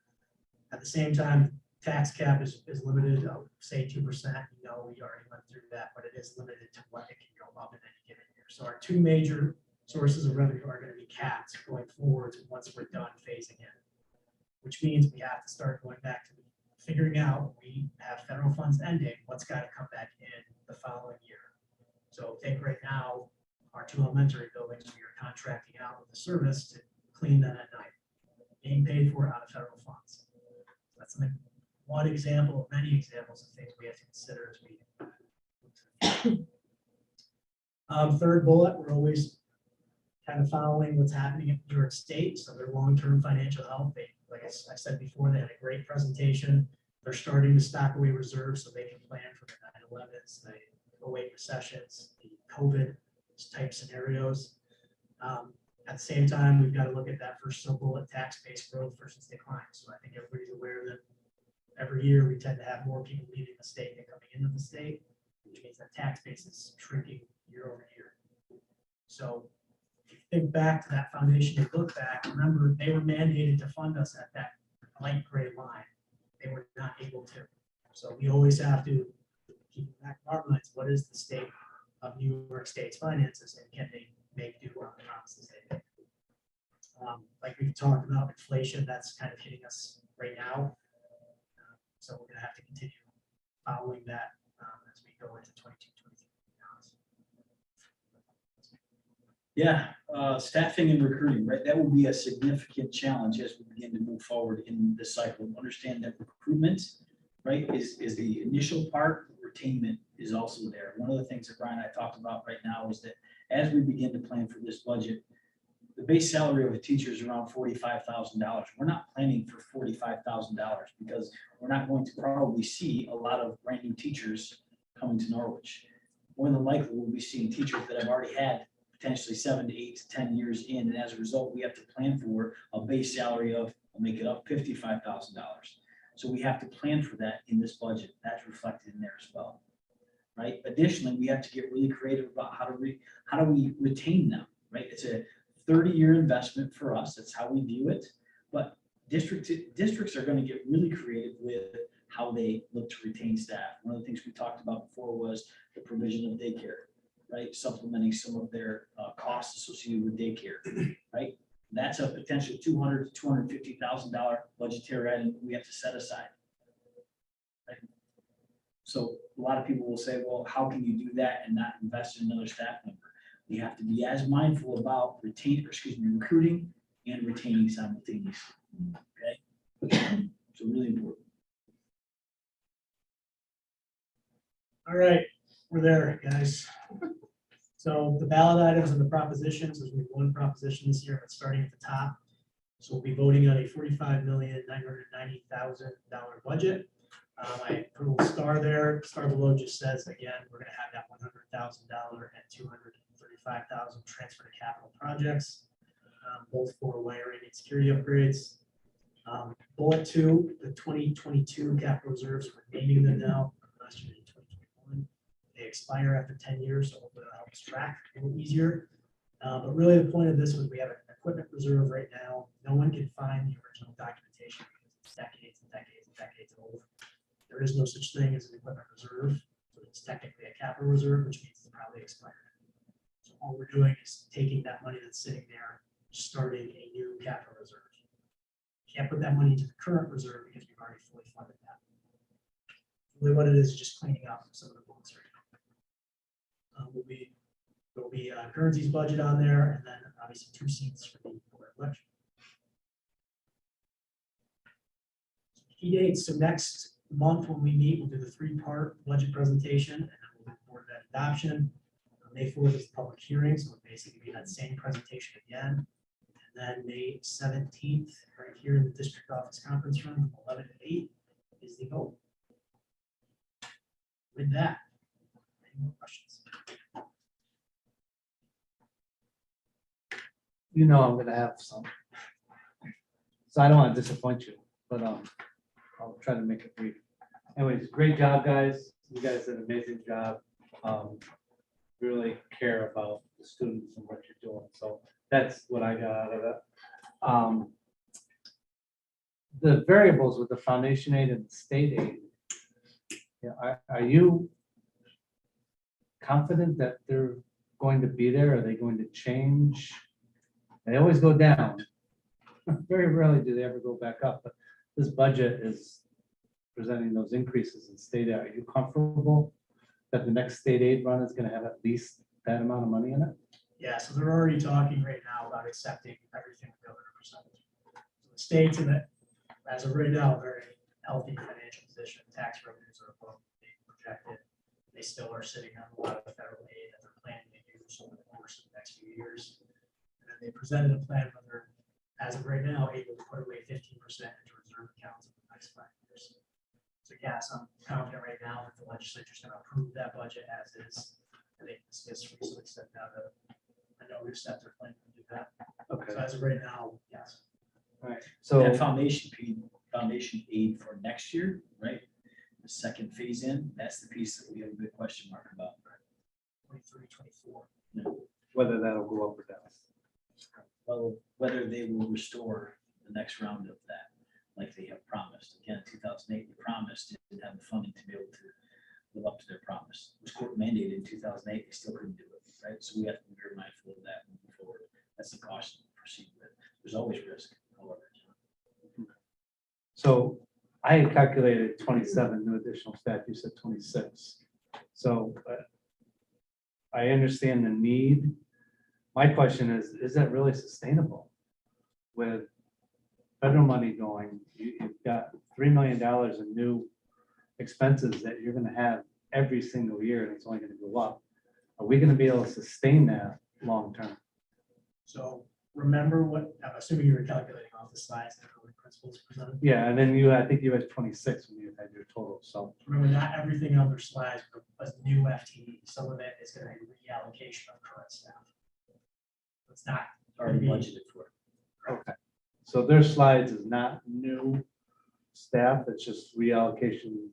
At the same time, tax cap is limited, say 2%. We already went through that, but it is limited to what it can go up in any given year. So our 2 major sources of revenue are going to be capped going forward once we're done phasing in, which means we have to start going back to figuring out we have federal funds ending, what's got to come back in the following year. So think right now, our 2 elementary buildings, we are contracting out with the service to clean them at night, being paid for out of federal funds. That's one example of many examples of things we have to consider as we. Third bullet, we're always kind of following what's happening in New York State. So their long-term financial health, like I said before, they had a great presentation. They're starting to stock away reserves so they can plan for the 9/11s, the 08 recessions, the COVID type scenarios. At the same time, we've got to look at that first sub-bullet, tax-based growth versus decline. So I think everybody's aware that every year we tend to have more people leaving the state than coming into the state, which means that tax base is shrinking year over year. So if you think back to that foundation, you look back, remember they were mandated to fund us at that light gray line. They were not able to. So we always have to keep back in our minds, what is the state of New York State's finances and can they make do on the promises they make? Like we've talked about inflation, that's kind of hitting us right now. following that as we go into 22, 23. Yeah, staffing and recruiting, right? That will be a significant challenge as we begin to move forward in this cycle. Understand that recruitment, right, is the initial part. Retainment is also there. One of the things that Brian and I talked about right now is that as we begin to plan for this budget, the base salary of a teacher is around $45,000. We're not planning for $45,000 because we're not going to probably see a lot of brand new teachers coming to Norwich. More than likely, we'll be seeing teachers that have already had potentially 7 to 8 to 10 years in, and as a result, we have to plan for a base salary of, I'll make it up, $55,000. So we have to plan for that in this budget. That's reflected in there as well, right? Additionally, we have to get really creative about how do we retain them, right? It's a 30-year investment for us. That's how we view it. But districts are going to get really creative with how they look to retain staff. One of the things we talked about before was the provision of daycare, right? Supplementing some of their costs associated with daycare, right? That's a potential $200,000 to $250,000 budgetary item we have to set aside. Right? So a lot of people will say, well, how can you do that and not invest in another staff member? We have to be as mindful about recruiting and retaining simultaneously. Okay, so really important. All right, we're there, guys. So the ballot items and the propositions, there's only one proposition this year, but starting at the top. So we'll be voting on a $45,990,000 budget. I put a little star there. Star below just says, again, we're going to have that $100,000 and $235,000 transfer to capital projects, both for wiring and security upgrades. Bullet 2, the 2022 capital reserves, we're naming them now. Last year in 2021, they expire after 10 years, so hopefully that'll help us track a little easier. But really, the point of this was we have an equipment reserve right now. No one can find the original documentation because it's decades and decades and decades old. There is no such thing as an equipment reserve, so it's technically a capital reserve, which means it's probably expired. So all we're doing is taking that money that's sitting there, starting a new capital reserve. Can't put that money into the current reserve because we've already fully funded that. Really what it is just cleaning up some of the books right now. There'll be Guernsey's budget on there, and then obviously 2 seats for the board election. Key dates, so next month when we meet, we'll do the 3-part budget presentation, and then we'll do board that adoption. May 4th is the public hearing, so it'll basically be that same presentation again. And then May 17th, right here in the district office conference room, from 11 to 8 is the vote. With that, any more questions? You know I'm gonna have some. So I don't want to disappoint you, but I'll try to make it brief. Anyways, great job, guys. You guys did an amazing job. Really care about the students and what you're doing. So that's what I got out of it. The variables with the foundation aid and state aid. Yeah, are you confident that they're going to be there? Are they going to change? They always go down. Very rarely do they ever go back up, but this budget is presenting those increases in state aid. Are you comfortable that the next state aid run is going to have at least that amount of money in it? Yeah, so they're already talking right now about accepting everything with the 100%. So the states in it, as of right now, very healthy financial position. Tax revenues are above being projected. They still are sitting on a lot of federal aid that they're planning to use over the course of the next few years. And then they presented a plan where they're, as of right now, able to put away 15% into reserve accounts in the next 5 years. So yes, I'm confident right now that the legislature's going to approve that budget as is. And they just recently stepped out of, I know we've set their plan to do that. Okay. So as of right now, yes. All right. So So that foundation aid for next year, right? The second phase in, that's the piece that we have a big question mark about. 23, 24. whether that'll go up or down. Well, whether they will restore the next round of that, like they have promised. Again, 2008, they promised to have the funding to be able to live up to their promise. It was court mandated in 2008, they still couldn't do it, right? So we have to be very mindful of that moving forward. That's the caution to proceed with. There's always risk, however. So I had calculated 27 new additional staff, you said 26. So I understand the need. My question is that really sustainable? With federal money going, you've got $3 million in new expenses that you're gonna have every single year, and it's only gonna go up. Are we gonna be able to sustain that long-term? So remember what, I'm assuming you were calculating off the slides that the principals presented. Yeah, and then I think you had 26 when you had your total, so. Remember, not everything on their slides was new FTE. Some of it is going to be reallocation of current staff. It's not Already budgeted for. Okay. So their slides is not new staff, it's just reallocating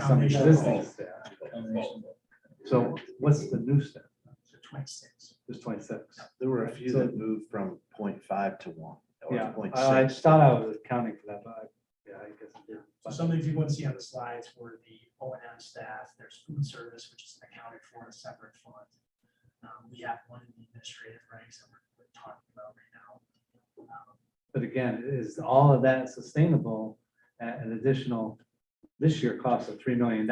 some existing staff. So what's the new staff? 26. Just 26. There were a few that moved from 0.5 to 1. or Yeah, 0.6. I thought I was accounting for that, but I guess I did. So some of these you wouldn't see on the slides were the O&M staff. There's food service, which is accounted for in a separate fund. We have one in the administrative ranks that we're talking about right now. But again, is all of that sustainable at an additional, this year cost of $3 million?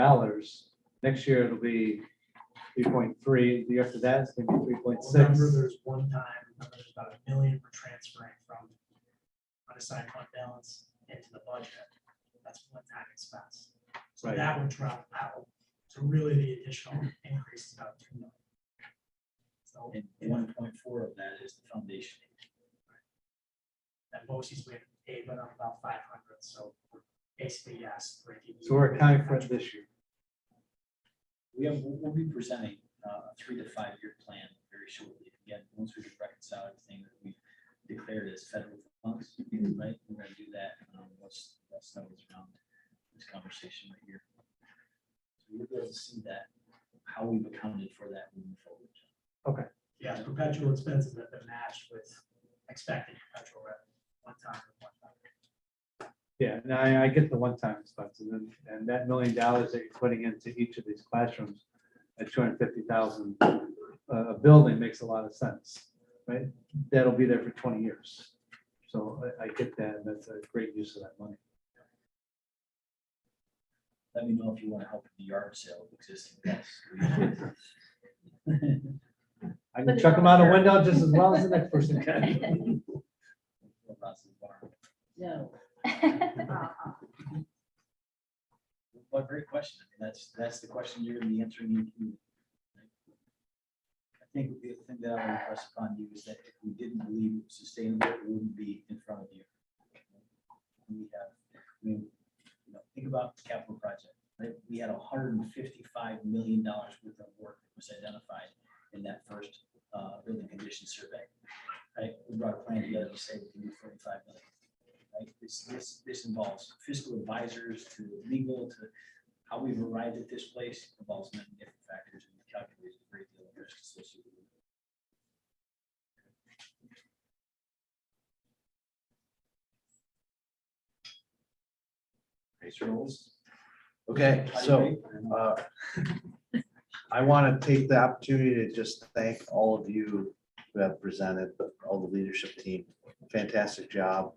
Next year it'll be 3.3, the year after that it's gonna be 3.6. Remember, there's one time, remember there's about $1 million we're transferring from unassigned fund balance into the budget. That's one-time expense. So Right. that would drop out. So really the additional increase is about $2 million. So And 1.4 of that is the foundation. at BOCES, we have paid went up about 500, so we're basically, yes. breaking So we're even. accounting for it this year. We'll be presenting a 3 to 5 year plan very shortly. Again, once we can reconcile everything that we declared as federal funds, right? We're gonna do that once that settles around this conversation right here. So you'll be able to see that, how we've accounted for that moving forward. Okay. Yes, perpetual expenses have been matched with expected perpetual revenue, one time. Yeah, now I get the one-time expenses and that $1 million that you're putting into each of these classrooms at 250,000 a building makes a lot of sense, right? That'll be there for 20 years. So I get that, and that's a great use of that money. Let me know if you want to help with the yard sale of existing desks. I can chuck them out a window just as well as the next person can. No. What great question. I mean, that's the question you're gonna be answering in community. I think the thing that I want to impress upon you is that if we didn't believe it was sustainable, it wouldn't be in front of you. We have, think about the capital project, right? We had $155 million worth of work that was identified in that first building condition survey. Right? We brought a plan together to say we can do 45 million. Right? This involves fiscal advisors to legal to how we've arrived at this place involves many different factors and calculates a great deal of risk associated with it. Raise your rolls. Okay, so I want to take the opportunity to just thank all of you who have presented, all the leadership team. Fantastic job.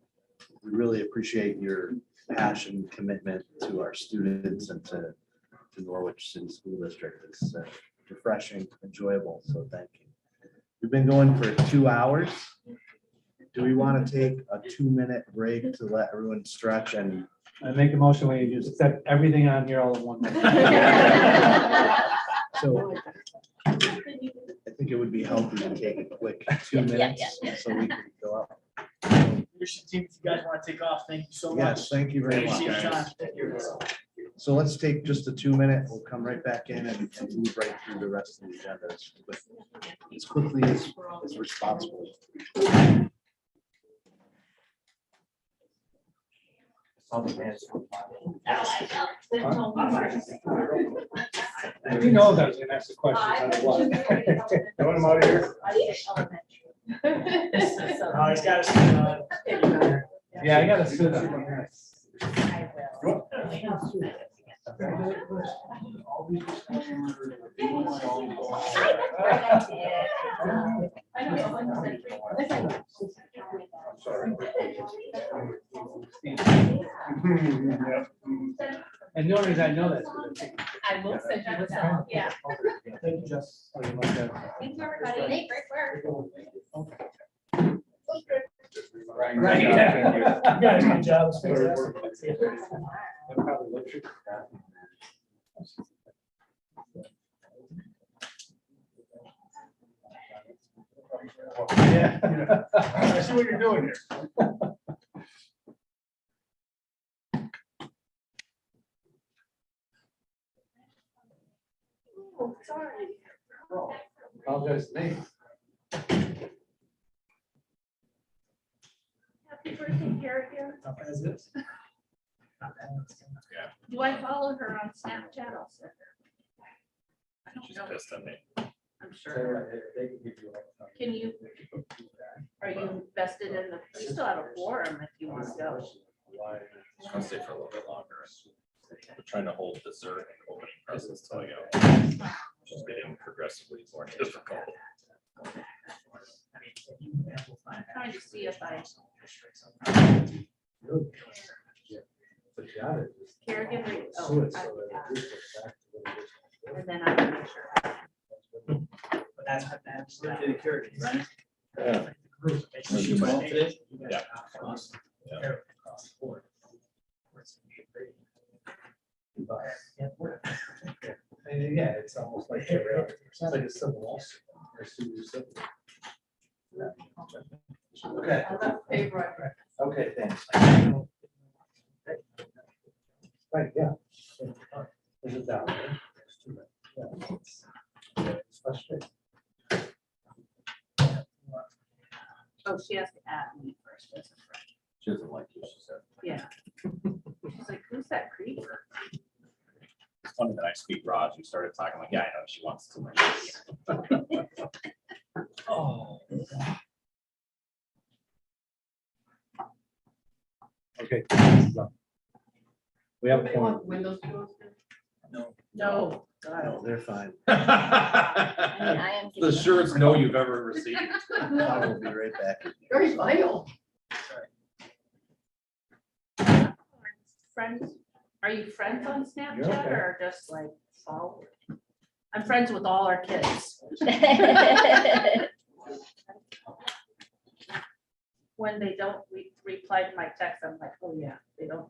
We really appreciate your passion, commitment to our students and to Norwich City School District. It's refreshing, enjoyable, so thank you. We've been going for 2 hours. Do we want to take a 2-minute break to let everyone stretch and? I make a motion when you just accept everything on here all in one. So I think it would be healthy to take a quick 2 minutes so we can go up. Leadership team, if you guys want to take off, thank you so much. Yes, thank you very much. Appreciate your time. So let's take just a 2-minute. We'll come right back in and move right through the rest of the agenda as quickly as responsible. You know that I was gonna ask the question. no matter what. Throwing them out here. Oh, he's got to. Yeah, I gotta sit on this. And the only reason I know that is because I will send you this out, yeah. Thank you, Jess. Thank you, everybody. Hey, great work. Ryan, Right, good job. yeah. Thank you. You guys, good job. It's fantastic. Yeah. I see what you're doing here. Oh, sorry. apologize to me. Happy birthday, Kerrigan. How bad is this? Do I follow her on Snapchat? I'll send her. She's pissed at me. I'm sure. Can you, are you invested in the, you still have a forum if you want to go. Just gonna stay for a little bit longer. We're trying to hold dessert and opening presents till I go. Just getting progressively more difficult. I'm trying to see if I. Caregiver, oh, and then I can make sure. But that's Birthday to Carrie, right? Yeah. Is she 12 today? Yeah. Awesome. Yeah. Yeah, it's almost like, it's not like a civil lawsuit. or civil suit. Okay, Favorite. okay, thanks. Right, yeah. Is it down there? Yeah. It's frustrating. Oh, she has to add me first. As a friend. She doesn't like you, she said. Yeah. She's like, who's that creeper? It's funny that I speak Raj, who started talking like, yeah, I know she wants to. Oh. Okay. We have a form. Windows closed? No. No. No, they're fine. I am. The surest no you've ever received. I will be right back. Very vital. Friends, are you friends on Snapchat okay. or just like follow? I'm friends with all our kids. When they don't reply to my text, I'm like, oh yeah, they don't.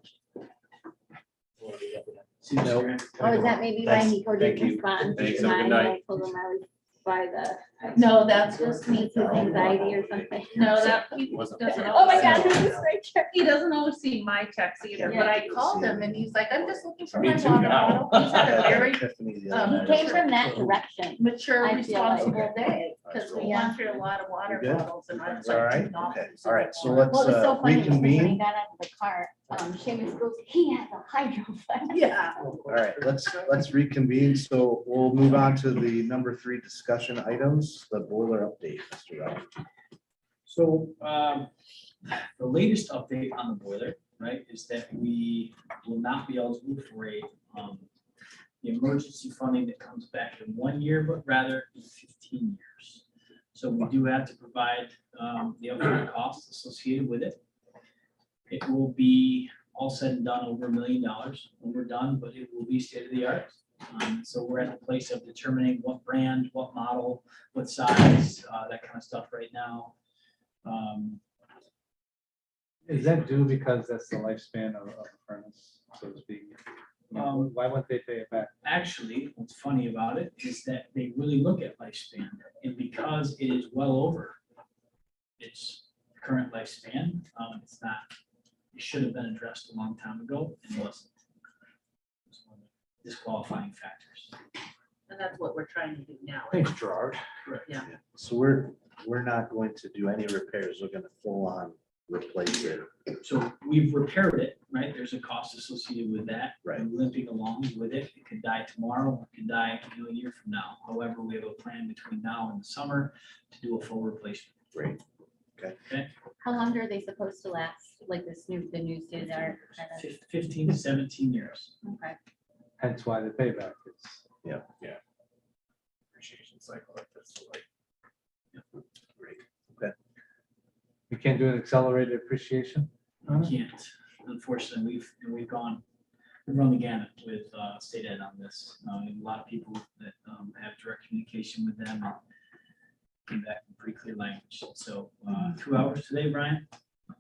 No. Oh, is that maybe why Nico didn't Thank you. respond? Thanks, to have a good mine when night. I told him I was by the. No, that's just me. His anxiety or something. No, that he Wasn't- doesn't. Oh my always- God, this is great. He doesn't always see my text either, but I called him and he's like, I'm just looking for Me my too water now. bottle. He's had a very Tiffany the um, other He night. came from that direction. mature, I feel like- responsible day, because we Yeah. went through a lot of water You good? bottles and I was All like. right, "No, okay, this all right, is so water." let's Well, it's so funny because when I reconvene. got out of the car, Seamus goes, he has a hydro flask. Yeah. All right, let's reconvene. So we'll move on to the number 3 discussion items, the boiler update, Mr. Ralph. So the latest update on the boiler, right, is that we will not be eligible for the emergency funding that comes back in 1 year, but rather in 15 years. So we do have to provide the upfront costs associated with it. It will be all said and done over $1 million when we're done, but it will be state of the art. So we're at the place of determining what brand, what model, what size, that kind of stuff right now. Is that due because that's the lifespan of a furnace, so to speak? Why wouldn't they pay it back? Actually, what's funny about it is that they really look at lifespan, and because it is well over its current lifespan, it's not, it should have been addressed a long time ago and wasn't. It's one of the disqualifying factors. And that's what we're trying to do now. Thanks, Gerard. Correct. Yeah. So we're not going to do any repairs. We're gonna full on replace it. So we've repaired it, right? There's a cost associated with that. Right. We're limping along with it. It could die tomorrow, or it could die a year from now. However, we have a plan between now and the summer to do a full replacement. Great. Okay. How long are they supposed to last? Like the new state of the art? 15 to 17 years. Okay. Hence why the payback is. Yeah. Yeah. Appreciation cycle like this, so like. Great. Okay. We can't do an accelerated appreciation? You can't. unfortunately, we've run the gamut with state ed on this. A lot of people that have direct communication with them and came back in pretty clear language. So 2 hours today, Brian.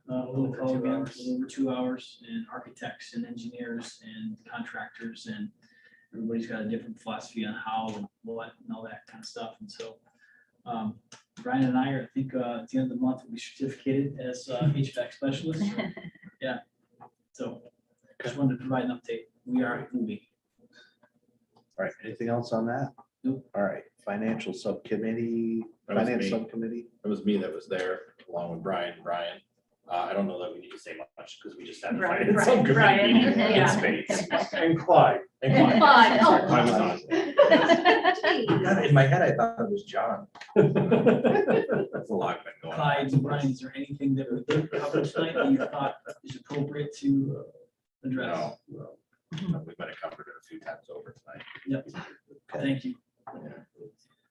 We'll call again, a little over 2 hours, and architects and engineers and contractors, and everybody's got a different philosophy on how and what and all that kind of stuff. And so Brian and I are, I think, at the end of the month, we'll be certificated as HVAC specialists. So, yeah. So just wanted to provide an update. We are moving. All right, anything else on that? Nope. All right, financial subcommittee, That was finance me. subcommittee. It was me that was there along with Brian. I don't know that we need to say much because we just had a finance subcommittee meeting in space. And Clyde. Clyde, oh. Clyde was on. God, in my head, I thought it was John. That's a lot been going on. Clyde and Brian, is there anything that we did cover tonight that you thought is appropriate to address? No. We might have covered it a few times over tonight. Yep. Thank you.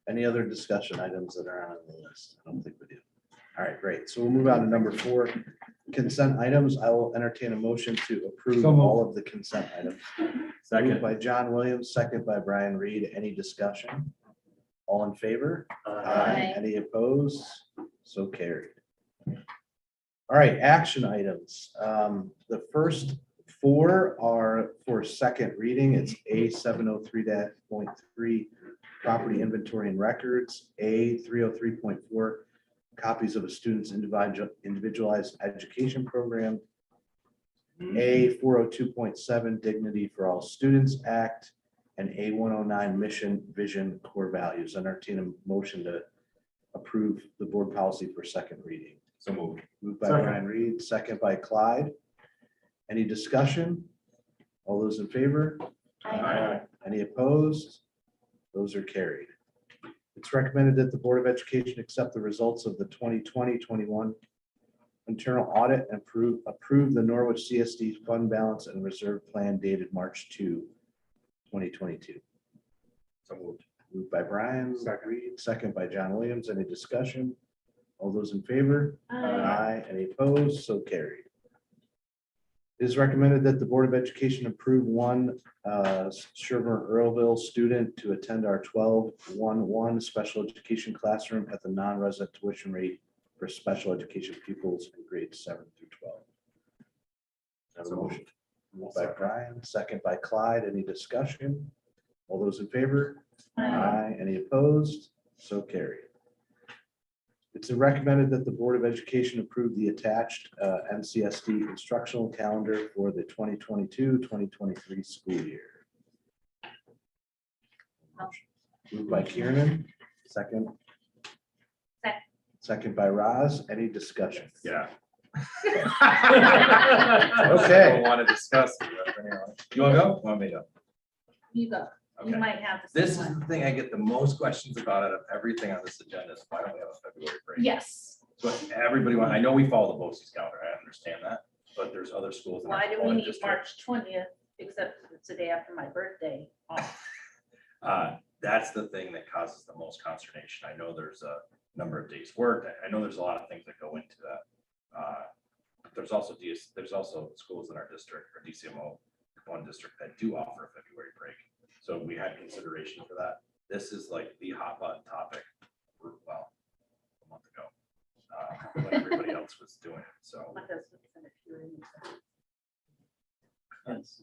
Any other discussion items that are on the list? I don't think we do. All right, great. So we'll move on to number 4, consent items. I will entertain a motion to approve So moved. all of the consent items. Second. Moved by John Williams, second by Brian Reed. Any discussion? All in favor? Aye. Any opposed? So carried. All right, action items. The first 4 are for second reading. It's A 703.3, property inventory and records, A 303.4, copies of a student's individualized education program, A 402.7, Dignity for All Students Act, and A 109, Mission, Vision, Core Values. Entertain a motion to approve the board policy for second reading. So moved. Moved by Second. Brian Reed, second by Clyde. Any discussion? All those in favor? Aye. Any opposed? Those are carried. It's recommended that the Board of Education accept the results of the 2020-21 internal audit and approve the Norwich CSD fund balance and reserve plan dated March 2, 2022. So moved. Moved by Brian, Reed, second by John Williams. Any discussion? All those in favor? Aye. Any opposed? So carried. It is recommended that the Board of Education approve one Sherburne Earlville student to attend our 12-1-1 special education classroom at the non-resident tuition rate for special education pupils in grades 7 through 12. Have a motion. Moved by Brian, second by Clyde. Any discussion? All those in favor? Aye. Any opposed? So carried. It's recommended that the Board of Education approve the attached NCSD instructional calendar for the 2022-2023 school year. Moved by Kieran, second. Second by Roz. Any discussion? Yeah. Okay. Don't want to discuss. You want to go? Want me to? You go. You Okay. might have. This is the thing I get the most questions about out of everything on this agenda is why don't we have a February break? Yes. So everybody I know we follow the BOCES calendar, I understand that, but there's other schools. in our Why do we component need district. March 20th, except it's the day after my birthday off? That's the thing that causes the most consternation. I know there's a number of days worked. I know there's a lot of things that go into that. There's also schools in our district or DCMO one district that do offer a February break. So we had consideration for that. This is like the hot button topic, well, a month ago, when everybody else was doing it. So, My husband's in a hearing. Yes.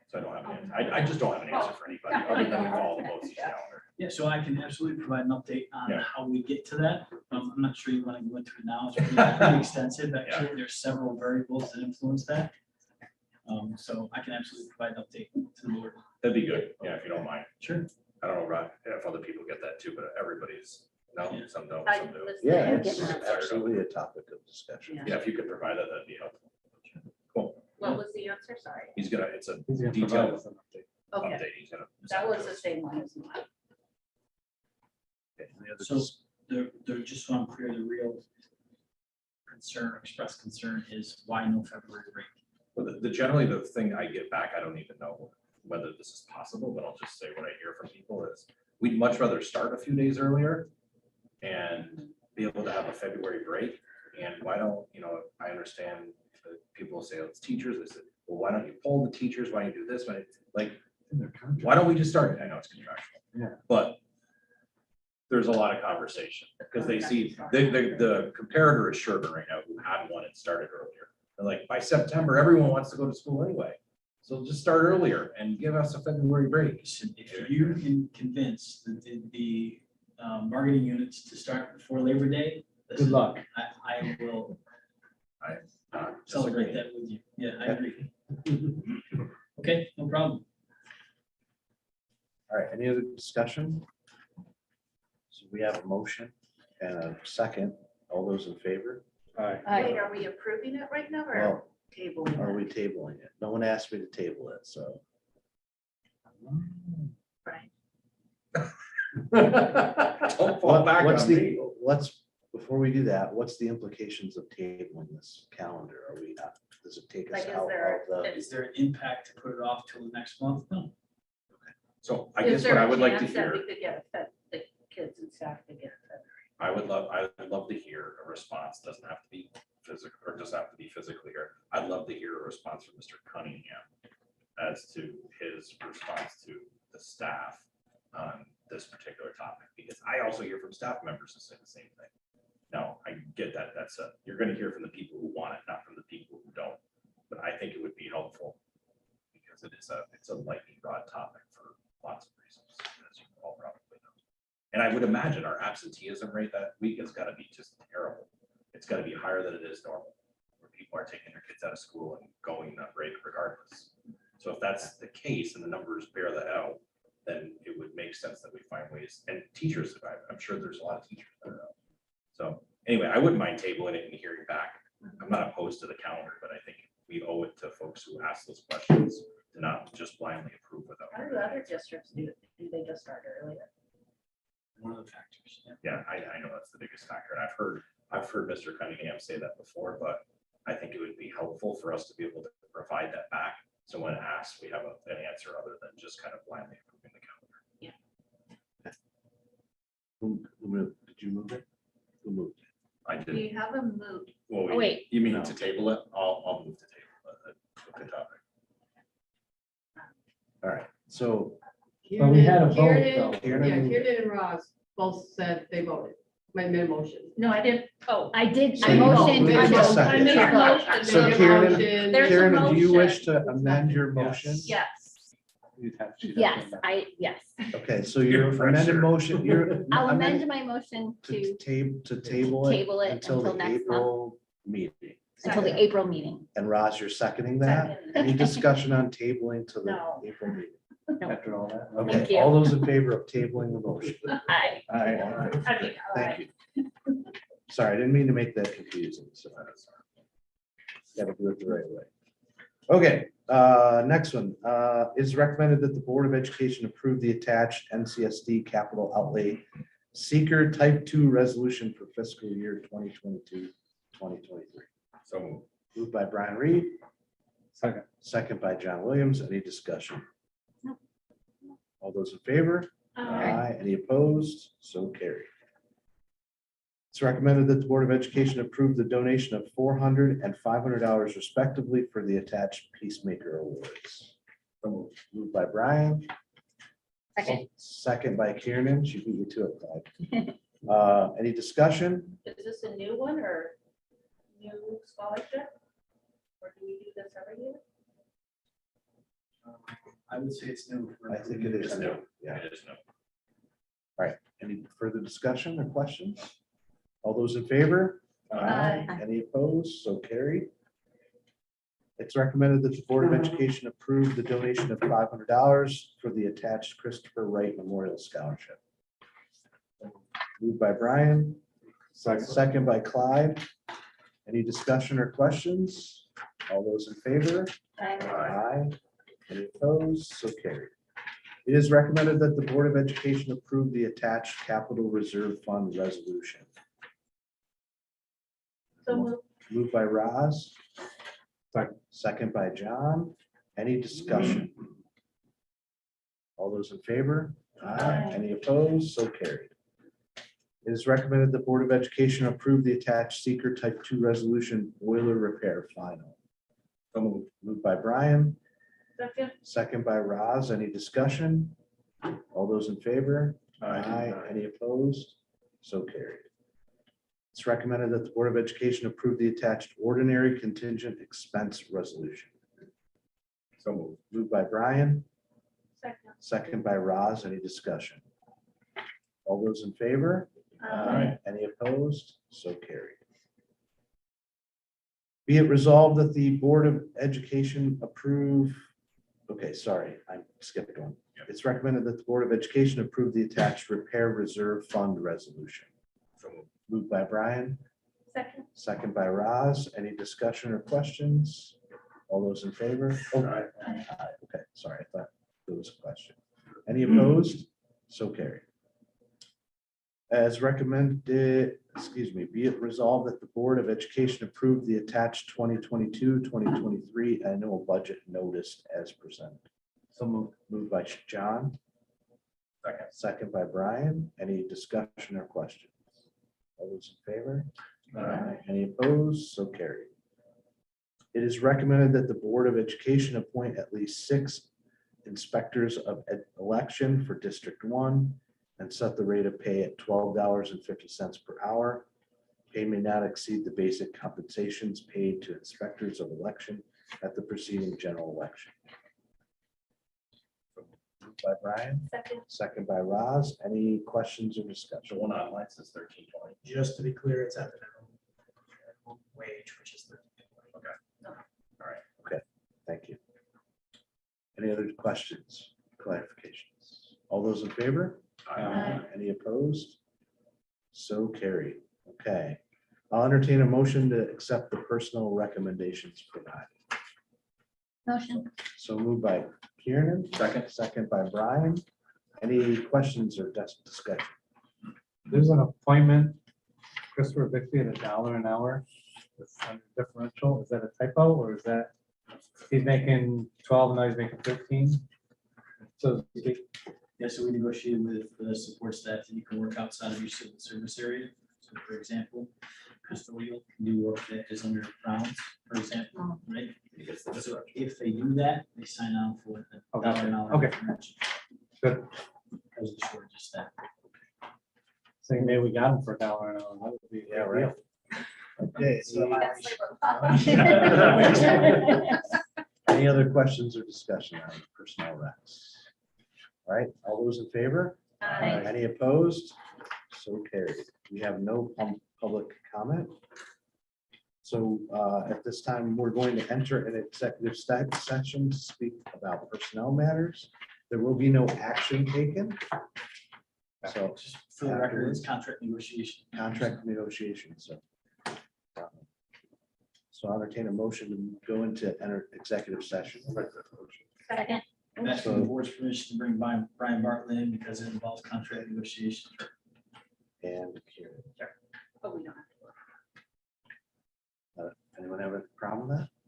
so I don't have an answer. I just don't have an answer for anybody other than we follow the BOCES calendar. Yeah, so I can absolutely provide an update on Yeah. how we get to that. I'm not sure you want to go into it now. It's pretty extensive. Actually, there's several variables that influence that. So I can absolutely provide an update to the board. That'd be good, yeah, if you don't mind. Sure. I don't know, Rod, if other people get that too, but everybody's, no, some don't, I some do. listen. Yeah, I'm it's getting it. absolutely a topic of discussion. Yeah, if you could provide that, that'd be helpful. Cool. What was the answer? Sorry. It's a He's gonna provide detailed us an update. Okay, update. He's gonna. that was the same one as mine. Okay, any other So they're just so I'm clear, the real expressed concern is why no February break? Well, generally the thing I get back, I don't even know whether this is possible, but I'll just say what I hear from people is we'd much rather start a few days earlier and be able to have a February break. And why don't, I understand people say, oh, it's teachers. I said, well, why don't you poll the teachers? Why don't you do this? Why don't we just start it? I know it's contractual. Yeah. But there's a lot of conversation because they see the comparator is Sherburne right now, who had one and started earlier. They're like, by September, everyone wants to go to school anyway. So just start earlier and give us a February break. If you can convince the bargaining units to start before Labor Day. Good luck. I will I celebrate that with you. Yeah, I agree. Okay, no problem. All right, any other discussion? So we have a motion and a second. All those in favor? Wait, are we approving it right now or Well, tabling are it? we tabling it? No one asked me to table it, so. Right. Don't fall back What's on the, me. before we do that, what's the implications of tabling this calendar? Are we not, does it take us Like, is out there of the? Is there an impact to put it off till the next month? No. So I Is guess what there I a would like to chance that hear, we could get the kids and staff to get it? I would love to hear a response. Doesn't have to be physical or doesn't have to be physically here. I'd love to hear a response from Mr. Cunningham as to his response to the staff on this particular topic, because I also hear from staff members who say the same thing. Now, I get that you're going to hear from the people who want it, not from the people who don't. But I think it would be helpful because it's a lightning rod topic for lots of reasons, as you all probably know. And I would imagine our absenteeism rate that week has got to be just terrible. It's got to be higher than it is normal, where people are taking their kids out of school and going that rate regardless. So if that's the case and the numbers bear that out, then it would make sense that we find ways, and teachers, I'm sure there's a lot of teachers that are out. So anyway, I wouldn't mind tabling it and hearing back. I'm not opposed to the calendar, but I think we owe it to folks who ask those questions to not just blindly approve without. How do other districts do it? Do they just start earlier? One of the factors. Yeah, I know that's the biggest factor, and I've heard Mr. Cunningham say that before, but I think it would be helpful for us to be able to provide that back. So when asked, we have an answer other than just kind of blindly approving the calendar. Did you move it? Who moved it? I Do did. you have a mood? Well, Oh, wait. You mean No. to table it? I'll move to table the topic. All right, so. But we had a vote, Kieran, though. Kieran- Kieran and Ross both said they voted, made a motion. No, I didn't. Oh, I did, So I you- motioned. Wait I a know. second. I made a motion. So made a Kieran, motion. There's a Karen, do you wish motion. to amend your motion? yes. She'd have to Yes, come back. yes. Okay, so your You're amended pressure. motion, your. I'll amended- amend my motion To to table table it until the until next April meeting. until the April meeting. And Roz, you're seconding that? Second. Any discussion on tabling to the No. April meeting? No. After all that. Thank Okay, you. all those in favor of tabling the motion? Aye. Okay, all Thank right. you. Sorry, I didn't mean to make that confusing, so. Gotta do it the right way. Okay, next one, is recommended that the Board of Education approve the attached NCSD capital outlay seeker type 2 resolution for fiscal year 2022-2023. So Moved by Brian Reed, Second. second by John Williams. Any discussion? All those in favor? Aye. Any opposed? So carried. It's recommended that the Board of Education approve the donation of $400 and $500 respectively for the attached Peacemaker Awards. So moved by Brian, Second. second by Kieran. She beat you to it, Clyde. Any discussion? Is this a new one or new scholarship? Or do we do this every year? I would say it's new. for- I think it is new. Yeah. it is no. All right. Any further discussion or questions? All those in favor? Aye. Any opposed? So carried. It's recommended that the Board of Education approve the donation of $500 for the attached Christopher Wright Memorial Scholarship. Moved by Brian, second by Clyde. Any discussion or questions? All those in favor? Aye. Any opposed? So carried. It is recommended that the Board of Education approve the attached capital reserve fund resolution. So moved. Moved by Roz. Second by John. Any discussion? All those in favor? Aye. Any opposed? So carried. It is recommended the Board of Education approve the attached seeker type 2 resolution boiler repair final. Moved by Brian, Second. second by Roz. Any discussion? All those in favor? Aye. Any opposed? So carried. It's recommended that the Board of Education approve the attached ordinary contingent expense resolution. So moved. Moved by Brian, Second. second by Roz. Any discussion? All those in favor? Any opposed? So carried. Be it resolved that the Board of Education approve, okay, sorry, I skipped one. It's recommended that the Board of Education approve the attached repair reserve fund resolution. So moved. Moved by Brian, Second. second by Roz. Any discussion or questions? All those in favor? Oh, Aye. okay, sorry, I thought there was a question. Any opposed? So carried. As recommended, be it resolved that the Board of Education approve the attached 2022-2023 annual budget notice as presented. So Moved by John, Second. second by Brian. Any discussion or questions? All those in favor? Any opposed? So carried. It is recommended that the Board of Education appoint at least 6 inspectors of election for District 1 and set the rate of pay at $12.50 per hour. Pay may not exceed the basic compensations paid to inspectors of election at the preceding general election. Moved by Brian, Second. second by Roz. Any questions or The discussion? one online says 1320. Just to be clear, it's at the minimum wage, which is the. Thank you. Any other questions, clarifications? All those in favor? Any opposed? So carried. Okay. I'll entertain a motion to accept the personal recommendations provided. Motion. So moved by Kieran, second by Brian. Any questions or discussion? there's an appointment, Christopher Bixby at $1 an hour. That's under differential. Is that a typo or is that, he's making 12, now he's making 15? So Yeah, so we negotiated with the support staff that you can work outside of your civil service area. So for example, custodial can do work that is under rounds, for example, right? So if they do that, they sign on for the $1 an hour. Okay. differential. Good. As a short, just that. saying maybe we got him for $1 an hour. That would be a great deal. Okay. So Any other questions or discussion on personnel recs? All right, all those in favor? Aye. Any opposed? So carried. We have no public comment. So at this time, we're going to enter an executive session to speak about personnel matters. There will be no action taken. So Just for the record, it's contract negotiation. contract negotiations, so. So I'll entertain a motion to go into executive session. Second. I'm asking the board's permission to bring Brian Bartlett in because it involves contract negotiations. And Kieran. But we don't have to. Anyone have a problem with that?